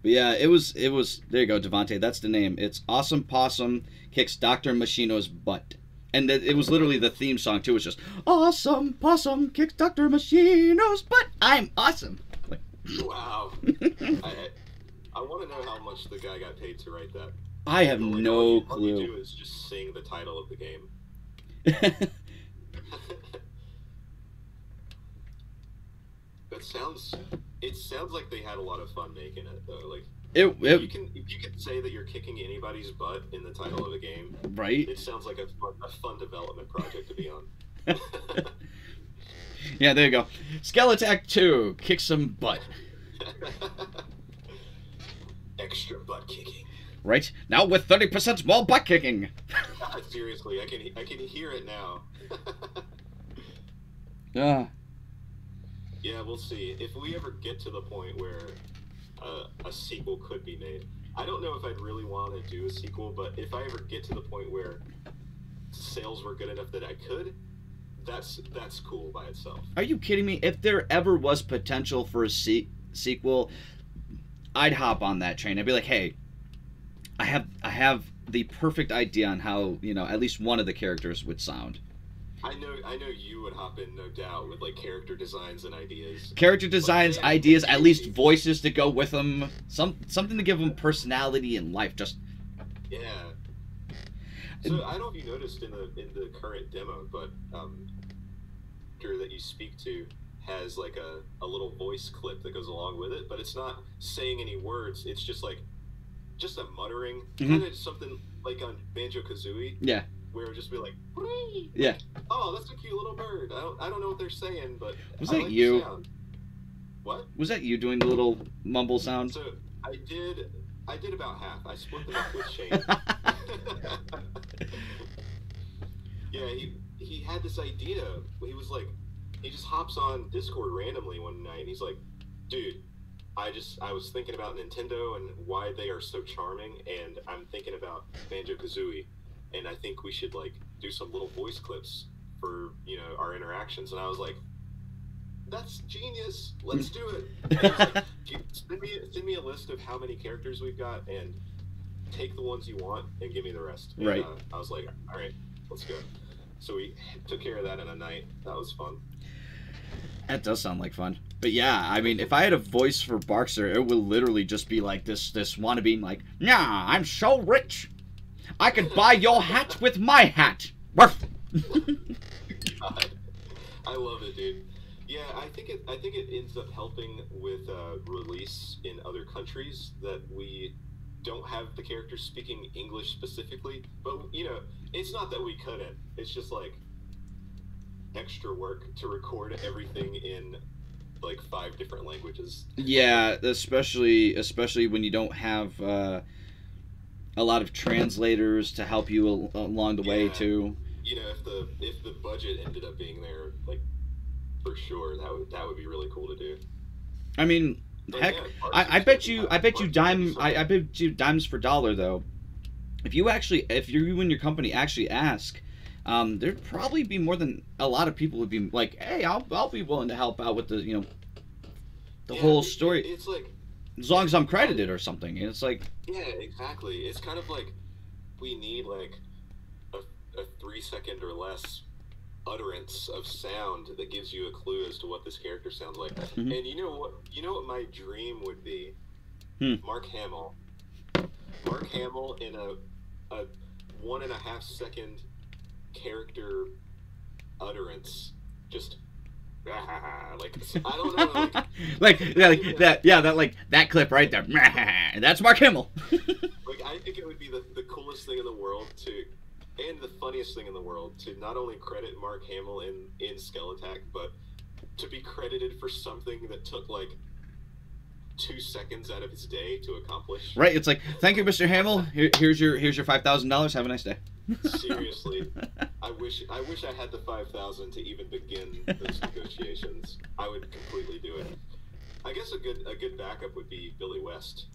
Speaker 2: But yeah, it was, there you go, Devontae, that's the name. It's Awesome Possum Kicks Dr. Machino's Butt. And it was literally the theme song, too. It was just, Awesome Possum Kicks Dr. Machino's Butt. I'm awesome. Like,
Speaker 3: wow. I want to know how much the guy got paid to write that.
Speaker 2: I have no clue.
Speaker 3: All you do is just sing the title of the game. It sounds like they had a lot of fun making it, though. Like, you can say that you're kicking anybody's butt in the title of a game,
Speaker 2: right?
Speaker 3: It sounds like a fun development project to be on.
Speaker 2: Yeah, there you go. Skelattack 2, kick some butt.
Speaker 3: Extra butt kicking.
Speaker 2: Right now with 30% more butt kicking.
Speaker 3: Seriously, I can hear it now. Yeah, we'll see. If we ever get to the point where a sequel could be made, I don't know if I'd really want to do a sequel, but if I ever get to the point where sales were good enough that I could, that's cool by itself.
Speaker 2: Are you kidding me? If there ever was potential for a sequel, I'd hop on that train. I'd be like, hey, I have the perfect idea on how, at least one of the characters would sound.
Speaker 3: I know you would hop in, no doubt, with like character designs and ideas.
Speaker 2: Character designs, ideas, at least voices to go with them, something to give them personality and life. Just
Speaker 3: yeah. So I don't know if you noticed in the current demo, but character that you speak to has like a little voice clip that goes along with it, but it's not saying any words. It's just a muttering, kind of something like on Banjo-Kazooie.
Speaker 2: Yeah.
Speaker 3: Where it would just be like, Whee!
Speaker 2: Yeah.
Speaker 3: Oh, that's a cute little bird. I don't know what they're saying, but
Speaker 2: was
Speaker 3: I
Speaker 2: that
Speaker 3: like
Speaker 2: you?
Speaker 3: The sound. What?
Speaker 2: Was that you doing the little mumble sound?
Speaker 3: So I did about half. I split them up with Shane. Yeah, he had this idea. He was like, he just hops on Discord randomly one night, and he's like, dude, I was thinking about Nintendo and why they are so charming, and I'm thinking about Banjo-Kazooie. And I think we should like do some little voice clips for our interactions. And I was like, "That's genius! Let's do it." And he was like, send me a list of how many characters we've got, and take the ones you want and give me the rest. And,
Speaker 2: right.
Speaker 3: I was like, "All right, let's go." So we took care of that in a night. That was fun.
Speaker 2: That does sound like fun. But yeah, I mean, if I had a voice for Barkster, it would literally just be like this wannabe, like, "Yeah, I'm so rich. I could buy your hat with my hat."
Speaker 3: God, I love it, dude. Yeah, I think it ends up helping with release in other countries that we don't have the characters speaking English specifically. But it's not that we couldn't. It's just like extra work to record everything in like 5 different languages.
Speaker 2: Yeah, especially when you don't have a lot of translators to help you along the way too.
Speaker 3: If the budget ended up being there, like for sure, that would be really cool to do.
Speaker 2: I mean, heck, yeah, I bet you dimes for dollar though. If you and your company actually ask, there'd probably be more than a lot of people would be like, hey, I'll be willing to help out with the whole story.
Speaker 3: It's like,
Speaker 2: as long as I'm credited or something. And it's like,
Speaker 3: yeah, exactly. It's kind of like we need like a 3-second or less utterance of sound that gives you a clue as to what this character sounds like. Mm-hmm. And you know what my dream would be? Mark Hamill in a 1.5 second character utterance, just like, I don't know,
Speaker 2: that clip right there. That's Mark Hamill.
Speaker 3: Like, I think it would be the coolest thing in the world and the funniest thing in the world to not only credit Mark Hamill in Skelattack, but to be credited for something that took like 2 seconds out of his day to accomplish.
Speaker 2: Right, it's like, thank you, Mr. Hamill. Here's your $5,000. Have a nice day.
Speaker 3: Seriously, I wish I had the 5,000 to even begin those negotiations. I would completely do it. I guess a good backup would be Billy West.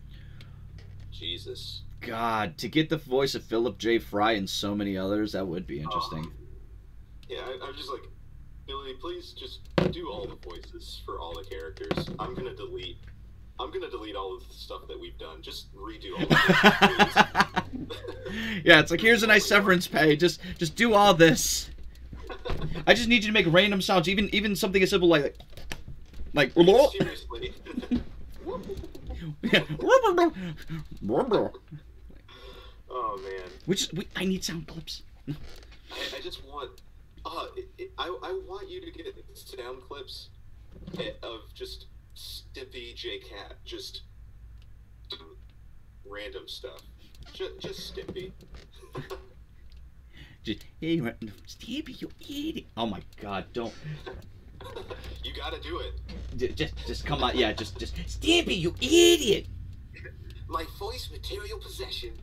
Speaker 3: Jesus.
Speaker 2: God, to get the voice of Philip J. Fry and so many others, that would be interesting.
Speaker 3: Yeah, I'm just like, Billy, please just do all the voices for all the characters. I'm gonna delete all of the stuff that we've done. Just redo all of it,
Speaker 2: Yeah, it's like, here's a nice severance pay. Just do all this. I just need you to make random sounds, even something as simple like
Speaker 3: Seriously. Oh man.
Speaker 2: I need sound clips.
Speaker 3: I just want. I want you to get sound clips of just Stimpy J Cat, just random stuff. Just Stimpy.
Speaker 2: Hey, Stimpy, you idiot! Oh my God, don't.
Speaker 3: You gotta do it.
Speaker 2: Just come on, yeah, just Stimpy, you idiot!
Speaker 3: My voice material possession.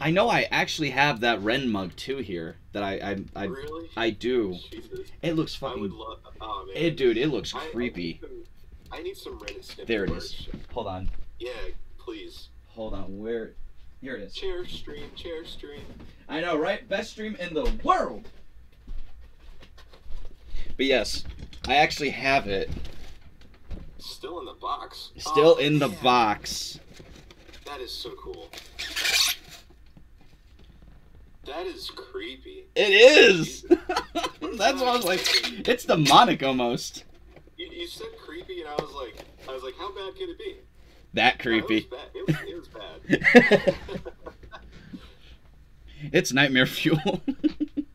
Speaker 2: I know I actually have that Ren mug too here. That I
Speaker 3: Really?
Speaker 2: I do.
Speaker 3: Jesus.
Speaker 2: It looks fucking.
Speaker 3: I would love. Oh man.
Speaker 2: Dude, it looks creepy.
Speaker 3: I need some Ren and Stimpy.
Speaker 2: There it
Speaker 3: merch.
Speaker 2: is. Hold on.
Speaker 3: Yeah, please.
Speaker 2: Hold on. Where? Here it is.
Speaker 3: Chair stream.
Speaker 2: I know, right? Best stream in the world. But yes, I actually have it.
Speaker 3: Still in the box.
Speaker 2: Still in the box.
Speaker 3: That is so cool. That is creepy.
Speaker 2: It is. That's what I was like. It's demonic almost.
Speaker 3: You said creepy, and I was like, how bad could it be?
Speaker 2: That creepy.
Speaker 3: No, it was bad.
Speaker 2: It's nightmare fuel.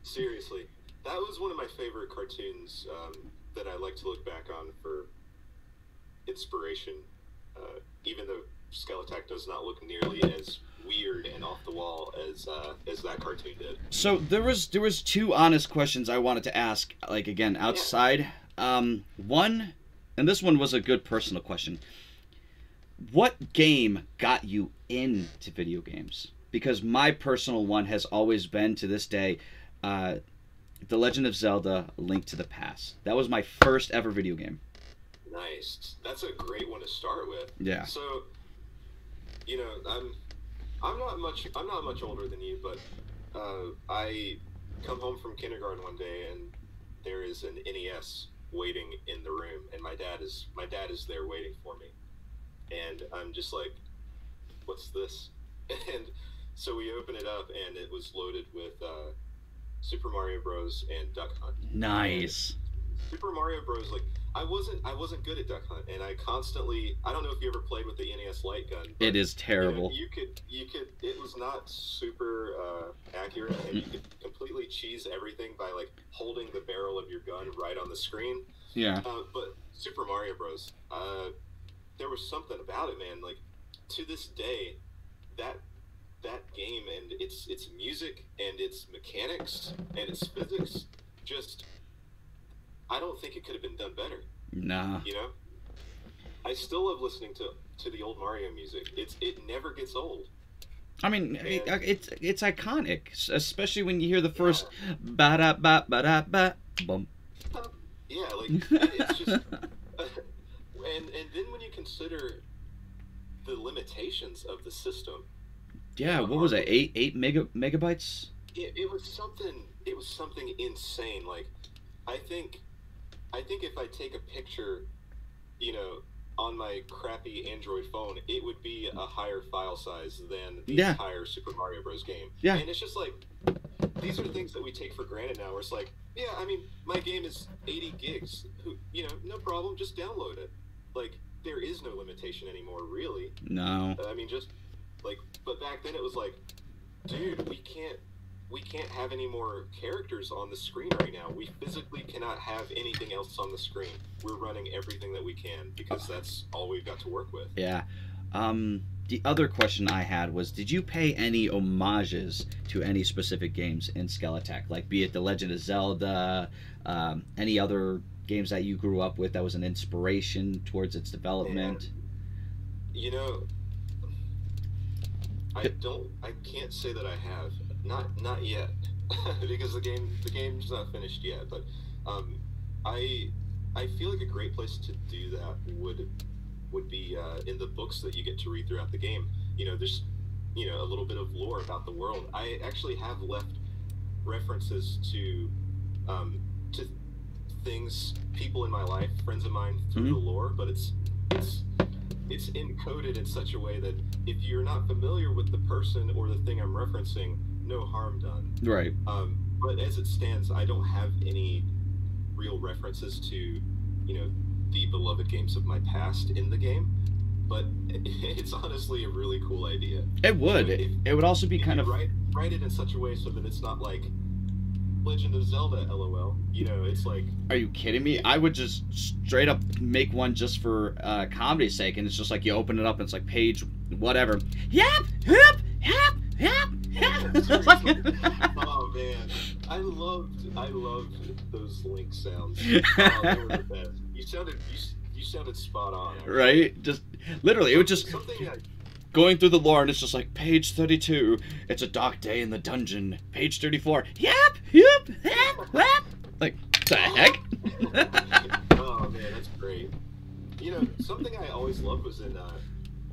Speaker 3: Seriously, that was one of my favorite cartoons that I like to look back on for inspiration. Even though Skelattack does not look nearly as weird and off the wall as that cartoon did.
Speaker 2: So there was two honest questions I wanted to ask, like again outside. Yeah. One, and this one was a good personal question. What game got you into video games? Because my personal one has always been, to this day, The Legend of Zelda: A Link to the Past. That was my first ever video game.
Speaker 3: Nice. That's a great one to start with.
Speaker 2: Yeah.
Speaker 3: So, you know, I'm not much older than you, but I come home from kindergarten one day and there is an NES waiting in the room, and my dad is there waiting for me, and I'm just like, what's this? And so we open it up, and it was loaded with Super Mario Bros. And Duck Hunt.
Speaker 2: Nice.
Speaker 3: And Super Mario Bros. Like, I wasn't good at Duck Hunt, and I don't know if you ever played with the NES light gun. But,
Speaker 2: it is terrible.
Speaker 3: You could. It was not super accurate, and you could completely cheese everything by like holding the barrel of your gun right on the screen.
Speaker 2: Yeah.
Speaker 3: But Super Mario Bros. There was something about it, man. Like, to this day, that game and its music and its mechanics and its physics, just, I don't think it could have been done better.
Speaker 2: Nah.
Speaker 3: You know, I still love listening to the old Mario music. It never gets old.
Speaker 2: I mean, it's iconic, especially when you hear the first ba da ba ba da ba bum.
Speaker 3: Yeah, like it's just, and then when you consider the limitations of the system.
Speaker 2: Yeah, what was it? 8 megabytes?
Speaker 3: It was something insane. Like, I think if I take a picture, you know, on my crappy Android phone, it would be a higher file size than the entire Super Mario Bros. Game.
Speaker 2: Yeah.
Speaker 3: And it's just like, these are things that we take for granted now, where it's like, yeah, I mean, my game is 80 gigs. You know, no problem, just download it. Like, there is no limitation anymore, really.
Speaker 2: No.
Speaker 3: I mean, just, like, but back then it was like, dude, we can't have any more characters on the screen right now. We physically cannot have anything else on the screen. We're running everything that we can because that's all we've got to work with.
Speaker 2: Yeah. The other question I had was, did you pay any homages to any specific games in Skelattack? Like, be it The Legend of Zelda, any other games that you grew up with that was an inspiration towards its development?
Speaker 3: And, you know, I can't say that I have. Not yet. Because the game's not finished yet, but I feel like a great place to do that would would be in the books that you get to read throughout the game. There's a little bit of lore about the world. I actually have left references to things, people in my life, friends of mine, through the lore, but it's encoded in such a way that if you're not familiar with the person or the thing I'm referencing, no harm done.
Speaker 2: Right.
Speaker 3: But as it stands, I don't have any real references to, the beloved games of my past in the game. But it's honestly a really cool idea.
Speaker 2: It would. It would also be kind of
Speaker 3: write it in such a way so that it's not like Legend of Zelda, LOL. It's like.
Speaker 2: Are you kidding me? I would just straight up make one just for comedy's sake, and it's just like you open it up and it's like page whatever. Yep, yep, yep, yep, yep.
Speaker 3: Oh man, I loved those Link sounds. Oh, they were the best. You sounded spot on.
Speaker 2: Right? Just literally, it would just going through the lore, and it's just like page 32. It's a dark day in the dungeon. Page 34. Yep, yep, yep, yep. Like, what the heck?
Speaker 3: Oh man, that's great. Something I always loved was in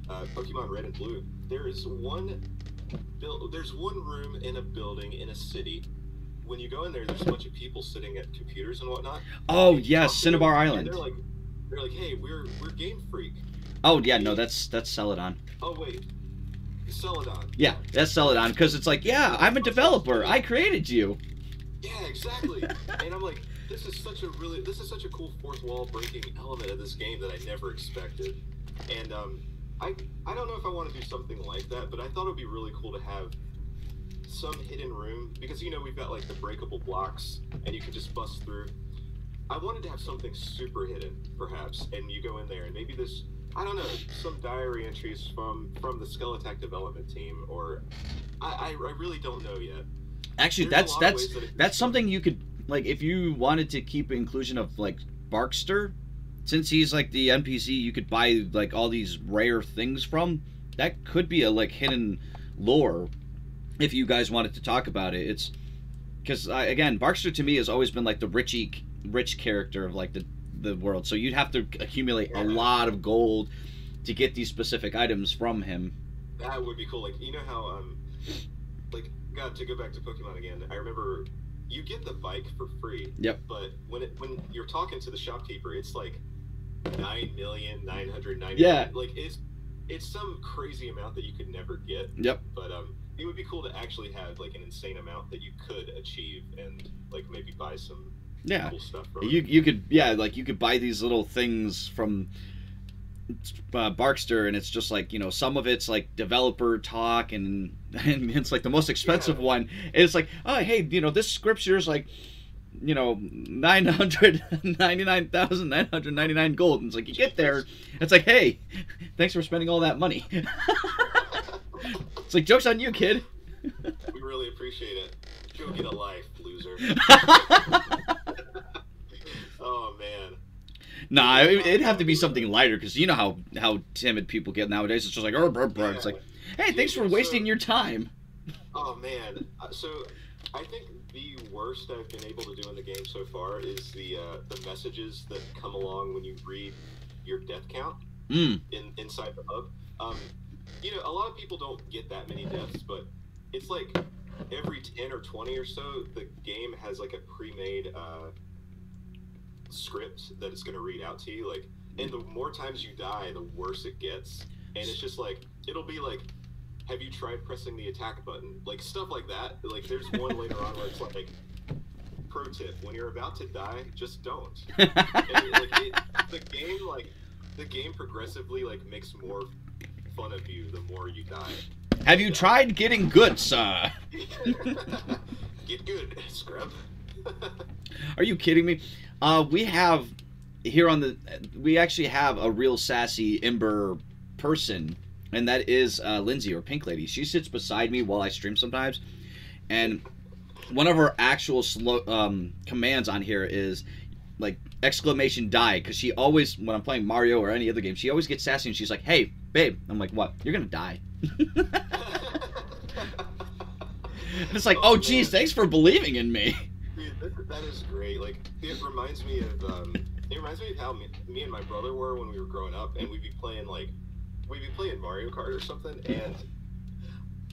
Speaker 3: Pokemon Red and Blue. There's one room in a building in a city. When you go in there, there's a bunch of people sitting at computers and whatnot.
Speaker 2: Oh yes, Cinnabar Island.
Speaker 3: They're like, hey, we're Game Freak.
Speaker 2: Oh yeah, no, that's Celadon.
Speaker 3: Oh wait, Celadon.
Speaker 2: Yeah, that's Celadon, because it's like, yeah, I'm a developer. I created you.
Speaker 3: Yeah, exactly. And I'm like, this is such a cool fourth wall breaking element of this game that I never expected. And I don't know if I want to do something like that, but I thought it would be really cool to have some hidden room, because we've got like the breakable blocks and you can just bust through. I wanted to have something super hidden, perhaps, and you go in there and maybe this, I don't know, some diary entries from the Skelattack development team, or I really don't know yet.
Speaker 2: Actually, that's something you could, like, if you wanted to keep inclusion of like Barkster, since he's like the NPC you could buy like all these rare things from. That could be a like hidden lore if you guys wanted to talk about it. It's because again, Barkster to me has always been like the rich character of like the world, so you'd have to accumulate a lot of gold to get these specific items from him.
Speaker 3: That would be cool. Like, how like, God, to go back to Pokemon again, I remember you get the bike for free.
Speaker 2: Yep.
Speaker 3: But when you're talking to the shopkeeper, it's like 9,999.
Speaker 2: Yeah.
Speaker 3: Like it's some crazy amount that you could never get.
Speaker 2: Yep.
Speaker 3: But it would be cool to actually have like an insane amount that you could achieve and like maybe buy some cool stuff from
Speaker 2: you could you could buy these little things from Barkster, and it's just like, some of it's like developer talk, and it's like the most expensive one. It's like, oh hey, this scripture is like, 999,999 gold. And it's like, you get there, it's like, hey, thanks for spending all that money. It's like, joke's on you, kid.
Speaker 3: We really appreciate it. Go get a life, loser. Oh man.
Speaker 2: Nah, it'd have to be something lighter, because you know how timid people get nowadays. It's just like, it's like, hey, thanks for wasting your time.
Speaker 3: Oh man, so I think the worst I've been able to do in the game so far is the messages that come along when you read your death count inside the hub. A lot of people don't get that many deaths, but it's like every 10 or 20 or so, the game has like a pre-made script that it's going to read out to you, like, and the more times you die, the worse it gets. And it's just like, it'll be like, have you tried pressing the attack button, like stuff like that. Like, there's one later on where it's like, pro tip, when you're about to die, just don't. And the game progressively like makes more fun of you the more you die.
Speaker 2: Have you tried getting good, sir?
Speaker 3: Get good, scrub.
Speaker 2: Are you kidding me? We actually have a real sassy Ember person, and that is Lindsay, or Pink Lady. She sits beside me while I stream sometimes, and one of her actual commands on here is like exclamation die, because she always, when I'm playing Mario or any other game, she always gets sassy and she's like, hey babe. I'm like, what? You're gonna die. And it's like, oh geez, thanks for believing in me.
Speaker 3: Dude, that is great. Like, it reminds me of it reminds me of how me and my brother were when we were growing up, and we'd be playing Mario Kart or something, and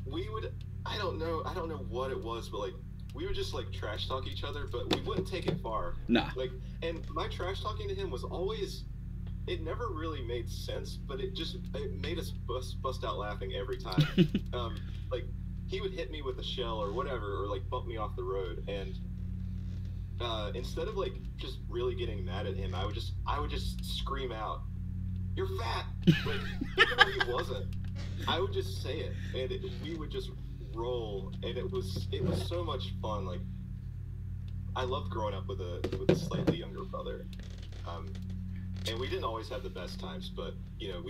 Speaker 3: we would, I don't know what it was, but like we would just like trash talk each other, but we wouldn't take it far.
Speaker 2: Nah.
Speaker 3: Like, and my trash talking to him was always, it never really made sense, but it made us bust out laughing every time. Like he would hit me with a shell or whatever, or like bump me off the road, and instead of like just really getting mad at him, I would just scream out, "You're fat!" Like even though he wasn't, I would just say it, and we would just roll, and it was so much fun. Like I loved growing up with a slightly younger brother, and we didn't always have the best times, but you know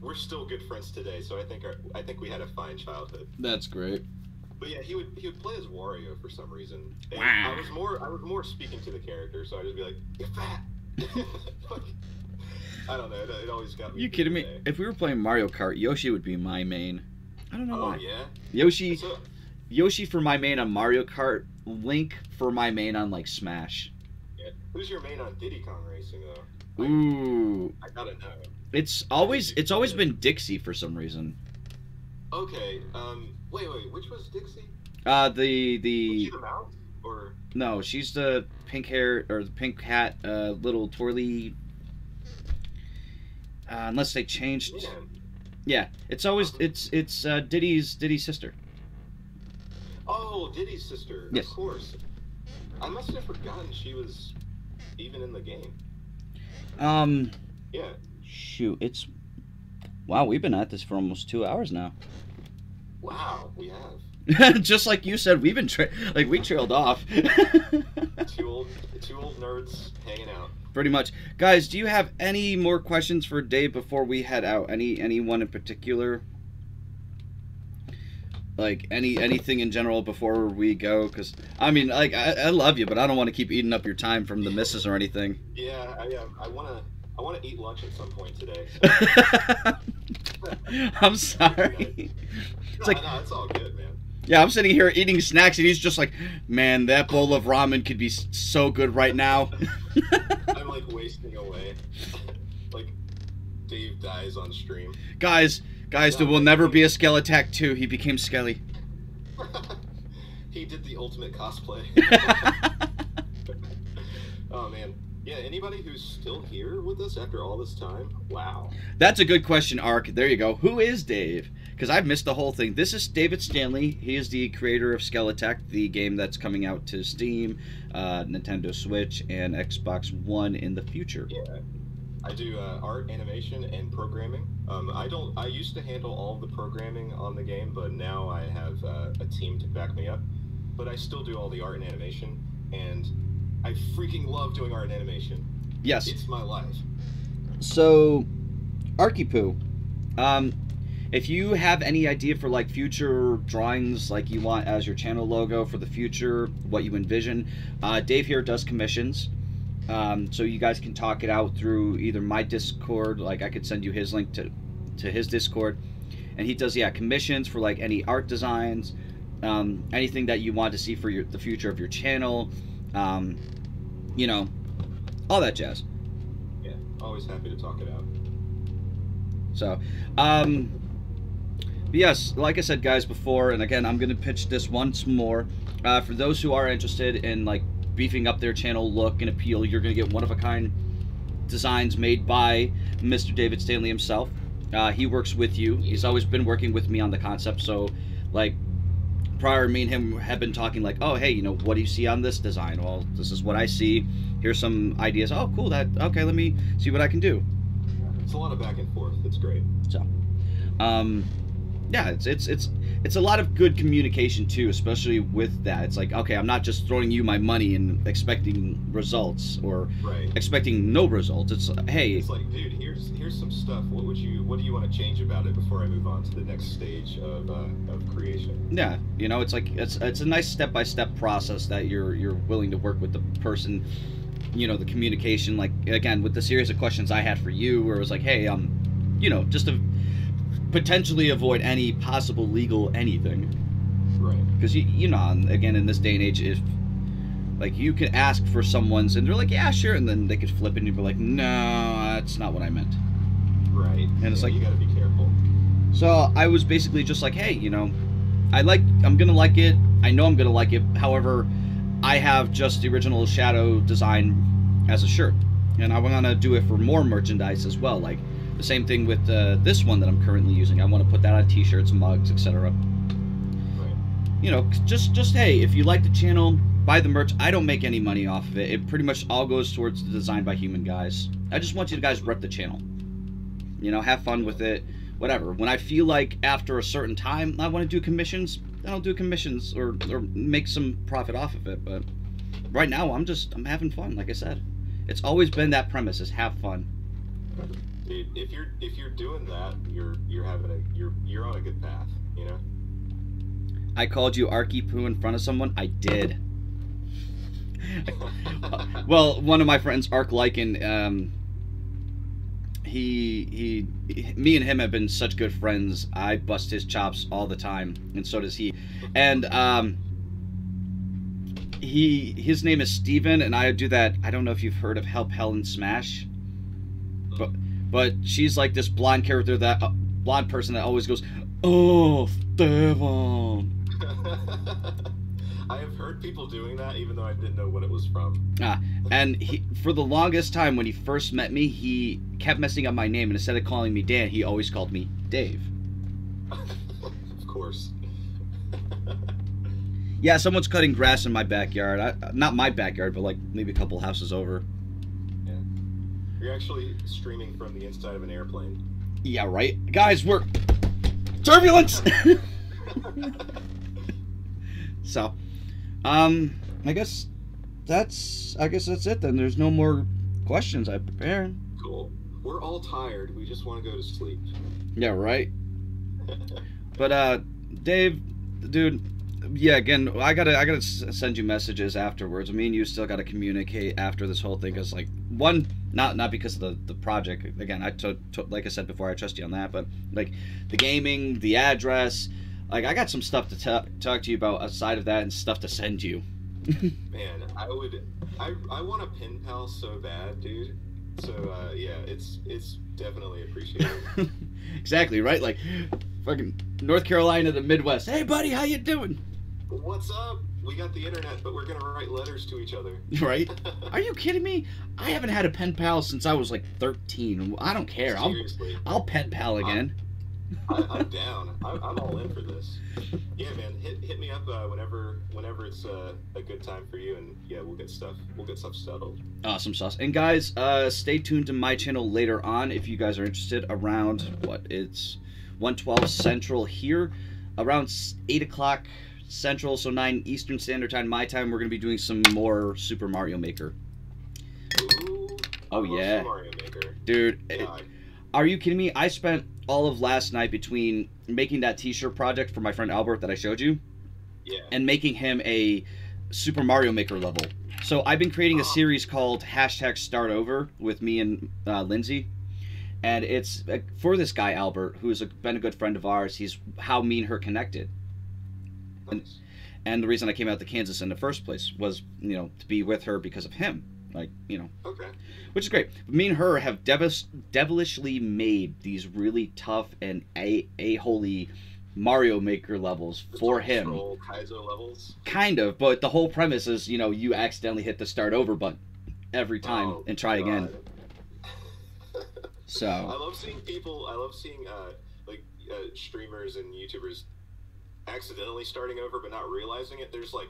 Speaker 3: we're still good friends today. So I think we had a fine childhood.
Speaker 2: That's great.
Speaker 3: But yeah, he would play as Wario for some reason. And
Speaker 2: Wow.
Speaker 3: I was more speaking to the character, so I'd just be like, "You're fat." Like, I don't know. It always got me.
Speaker 2: You kidding me? If we were playing Mario Kart, Yoshi would be my main. I don't know why.
Speaker 3: Oh yeah.
Speaker 2: Yoshi for my main on Mario Kart. Link for my main on like Smash.
Speaker 3: Yeah. Who's your main on Diddy Kong Racing though? Like,
Speaker 2: Ooh.
Speaker 3: I gotta know.
Speaker 2: It's always been Dixie for some reason.
Speaker 3: Okay. Wait. Which was Dixie?
Speaker 2: The
Speaker 3: Was she the mouse or?
Speaker 2: No, she's the pink hair or the pink hat, little twirly. Unless they changed. Yeah, it's always it's Diddy's sister.
Speaker 3: Oh, Diddy's sister.
Speaker 2: Yes.
Speaker 3: Of course. I must have forgotten she was even in the game. Yeah.
Speaker 2: Shoot, it's. Wow, we've been at this for almost 2 hours now.
Speaker 3: Wow, we have.
Speaker 2: Just like you said, we've been we trailed off.
Speaker 3: two old nerds hanging out.
Speaker 2: Pretty much, guys. Do you have any more questions for Dave before we head out? Anyone in particular? Like anything in general before we go? Because I mean, like I love you, but I don't want to keep eating up your time from the missus or anything.
Speaker 3: Yeah, I wanna eat lunch at some point today. So.
Speaker 2: I'm sorry. It's like,
Speaker 3: no, it's all good, man.
Speaker 2: Yeah, I'm sitting here eating snacks, and he's just like, man, that bowl of ramen could be so good right now.
Speaker 3: I'm like wasting away. Like Dave dies on stream.
Speaker 2: Guys, there will never be a Skelattack 2. He became Skelly.
Speaker 3: He did the ultimate cosplay. Oh man. Yeah, anybody who's still here with us after all this time? Wow.
Speaker 2: That's a good question, Ark. There you go. Who is Dave? Because I've missed the whole thing. This is David Stanley. He is the creator of Skelattack, the game that's coming out to Steam, Nintendo Switch, and Xbox One in the future.
Speaker 3: Yeah. I do art, animation, and programming. I used to handle all of the programming on the game, but now I have a team to back me up. But I still do all the art and animation, and I freaking love doing art and animation.
Speaker 2: Yes.
Speaker 3: It's my life.
Speaker 2: So, Arkypoo, if you have any idea for like future drawings like you want as your channel logo for the future, what you envision, Dave here does commissions. So you guys can talk it out through either my Discord, like I could send you his link to his Discord, and he does commissions for like any art designs, anything that you want to see for the future of your channel, you know, all that jazz.
Speaker 3: Yeah, always happy to talk it out.
Speaker 2: So, but yes, like I said, guys, before, and again, I'm gonna pitch this once more. For those who are interested in like beefing up their channel look and appeal, you're gonna get one-of-a-kind designs made by Mr. David Stanley himself. He works with you. He's always been working with me on the concept. So, like, prior, me and him have been talking like, oh, hey, you know, what do you see on this design? Well, this is what I see. Here's some ideas. Oh, cool. Okay, let me see what I can do.
Speaker 3: It's a lot of back and forth. It's great.
Speaker 2: So, yeah, it's a lot of good communication too, especially with that. It's like, okay, I'm not just throwing you my money and expecting results or expecting no results. It's hey,
Speaker 3: it's like, dude, here's some stuff. What do you want to change about it before I move on to the next stage of creation?
Speaker 2: Yeah, you know, it's like it's a nice step-by-step process that you're willing to work with the person. You know, the communication, like again with the series of questions I had for you, where it was like, hey, you know, just to potentially avoid any possible legal anything.
Speaker 3: Right.
Speaker 2: Because you know, again, in this day and age, if Like, you could ask for someone's, and they're like, yeah, sure, and then they could flip it, and you'd be like, no, that's not what I meant.
Speaker 3: Right.
Speaker 2: And it's like,
Speaker 3: you gotta be careful.
Speaker 2: So I was basically just like, hey, you know, I'm gonna like it. I know I'm gonna like it. However, I have just the original Shadow design as a shirt, and I want to do it for more merchandise as well. Like the same thing with this one that I'm currently using. I want to put that on T-shirts, mugs, etc.
Speaker 3: Right.
Speaker 2: You know, just hey, if you like the channel, buy the merch. I don't make any money off of it. It pretty much all goes towards the Design by Human guys. I just want you guys to rep the channel. You know, have fun with it. Whatever. When I feel like after a certain time I want to do commissions, then I'll do commissions or make some profit off of it. But right now I'm having fun. Like I said, it's always been that premise: is have fun.
Speaker 3: Dude, if you're doing that, you're on a good path. You know.
Speaker 2: I called you Arky Poo in front of someone. I did. Well, one of my friends, Ark Lycan, me and him have been such good friends. I bust his chops all the time, and so does he. And his name is Steven, and I do that. I don't know if you've heard of Help Helen Smash, but she's like this blonde character, that blonde person that always goes, "Oh, Steven."
Speaker 3: I have heard people doing that, even though I didn't know what it was from.
Speaker 2: And for the longest time, when he first met me, he kept messing up my name, and instead of calling me Dan, he always called me Dave.
Speaker 3: Of course.
Speaker 2: Yeah, someone's cutting grass in my backyard. Not my backyard, but like maybe a couple houses over.
Speaker 3: Yeah. You're actually streaming from the inside of an airplane.
Speaker 2: Yeah, right? Guys, we're... Turbulence! So, I guess that's it then. There's no more questions I prepared.
Speaker 3: Cool. We're all tired. We just want to go to sleep.
Speaker 2: Yeah, right? But, Dave, dude, yeah, again, I gotta send you messages afterwards. Me and you still gotta communicate after this whole thing, because, like, one, not because of the project. Again, like I said before, I trust you on that, but, like, the gaming, the address... Like, I got some stuff to talk to you about outside of that, and stuff to send you.
Speaker 3: Man, I want a pen pal so bad, dude. So, yeah, it's definitely appreciated.
Speaker 2: Exactly, right? Like, fucking North Carolina, the Midwest. Hey, buddy, how you doing?
Speaker 3: What's up? We got the internet, but we're gonna write letters to each other.
Speaker 2: Right? Are you kidding me? I haven't had a pen pal since I was, like, 13. I don't care.
Speaker 3: Seriously.
Speaker 2: I'll pen pal again.
Speaker 3: I'm down. I'm all in for this. Yeah, man. Hit me up whenever it's a good time for you, and yeah, we'll get stuff settled.
Speaker 2: Awesome sauce. And guys, stay tuned to my channel later on if you guys are interested. Around it's 1:12 Central here, around 8 o'clock Central, so 9 Eastern Standard Time. My time. We're gonna be doing some more Super Mario Maker.
Speaker 3: Ooh,
Speaker 2: oh yeah,
Speaker 3: Super Mario Maker,
Speaker 2: dude.
Speaker 3: God.
Speaker 2: Are you kidding me? I spent all of last night between making that t-shirt project for my friend Albert that I showed you,
Speaker 3: yeah,
Speaker 2: and making him a Super Mario Maker level. So I've been creating a series called #StartOver with me and Lindsay, and it's for this guy Albert, who's been a good friend of ours. He's how me and her connected.
Speaker 3: Nice.
Speaker 2: And the reason I came out to Kansas in the first place was, you know, to be with her because of him. Like, you know.
Speaker 3: Okay.
Speaker 2: Which is great. Me and her have devilishly made these really tough and a-holy Mario Maker levels for him.
Speaker 3: Kaizo levels?
Speaker 2: Kind of, but the whole premise is, you know, you accidentally hit the start over button every time and try again. So.
Speaker 3: I love seeing streamers and YouTubers accidentally starting over but not realizing it. There's like,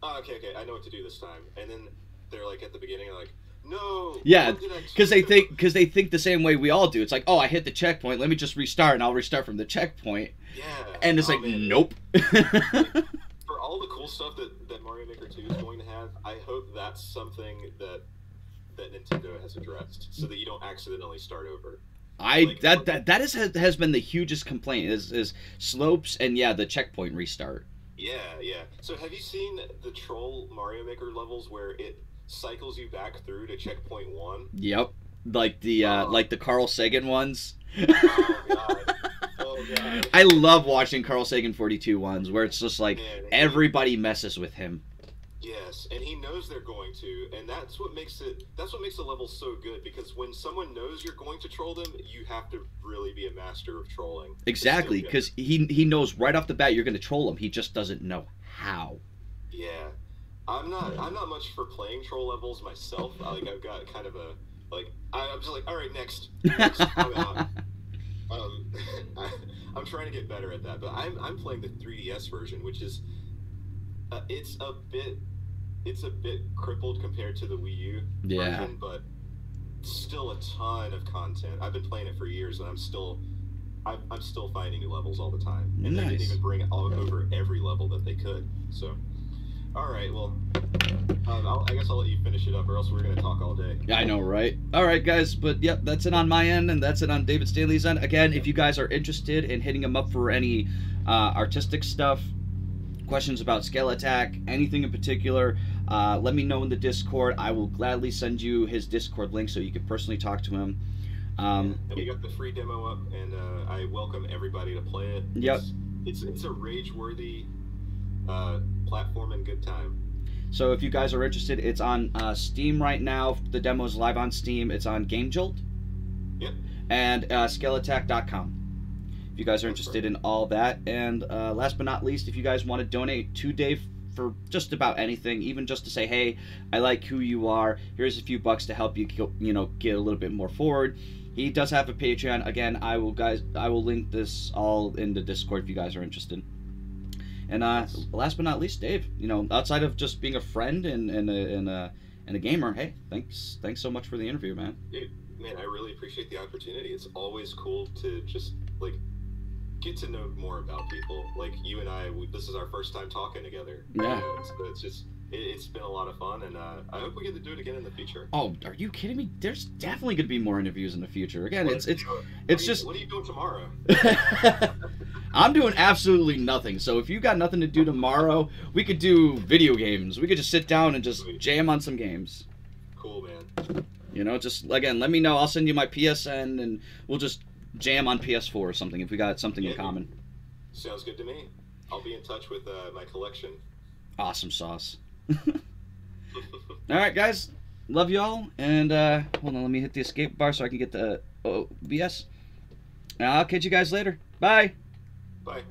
Speaker 3: oh, okay, I know what to do this time. And then they're like at the beginning, like, no.
Speaker 2: Yeah, because they think the same way we all do. It's like, oh, I hit the checkpoint. Let me just restart, and I'll restart from the checkpoint.
Speaker 3: Yeah.
Speaker 2: And it's like,
Speaker 3: man.
Speaker 2: Nope.
Speaker 3: For all the cool stuff that Mario Maker 2 is going to have, I hope that's something that Nintendo has addressed, so that you don't accidentally start over.
Speaker 2: That has been the hugest complaint is slopes and the checkpoint restart.
Speaker 3: Yeah. So have you seen the troll Mario Maker levels where it cycles you back through to checkpoint 1?
Speaker 2: Yep. Like the Carl Sagan ones.
Speaker 3: Oh god.
Speaker 2: I love watching Carl Sagan 42 ones where it's just like everybody messes with him.
Speaker 3: Yes, and he knows they're going to, and that's what makes the level so good, because when someone knows you're going to troll them, you have to really be a master of trolling.
Speaker 2: Exactly, because he knows right off the bat you're going to troll him. He just doesn't know how.
Speaker 3: Yeah. I'm not much for playing troll levels myself. Like I've got kind of a I'm just like, all right, next. I'm out. Um, I'm trying to get better at that, but I'm playing the 3DS version, which is it's a bit crippled compared to the Wii U version, but still a ton of content. I've been playing it for years, and I'm still finding new levels all the time, and they didn't even bring over every level that they could. So, all right, well, I guess I'll let you finish it up, or else we're gonna talk all day.
Speaker 2: I know, right? All right, guys, but yep, that's it on my end, and that's it on David Stanley's end. Again, if you guys are interested in hitting him up for any artistic stuff, questions about Skelattack, anything in particular, let me know in the Discord. I will gladly send you his Discord link so you can personally talk to him.
Speaker 3: And we got the free demo up, and I welcome everybody to play it.
Speaker 2: Yep.
Speaker 3: It's a rage-worthy platform and good time.
Speaker 2: So if you guys are interested, it's on Steam right now. The demo is live on Steam. It's on GameJolt.
Speaker 3: Yep.
Speaker 2: And Skelattack.com. If you guys are interested in all that. And last but not least, if you guys want to donate to Dave for just about anything, even just to say, hey, I like who you are, here's a few bucks to help you, get a little bit more forward. He does have a Patreon. Again, I will link this all in the Discord if you guys are interested. And last but not least, Dave, outside of just being a friend and a gamer, hey, thanks so much for the interview, man.
Speaker 3: Dude, man, I really appreciate the opportunity. It's always cool to just get to know more about people. Like you and I, this is our first time talking together.
Speaker 2: Yeah.
Speaker 3: So it's been a lot of fun, and I hope we get to do it again in the future.
Speaker 2: Oh, are you kidding me? There's definitely going to be more interviews in the future. Again,
Speaker 3: What are you doing tomorrow?
Speaker 2: I'm doing absolutely nothing. So if you got nothing to do tomorrow, we could do video games. We could just sit down and just jam on some games.
Speaker 3: Cool, man.
Speaker 2: Just again, let me know. I'll send you my PSN, and we'll just jam on PS4 or something if we got something in common.
Speaker 3: Sounds good to me. I'll be in touch with my collection.
Speaker 2: Awesome sauce. All right, guys. Love y'all. And hold on, let me hit the escape bar so I can get the OBS. And I'll catch you guys later. Bye.
Speaker 3: Bye.